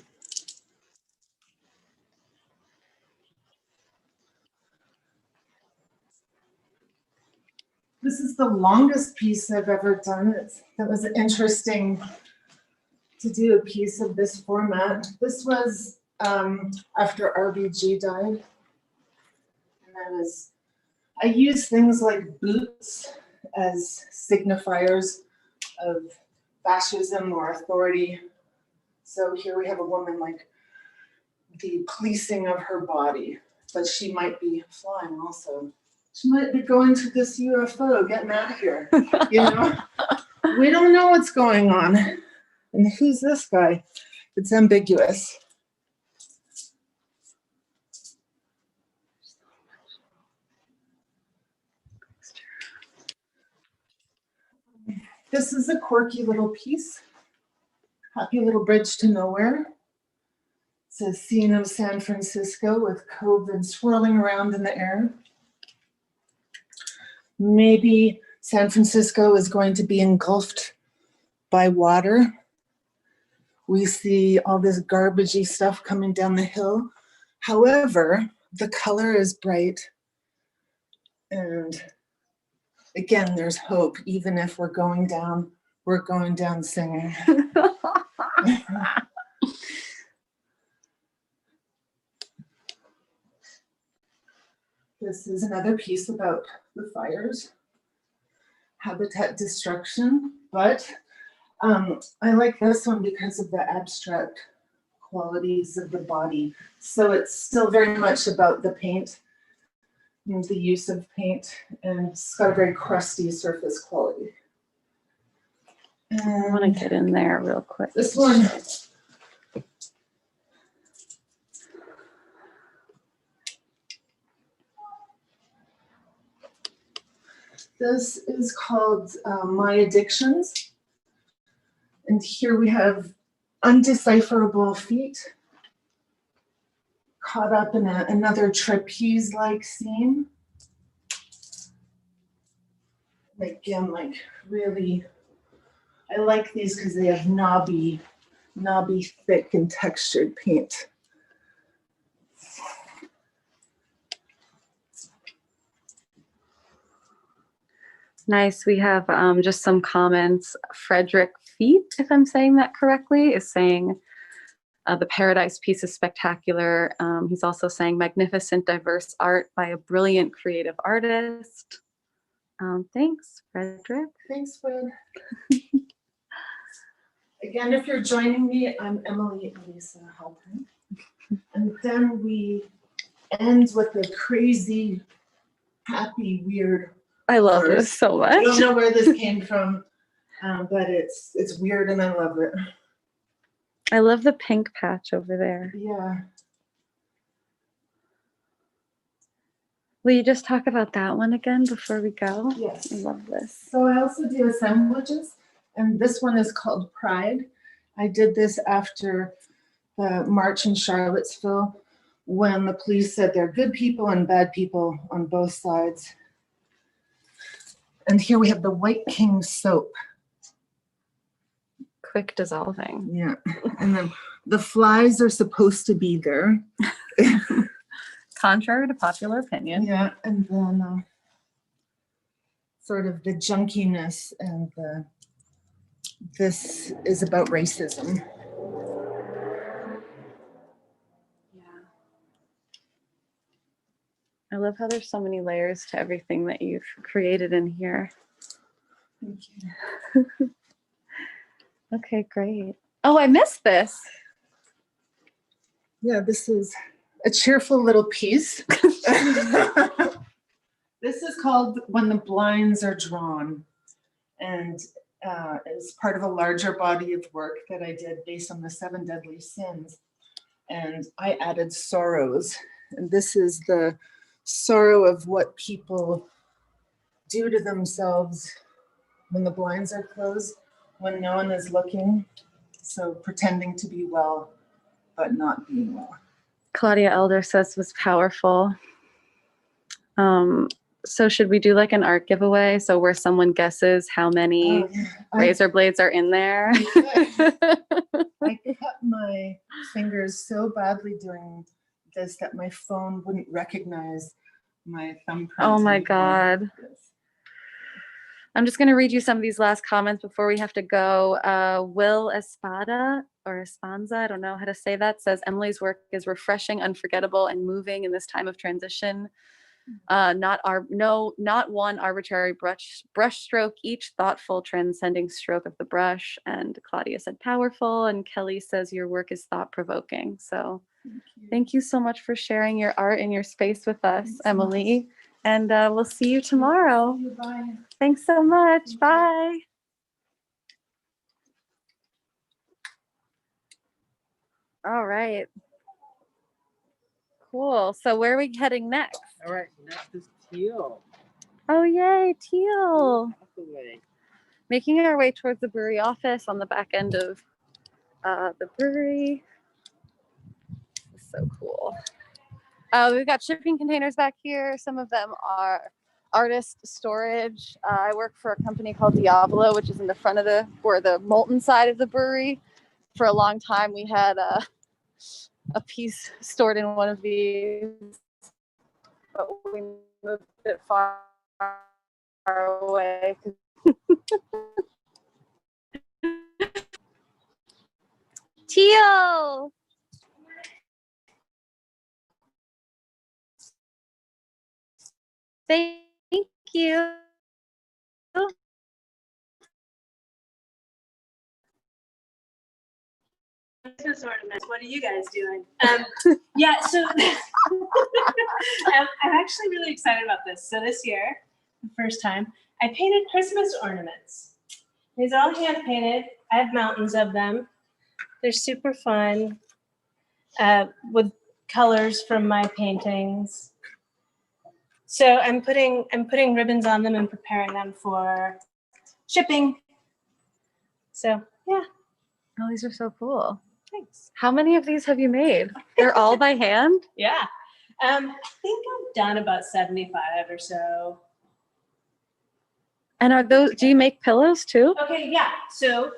This is the longest piece I've ever done. That was interesting to do a piece of this format. This was after RBG died. And I use things like boots as signifiers of fascism or authority. So here we have a woman like the policing of her body, but she might be flying also. She might be going to this UFO, getting out of here, you know? We don't know what's going on. And who's this guy? It's ambiguous. This is a quirky little piece. Happy Little Bridge to Nowhere. It's a scene of San Francisco with COVID swirling around in the air. Maybe San Francisco is going to be engulfed by water. We see all this garbagey stuff coming down the hill. However, the color is bright. And again, there's hope. Even if we're going down singing. This is another piece about the fires, habitat destruction, but I like this one because of the abstract qualities of the body. So it's still very much about the paint, and the use of paint, and it's got a very crusty surface quality. And
I want to get in there real quick.
This one. This is called My Addictions. And here we have undecipherable feet caught up in another trapeze-like scene. Again, like really, I like these because they have knobby, thick and textured paint.
Nice. We have just some comments. Frederick Feet, if I'm saying that correctly, is saying the Paradise piece is spectacular. He's also saying magnificent, diverse art by a brilliant creative artist. Thanks, Frederick.
Thanks, Fred. Again, if you're joining me, I'm Emily Elisa Halpern. And then we end with a crazy, happy, weird.
I love this so much.
I don't know where this came from, but it's weird and I love it.
I love the pink patch over there.
Yeah.
Will you just talk about that one again before we go?
Yes.
I love this.
So I also do assemblages, and this one is called Pride. I did this after the march in Charlottesville when the police said there are good people and bad people on both sides. And here we have the White King soap.
Quick dissolving.
Yeah. And then the flies are supposed to be there.
Contrary to popular opinion.
Yeah. And then sort of the junkiness and this is about racism.
I love how there's so many layers to everything that you've created in here.
Thank you.
Okay, great. Oh, I missed this.
Yeah, this is a cheerful little piece. This is called When the Blinds Are Drawn, and it's part of a larger body of work that I did based on the 7 deadly sins. And I added sorrows, and this is the sorrow of what people do to themselves when the blinds are closed, when no one is looking. So pretending to be well, but not being well.
Claudia Elder says was powerful. So should we do like an art giveaway? So where someone guesses how many razor blades are in there?
I cut my fingers so badly during this that my phone wouldn't recognize my thumbprint.
Oh my God. I'm just going to read you some of these last comments before we have to go. Will Espada or Espanza, I don't know how to say that, says Emily's work is refreshing, unforgettable, and moving in this time of transition. Not one arbitrary brush stroke, each thoughtful, transcending stroke of the brush. And Claudia said powerful, and Kelly says your work is thought-provoking. So thank you so much for sharing your art and your space with us, Emily. And we'll see you tomorrow.
Bye.
Thanks so much. Bye. All right. Cool. So where are we heading next?
All right, next is teal.
Oh, yay, teal. Making our way towards the brewery office on the back end of the brewery. This is so cool. We've got shipping containers back here. Some of them are artist storage. I work for a company called Diablo, which is in the front of the molten side of the brewery. For a long time, we had a piece stored in one of these, but we moved it far away. Teal! Thank you.
Christmas ornaments. What are you guys doing? Yeah, so I'm actually really excited about this. So this year, the first time, I painted Christmas ornaments. These are all hand painted. I have mountains of them. They're super fun with colors from my paintings. So I'm putting ribbons on them and preparing them for shipping. So yeah.
Oh, these are so cool.
Thanks.
How many of these have you made? They're all by hand?
Yeah. I think I've done about 75 or so.
And are those, do you make pillows too?
Okay, yeah. So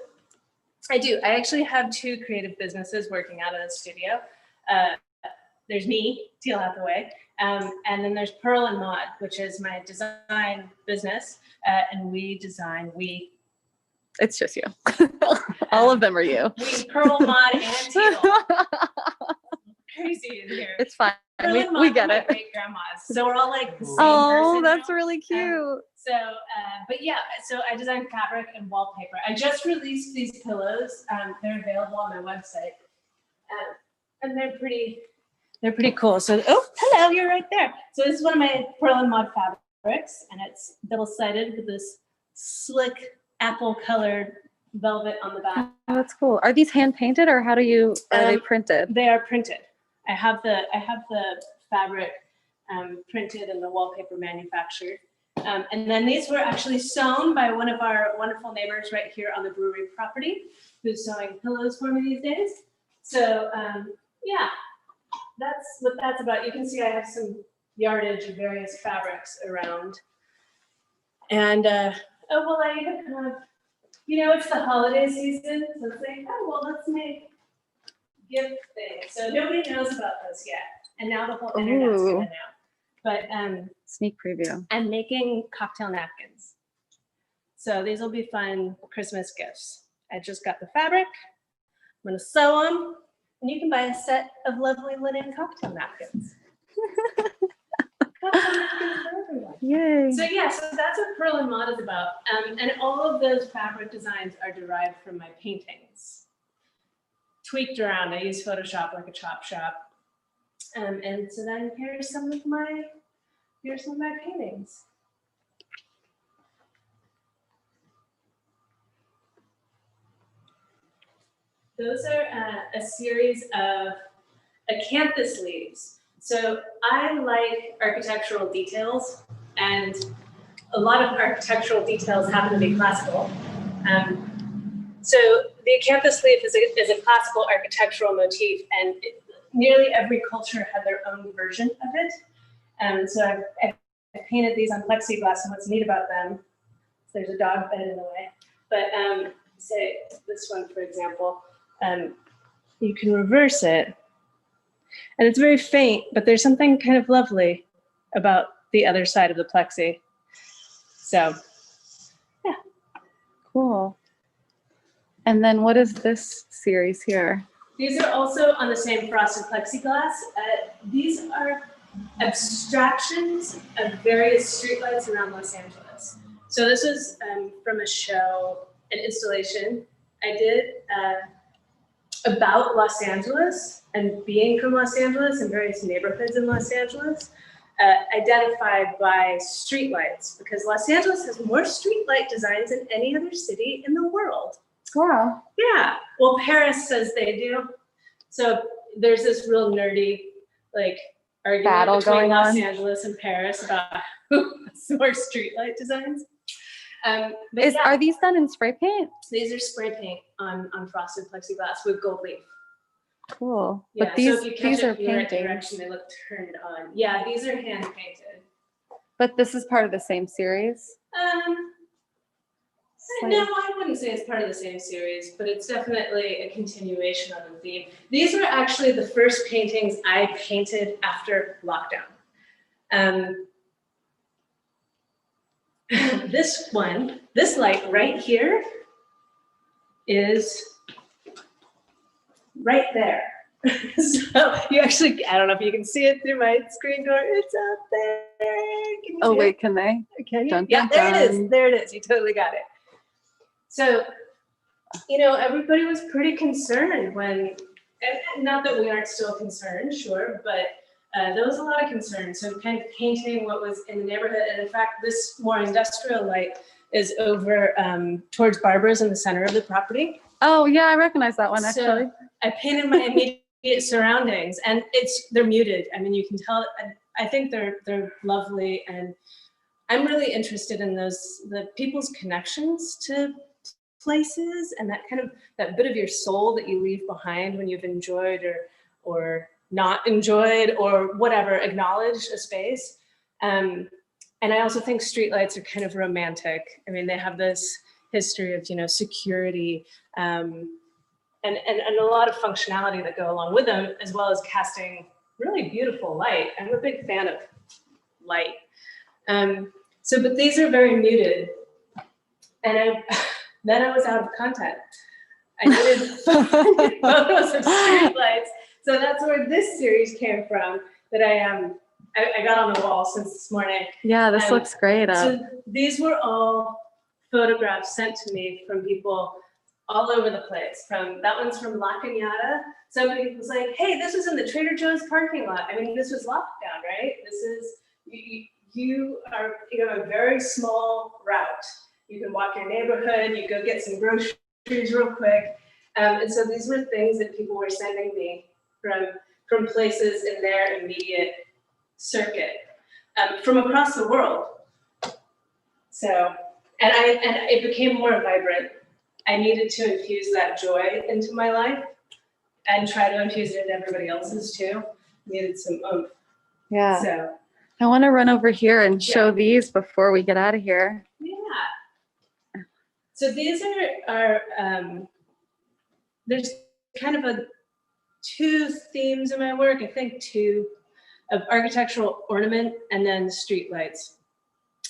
I do. I actually have 2 creative businesses working out of the studio. There's me, Teal Hathaway, and then there's Pearl and Mod, which is my design business. And
It's just you. All of them are you.
we Pearl, Mod, and Teal. Crazy in here.
It's fine.
Pearl and
We
Mod
get
were
it.
my great grandmas. So we're all like the same
Oh,
person
that's
now.
really cute.
But yeah, so I design fabric and wallpaper. I just released these pillows. They're available on my website, and they're pretty cool. So, oh, hello, you're right there. So this is one of my Pearl and Mod fabrics, and it's double-sided with this slick apple-colored velvet on the back.
Oh, that's cool. Are these hand painted or how do you, are they printed?
They are printed. I have the fabric printed and the wallpaper manufactured. And then these were actually sewn by one of our wonderful neighbors right here on the brewery property, who's sewing pillows for me these days. So yeah, that's what that's about. You can see I have some yardage of various fabrics around. And oh, well, I even have, it's the holiday season, so it's like, oh, well, let's make gift things. So nobody knows about this yet. And now the whole internet's gonna know. But
sneak preview.
I'm making cocktail napkins. So these will be fun Christmas gifts. I just got the fabric. I'm gonna sew them, and you can buy a set of lovely linen cocktail napkins. Cocktail napkins for everyone.
Yay.
So yeah, so that's what Pearl and Mod is about. And all of those fabric designs are derived from my paintings. Tweaked around, I use Photoshop like a chop shop. And so then here's some of my paintings. Those are a series of acanthus leaves. So I like architectural details, and a lot of architectural details happen to be classical. So the acanthus leaf is a classical architectural motif, and nearly every culture had their own version of it. So I've painted these on plexiglass, and what's neat about them, there's a dog bed in the way, but say this one, for example, you can reverse it, and it's very faint, but there's something kind of lovely about the other side of the plexi. So, yeah.
Cool. And then what is this series here?
These are also on the same frosted plexiglass. These are abstractions of various streetlights around Los Angeles. So this is from a show, an installation I did about Los Angeles and being from Los Angeles and various neighborhoods in Los Angeles, identified by streetlights, because Los Angeles has more streetlight designs than any other city in the world.
Wow.
Yeah. Well, Paris says they do. So there's this real nerdy, like, argument
battle
between
going
Los
on.
Angeles and Paris about who has more streetlight designs. But yeah,
Are these done in spray paint?
these are spray paint on frosted plexiglass with gold leaf.
Cool.
Yeah,
But these
so if you catch
are
it in the right
paintings.
direction, they look turned on. Yeah, these are hand painted.
But this is part of the same series.
No, I wouldn't say it's part of the same series, but it's definitely a continuation of the theme. These were actually the first paintings I painted after lockdown. This light right here is right there. So you actually, I don't know if you can see it through my screen door. It's up there. Can you
Oh
see
wait,
it?
can they?
Can you?
Dun,
Yeah,
dun,
there it
dun.
is. There it is. You totally got it. So, everybody was pretty concerned when, and not that we aren't still concerned, sure, but there was a lot of concern. So kind of painting what was in the neighborhood. And in fact, this more industrial light is over towards Barbara's in the center of the property.
Oh yeah, I recognize that one actually.
So I painted my immediate surroundings, and they're muted. I mean, you can tell. I think they're lovely, and I'm really interested in the people's connections to places and that kind of that bit of your soul that you leave behind when you've enjoyed or not enjoyed or whatever, acknowledged a space. And I also think streetlights are kind of romantic. I mean, they have this history of, you know, security and a lot of functionality that go along with them, as well as casting really beautiful light. I'm a big fan of light. But these are very muted. And then I was out of content. I needed photos of streetlights. So that's where this series came from that I got on the wall since this morning.
Yeah, this looks great.
So these were all photographs sent to me from people all over the place. That one's from La Cañada. Somebody was like, hey, this was in the Trader Joe's parking lot. I mean, this was lockdown, right? This is, you have a very small route. You can walk your neighborhood, you go get some groceries real quick. And so these were things that people were sending me from places in their immediate circuit, from across the world. So, and it became more vibrant. I needed to infuse that joy into my life and try to infuse it into everybody else's too. Needed some oomph.
Yeah.
So
I want to run over here and show these before we get out of here.
yeah. So these are there's kind of two themes in my work. I think two of architectural ornament and then street lights.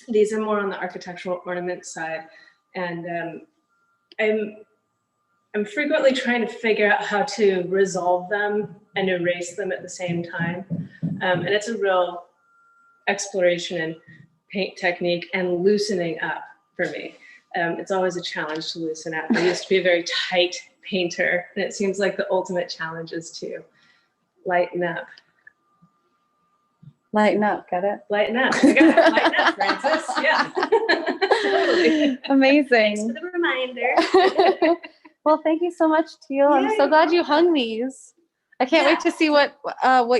These are more on the architectural ornament side, and I'm frequently trying to figure out how to resolve them and erase them at the same time. And it's a real exploration in paint technique and loosening up for me. It's always a challenge to loosen up. I used to be a very tight painter, and it seems like the ultimate challenge is to lighten up.
Lighten up, got it?
Lighten up. I got it. Lighten up, Francis. Yeah. Totally.
Amazing.
Thanks for the reminder.
Well, thank you so much, Teal. I'm so glad you hung these. I can't wait to see what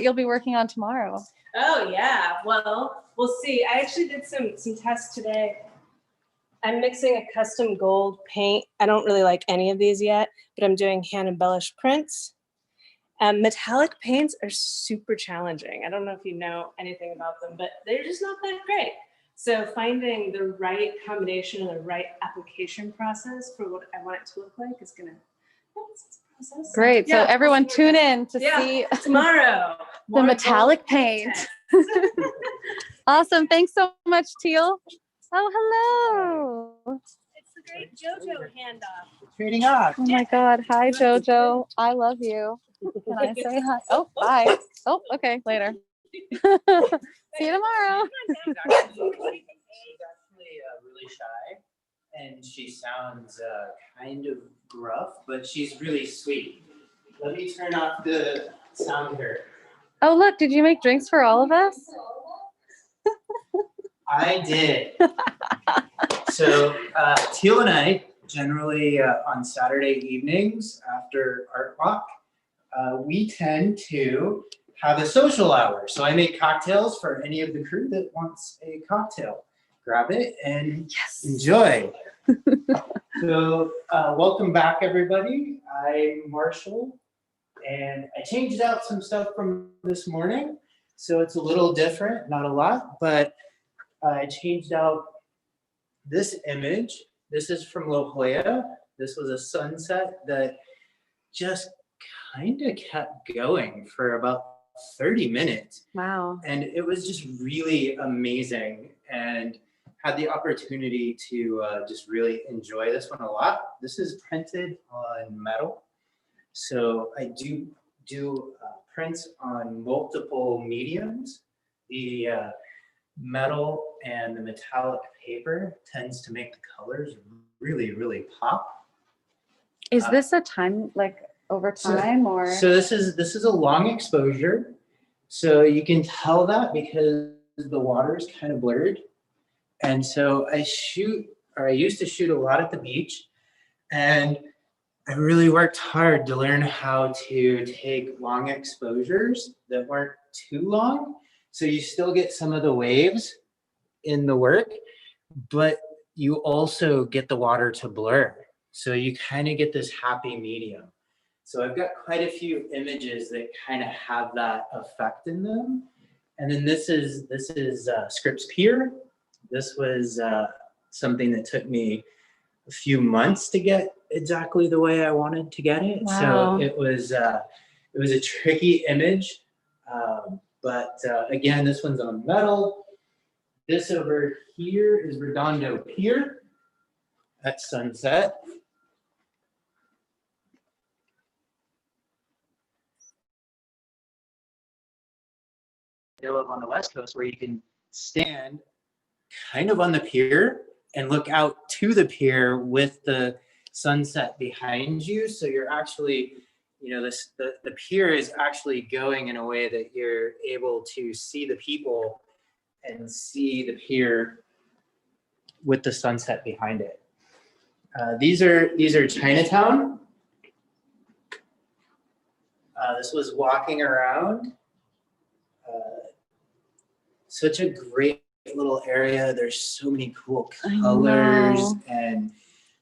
you'll be working on tomorrow.
Oh yeah. Well, we'll see. I actually did some tests today. I'm mixing a custom gold paint. I don't really like any of these yet, but I'm doing hand embellished prints. Metallic paints are super challenging. I don't know if you know anything about them, but they're just not that great. So finding the right combination and the right application process for what I want it to look like is gonna, it's a process.
Great. So everyone tune in to see
tomorrow
the metallic paint. Awesome. Thanks so much, Teal. Oh, hello.
It's the great JoJo handoff.
Trading off.
Oh my God. Hi, JoJo. I love you. Can I say hi? Oh, bye. Oh, okay. Later. See you tomorrow.
She's actually really shy, and she sounds kind of gruff, but she's really sweet. Let me turn off the sound here.
Oh, look. Did you make drinks for all of us?
I did. So Teal and I generally on Saturday evenings after Artwalk, we tend to have a social hour. So I make cocktails for any of the crew that wants a cocktail. Grab it and enjoy. So welcome back, everybody. I'm Marshall, and I changed out some stuff from this morning. So it's a little different, not a lot, but I changed out this image. This is from La Jolla. This was a sunset that just kind of kept going for about 30 minutes.
Wow.
And it was just really amazing, and had the opportunity to just really enjoy this one a lot. This is printed on metal. So I do prints on multiple mediums. The metal and the metallic paper tends to make the colors really, really pop.
Is this a time, like over time, or?
So this is a long exposure. So you can tell that because the water is kind of blurred. And so I used to shoot a lot at the beach, and I really worked hard to learn how to take long exposures that weren't too long. So you still get some of the waves in the work, but you also get the water to blur. So you kind of get this happy medium. So I've got quite a few images that kind of have that effect in them. And then this is Scripps Pier. This was something that took me a few months to get exactly the way I wanted to get it.
Wow.
So it was a tricky image. But again, this one's on metal. This over here is Redondo Pier. That's sunset. I live on the West Coast where you can stand kind of on the pier and look out to the pier with the sunset behind you. So you're actually, you know, the pier is actually going in a way that you're able to see the people and see the pier with the sunset behind it. These are Chinatown. This was walking around. Such a great little area. There's so many cool colors and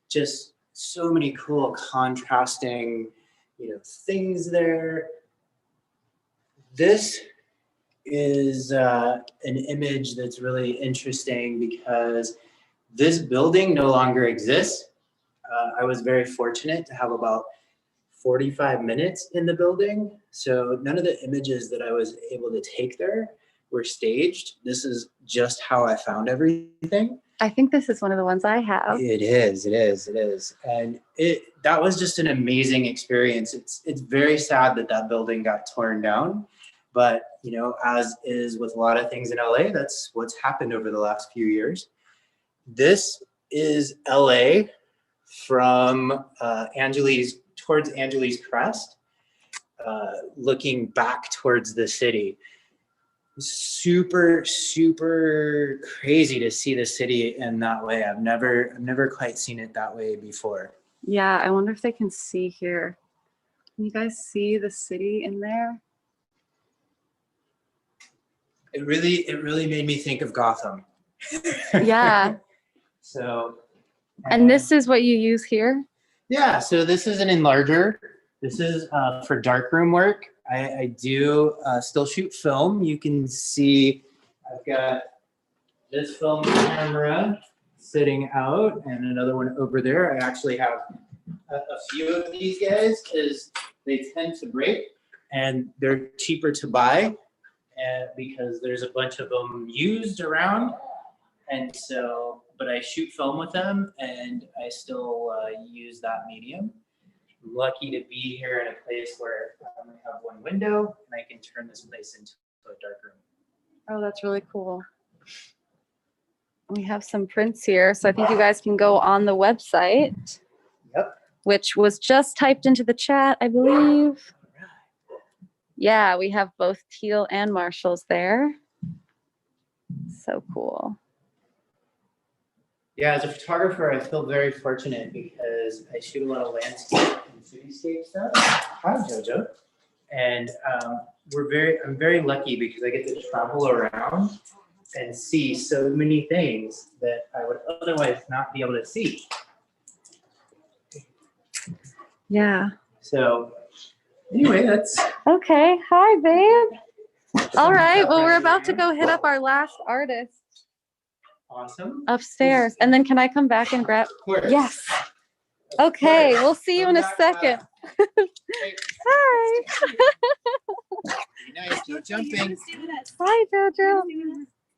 just so many cool contrasting, you know, things there. This is an image that's really interesting because this building no longer exists. I was very fortunate to have about 45 minutes in the building. So none of the images that I was able to take there were staged. This is just how I found everything.
I think this is one of the ones I have.
It is. And that was just an amazing experience. It's very sad that building got torn down. But, you know, as is with a lot of things in LA, that's what's happened over the last few years. This is LA from towards Angeles Crest, looking back towards the city. Super, super crazy to see the city in that way. I've never quite seen it that way before.
Yeah, I wonder if they can see here. Can you guys see the city in there?
It really made me think of Gotham.
Yeah.
So.
And this is what you use here?
Yeah, so this is an enlarger. This is for darkroom work. I do still shoot film. You can see I've got this film camera sitting out and another one over there. I actually have a few of these guys because they tend to break and they're cheaper to buy because there's a bunch of them used around. And so, but I shoot film with them and I still use that medium. I'm lucky to be here in a place where I only have one window and I can turn this place into a dark room.
Oh, that's really cool. We have some prints here. So I think you guys can go on the website.
Yep.
Which was just typed into the chat, I believe. Yeah, we have both Teal and Marshalls there. So cool.
Yeah, as a photographer, I feel very fortunate because I shoot a lot of landscape and cityscape stuff. Hi, Jojo. And I'm very lucky because I get to travel around and see so many things that I would otherwise not be able to see.
Yeah.
So anyway, that's
okay. Hi, babe. All right. Well, we're about to go hit up our last artist.
Awesome.
Upstairs. And then can I come back and grab?
Of course.
Yes. Okay. We'll see you in a second. Hi.
Nice. No jumping.
Hi, Jojo.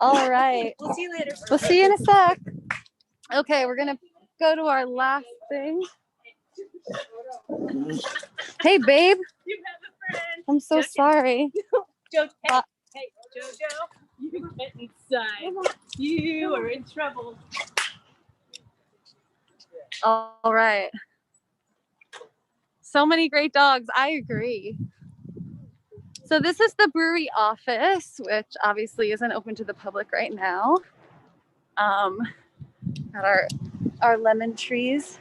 All right.
We'll see you later.
We'll see you in a sec. Okay. We're going to go to our last thing. Hey, babe.
You have a friend.
I'm so sorry.
Jojo, hey, Jojo, you get inside. You are in trouble.
All right. So many great dogs. I agree. So this is the brewery office, which obviously isn't open to the public right now. Got our lemon trees.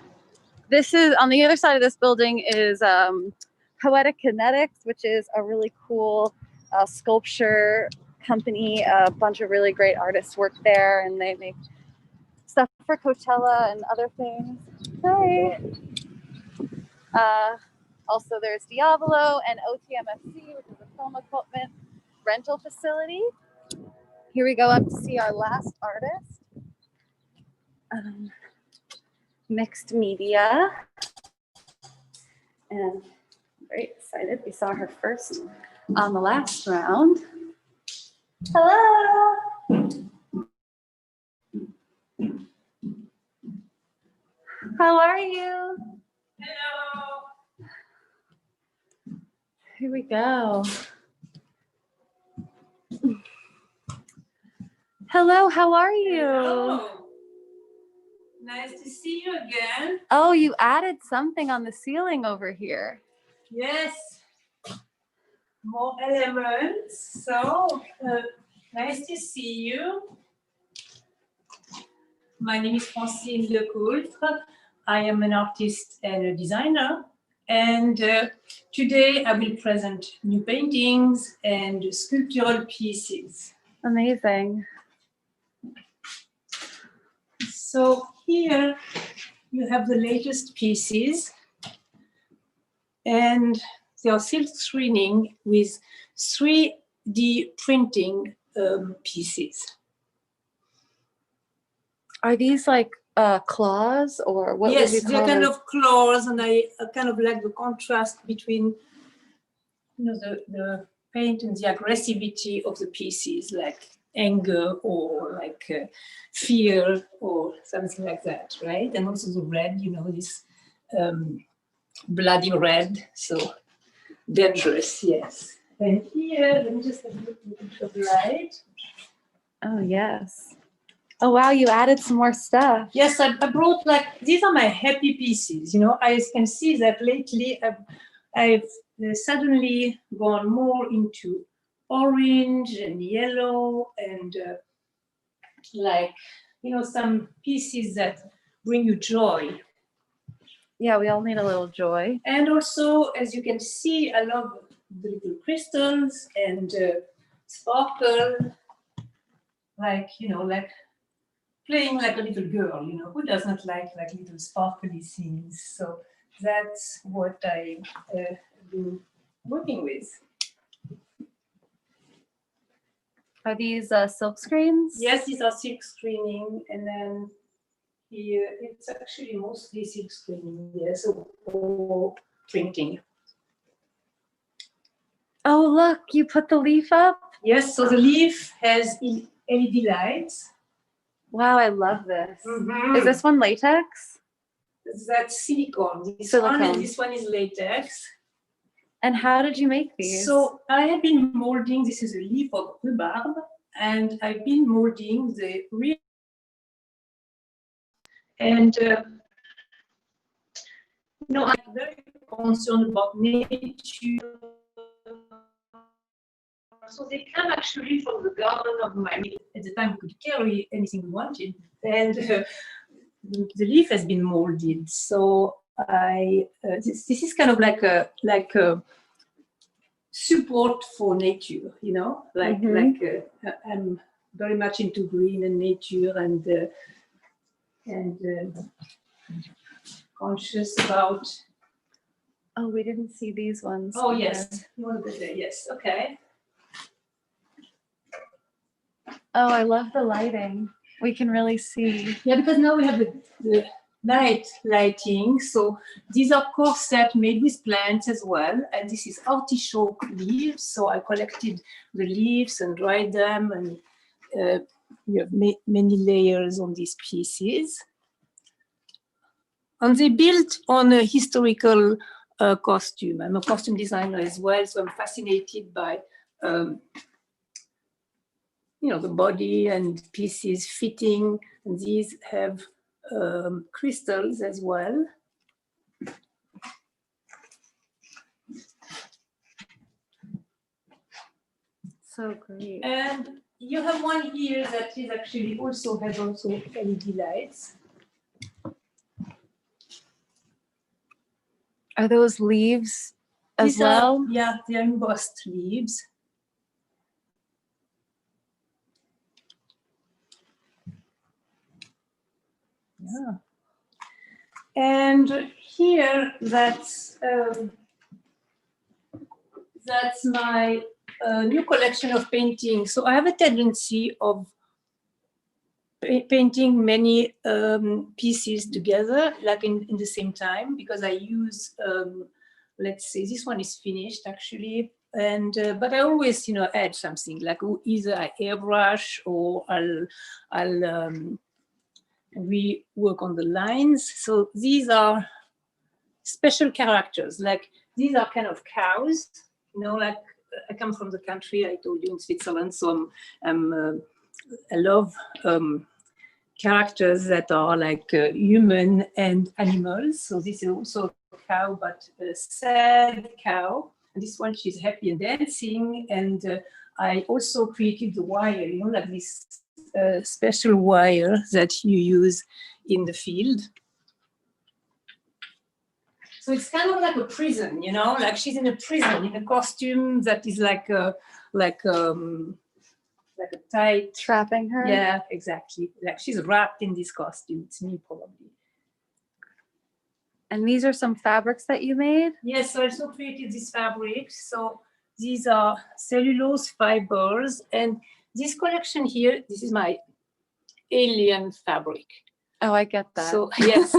This is on the other side of this building is Poetic Kinetics, which is a really cool sculpture company. A bunch of really great artists work there, and they make stuff for Coachella and other things. Hi. Also, there's Diavolo and OTMFC, which is a film equipment rental facility. Here we go up to see our last artist. Mixed media. And I'm very excited. We saw her first on the last round. Hello. How are you?
Hello.
Here we go. Hello, how are you?
Hello. Nice to see you again.
Oh, you added something on the ceiling over here.
Yes. More elements. So, nice to see you. My name is Francine Lecoultre. I am an artist and a designer. And today I will present new paintings and sculptural pieces.
Amazing.
So here you have the latest pieces. And they are silk screening with 3D printing pieces.
Are these like claws or what would you
Yes,
call
they're kind
those?
of claws, and I kind of like the contrast between the paint and the aggressivity of the pieces, like anger or like fear or something like that, right? And also the red, this bloody red, so dangerous, yes. And here, let me just have a look at the light.
Oh, yes. Oh, wow, you added some more stuff.
Yes, I brought these are my happy pieces. I can see that lately I've suddenly gone more into orange and yellow and some pieces that bring you joy.
Yeah, we all need a little joy.
And also, as you can see, I love the little crystals and sparkle, like playing like a little girl, who does not like little sparkly things? So that's what I've been working with.
Are these silk screens?
Yes, these are silk screening, and then here it's actually mostly silk screening, yes, or printing.
Oh, look, you put the leaf up?
Yes, so the leaf has LED lights.
Wow, I love this.
Mhm.
Is this one latex?
That's silicone.
Silicone.
This one is latex.
And how did you make these?
So I have been molding, this is a leaf of rhubarb, and I've been molding the real. And, I'm very concerned about nature. So they come actually from the garden of my, at the time we could carry anything we wanted. And the leaf has been molded. So this is kind of like a support for nature, I'm very much into green and nature and conscious about.
Oh, we didn't see these ones.
Oh, yes. You want to go there? Yes. Okay.
Oh, I love the lighting. We can really see.
Yeah, because now we have the lighting. So these are corset made with plants as well. And this is artichoke leaves. So I collected the leaves and dried them, and you have many layers on these pieces. And they built on a historical costume. I'm a costume designer as well, so I'm fascinated by the body and pieces fitting. And these have crystals as well.
So great.
And you have one here that is actually has LED lights.
Are those leaves as well?
Yeah, they are embossed leaves. Yeah.
And here, that's my new collection of paintings. So I have a tendency of painting many pieces together, like in the same time, because I use, let's say, this one is finished actually, and but I always, add something, like either I airbrush or I'll rework on the lines. So these are special characters, like these are kind of cows, like I come from the country, I told you, in Switzerland, so I love characters that are like human and animals. So this is also a cow, but a sad cow. And this one, she's happy and dancing. And I also created the wire, like this special wire that you use in the field. So it's kind of like a prison, like she's in a prison in a costume that is like a tight,
trapping her.
Yeah, exactly. Like she's wrapped in this costume. It's me, probably.
And these are some fabrics that you made?
Yes, so I also created these fabrics. So these are cellulose fibers. And this collection here, this is my alien fabric.
Oh, I get that.
So, yes.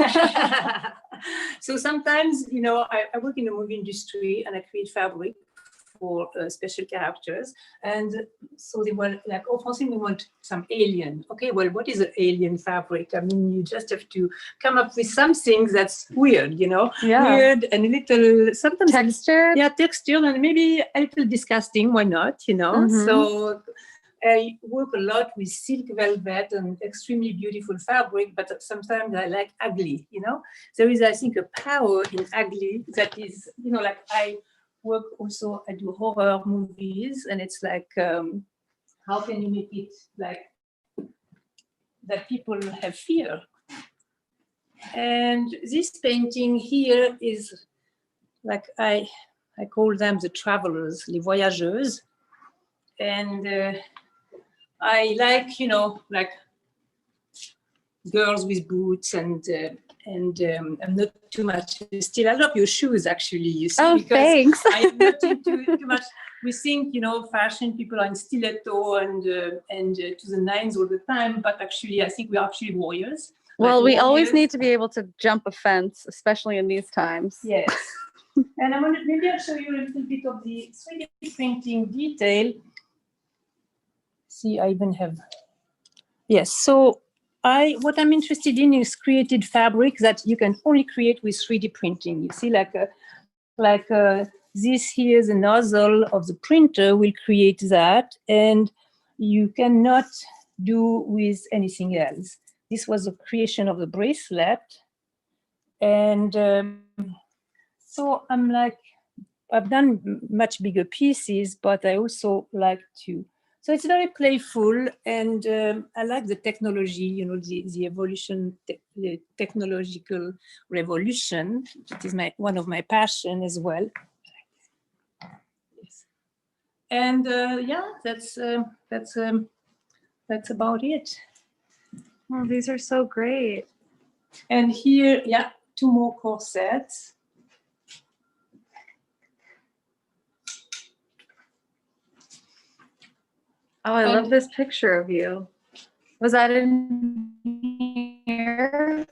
So sometimes, I work in the movie industry and I create fabric for special characters. And so they were like, oh, Francine, we want some alien. Okay, well, what is an alien fabric? I mean, you just have to come up with something that's weird,
Yeah.
Weird and a little, sometimes.
Texture?
Yeah, texture and maybe a little disgusting. Why not,
Mhm.
So I work a lot with silk velvet and extremely beautiful fabric, but sometimes I like ugly, There is, I think, a power in ugly that is, like I work also, I do horror movies, and it's like, how can you make it like that people have fear? And this painting here is like, I call them the travelers, les voyageuses. And I like, like girls with boots and I'm not too much. Still, I love your shoes, actually. You see,
oh,
because
thanks.
I'm not too much. We think, fashion people are in stiletto and to the nines all the time, but actually, I think we are actually warriors.
Well, we always need to be able to jump a fence, especially in these times.
Yes. And maybe I'll show you a little bit of the 3D printing detail. See, I even have. Yes. So what I'm interested in is created fabric that you can only create with 3D printing. You see, like this here, the nozzle of the printer will create that, and you cannot do with anything else. This was a creation of the bracelet, and so I'm like, I've done much bigger pieces, but I also like to. So it's very playful, and I like the technology, the evolution, the technological revolution. It is one of my passion as well. Yes. And yeah, that's about it.
Well, these are so great.
And here, yeah, 2 more corsets.
Oh, I love this picture of you. Was that in here?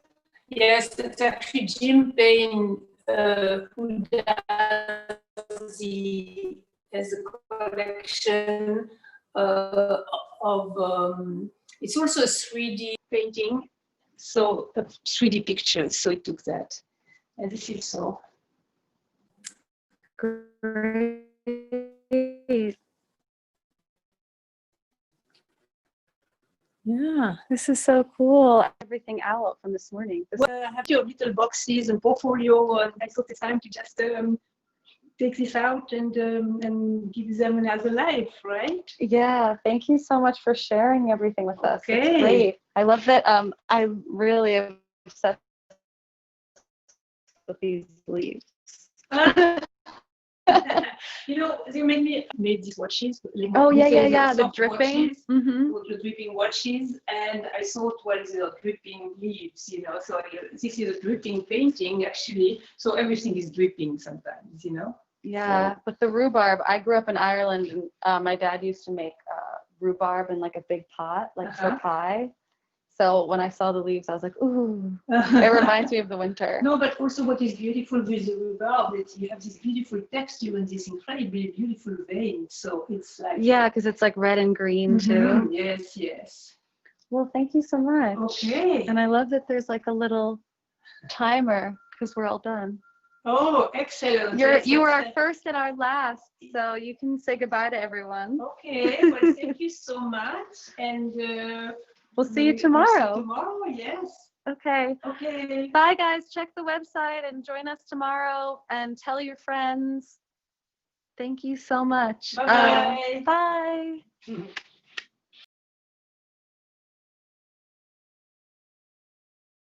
Yes, it's actually Jim Payne who does as a collection of. It's also a 3D painting, so 3D pictures. So it took that, and this is so
great.
Yeah,
this is so cool. Everything out from this morning.
Well, I have your little boxes and portfolio, and I thought it's time to just take this out and give them another life, right?
Yeah, thank you so much for sharing everything with us.
Okay.
It's great. I love that. I'm really obsessed with these leaves.
know, they made these watches. Like,
Oh yeah,
these
yeah,
are
yeah. The
soft
dripping.
watches,
Mm-hmm.
the dripping watches, and I thought, well, the dripping leaves, you know. So this is a dripping painting, actually. So everything is dripping sometimes, you know.
Yeah, but the rhubarb. I grew up in Ireland, and my dad used to make rhubarb in like a big pot, like for pie. So when I saw the leaves, I was like, ooh, it reminds me of the winter.
No, but also what is beautiful with the rhubarb is you have this beautiful texture and this incredibly beautiful vein. So it's like
Yeah, because it's like red and green too.
Yes, yes.
Well, thank you so much.
Okay.
And I love that there's like a little timer because we're all done.
Oh, excellent.
You were our first and our last, so you can say goodbye to everyone.
Okay, well, thank you so much, and
we'll see you tomorrow.
Tomorrow, yes.
Okay.
Okay.
Bye, guys. Check the website and join us tomorrow, and tell your friends. Thank you so much.
Bye-bye.
Bye.